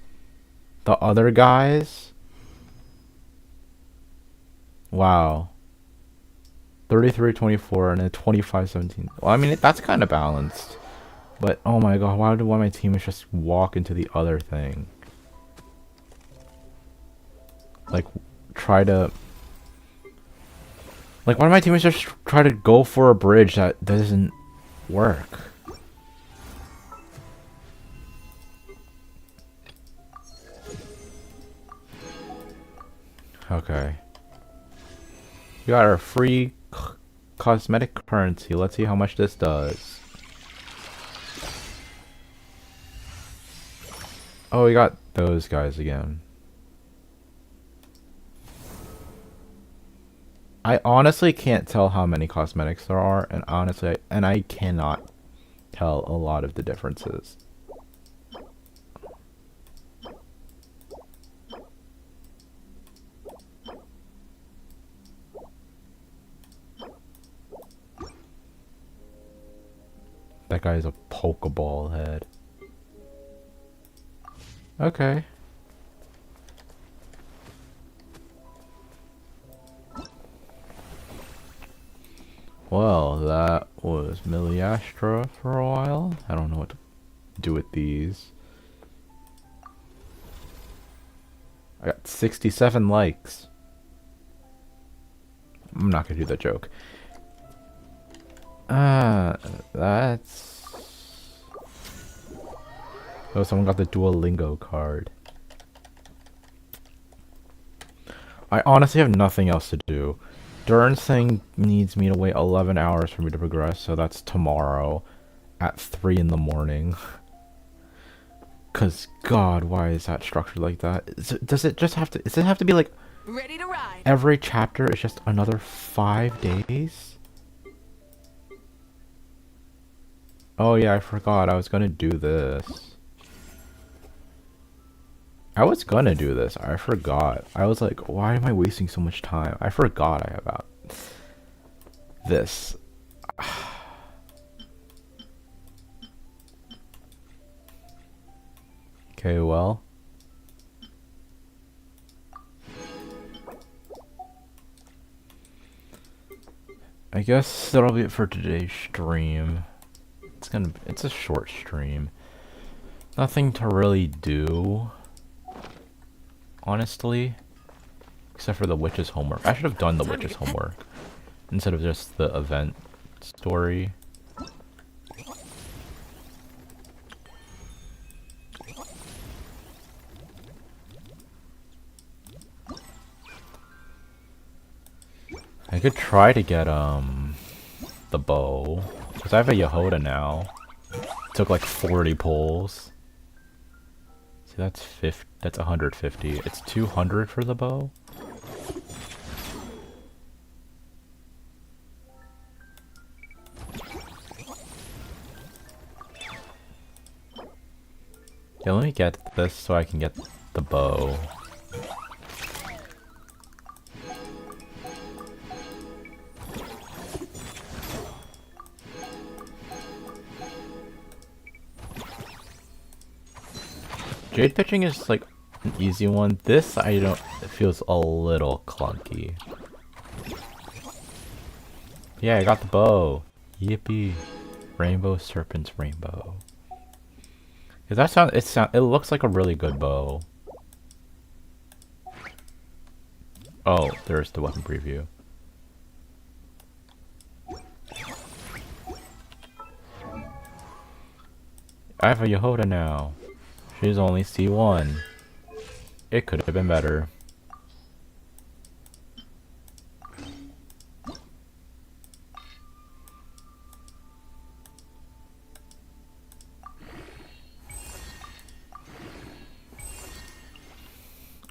the other guys. Wow. 33-24 and a 25-17. Well, I mean, that's kind of balanced. But, oh my god, why did one of my teammates just walk into the other thing? Like, try to... Like, one of my teammates just try to go for a bridge that doesn't work. Okay. We got our free cosmetic currency. Let's see how much this does. Oh, we got those guys again. I honestly can't tell how many cosmetics there are, and honestly, I cannot tell a lot of the differences. That guy's a Pokeball head. Okay. Well, that was Miliastra for a while. I don't know what to do with these. I got 67 likes. I'm not gonna do the joke. That's... Oh, someone got the Duolingo card. I honestly have nothing else to do. Durin's thing needs me to wait 11 hours for me to progress, so that's tomorrow at 3 in the morning. Cause God, why is that structured like that? Does it just have to? Does it have to be like ready to ride? Every chapter is just another 5 days? Oh yeah, I forgot. I was gonna do this. I forgot. I was like, why am I wasting so much time? I forgot about this. Okay, well. I guess that'll be it for today's stream. It's a short stream. Nothing to really do, honestly, except for the witch's homework. I should have done the witch's homework instead of just the event story. I could try to get the bow, because I have a Yehoda now. It took like 40 pulls. See, that's 150. It's 200 for the bow. Yeah, let me get this so I can get the bow. Jade pitching is like an easy one. This it feels a little clunky. Yeah, I got the bow. Yippee. Rainbow Serpent's Rainbow. It looks like a really good bow. Oh, there's the weapon preview. I have a Yehoda now. She's only C1. It could have been better.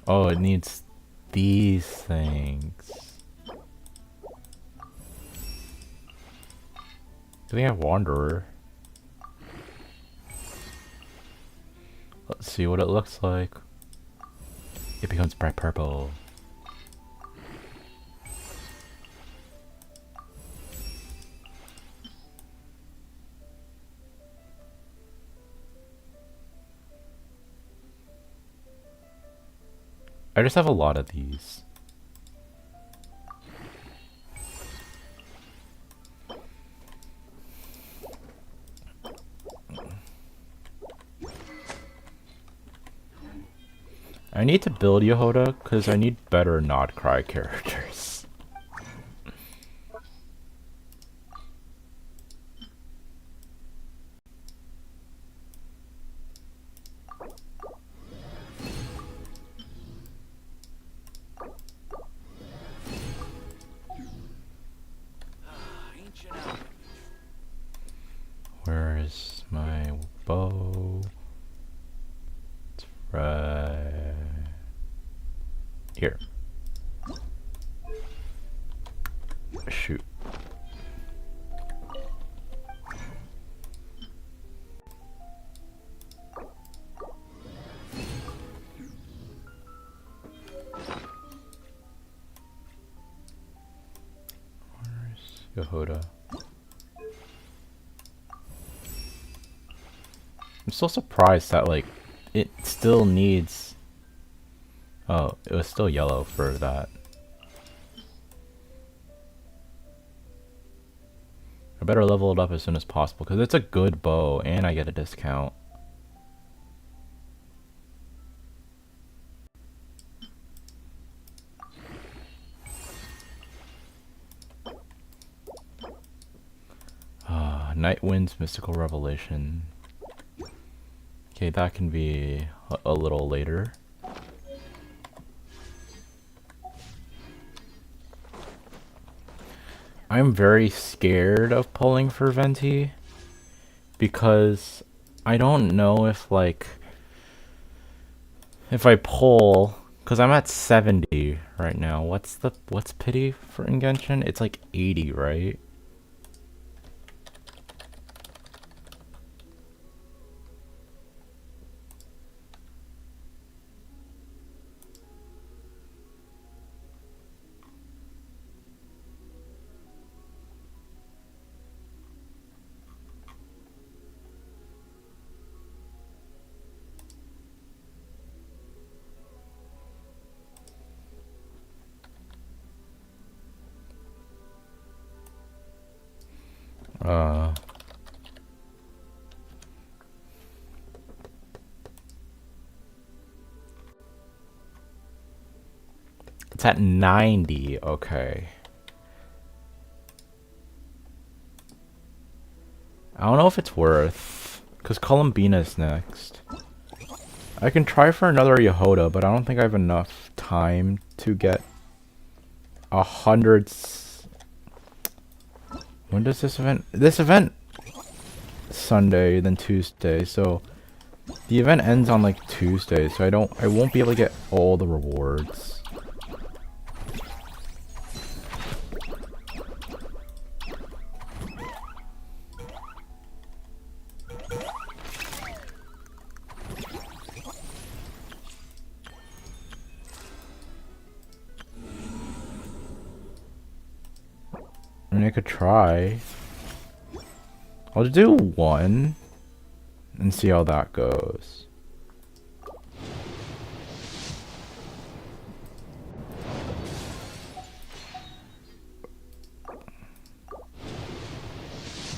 Oh, it needs these things. Do they have Wanderer? Let's see what it looks like. It becomes bright purple. I just have a lot of these. I need to build Yehoda because I need better Nod-Krai characters. Where is my bow? It's right here. Shoot. Where's Yehoda? I'm so surprised that like it still needs. Oh, it was still yellow for that. I better level it up as soon as possible because it's a good bow and I get a discount. Night Wind's Mystical Revelation. Okay, that can be a little later. I'm very scared of pulling for Venti because I don't know if like if I pull, because I'm at 70 right now. What's pity for Genshin? It's like 80, right? It's at 90, okay. I don't know if it's worth, because Columbina's next. I can try for another Yehoda, but I don't think I have enough time to get 100. When does this event? This event Sunday, then Tuesday. So the event ends on like Tuesday, so I won't be able to get all the rewards. I mean, I could try. I'll do one and see how that goes.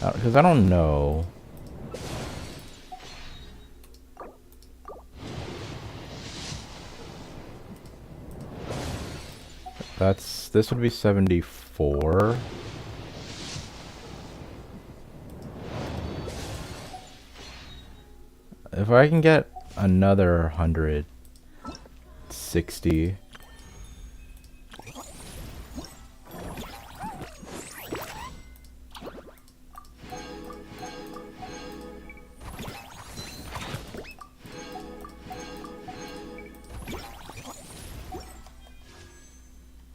Because I don't know. This would be 74. If I can get another 160.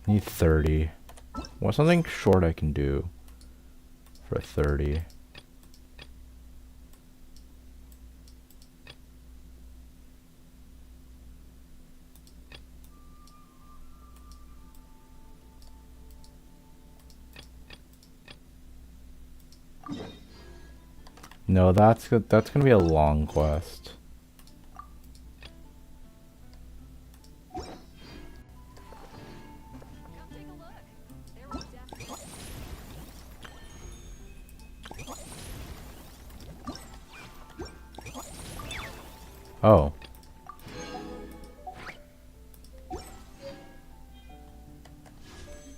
Need 30. What's something short I can do for 30? No, that's good. That's gonna be a long quest. Oh.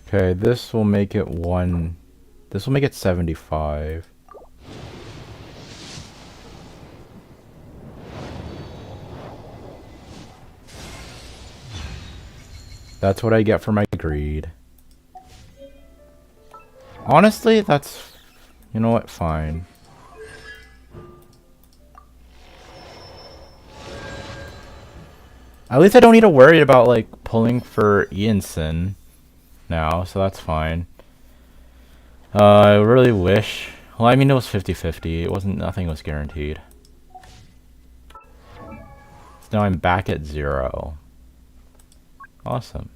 Okay, this will make it 75. That's what I get for my greed. Honestly, that's... You know what? Fine. At least I don't need to worry about, like, pulling for Ianson now, so that's fine. I really wish... Well, I mean, it was 50-50. It wasn't... Nothing was guaranteed. So now I'm back at 0. Awesome.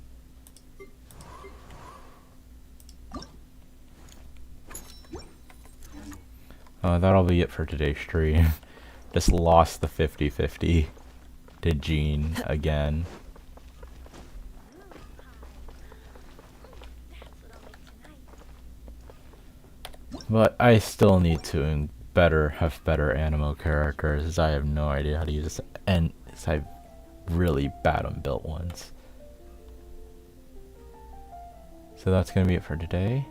That'll be it for today's stream. Just lost the 50-50 to Jean again. But I still need to have better animo characters, as I have no idea how to use this, and I'm really bad on built ones. So that's gonna be it for today.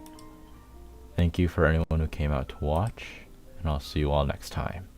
Thank you for anyone who came out to watch, and I'll see you all next time.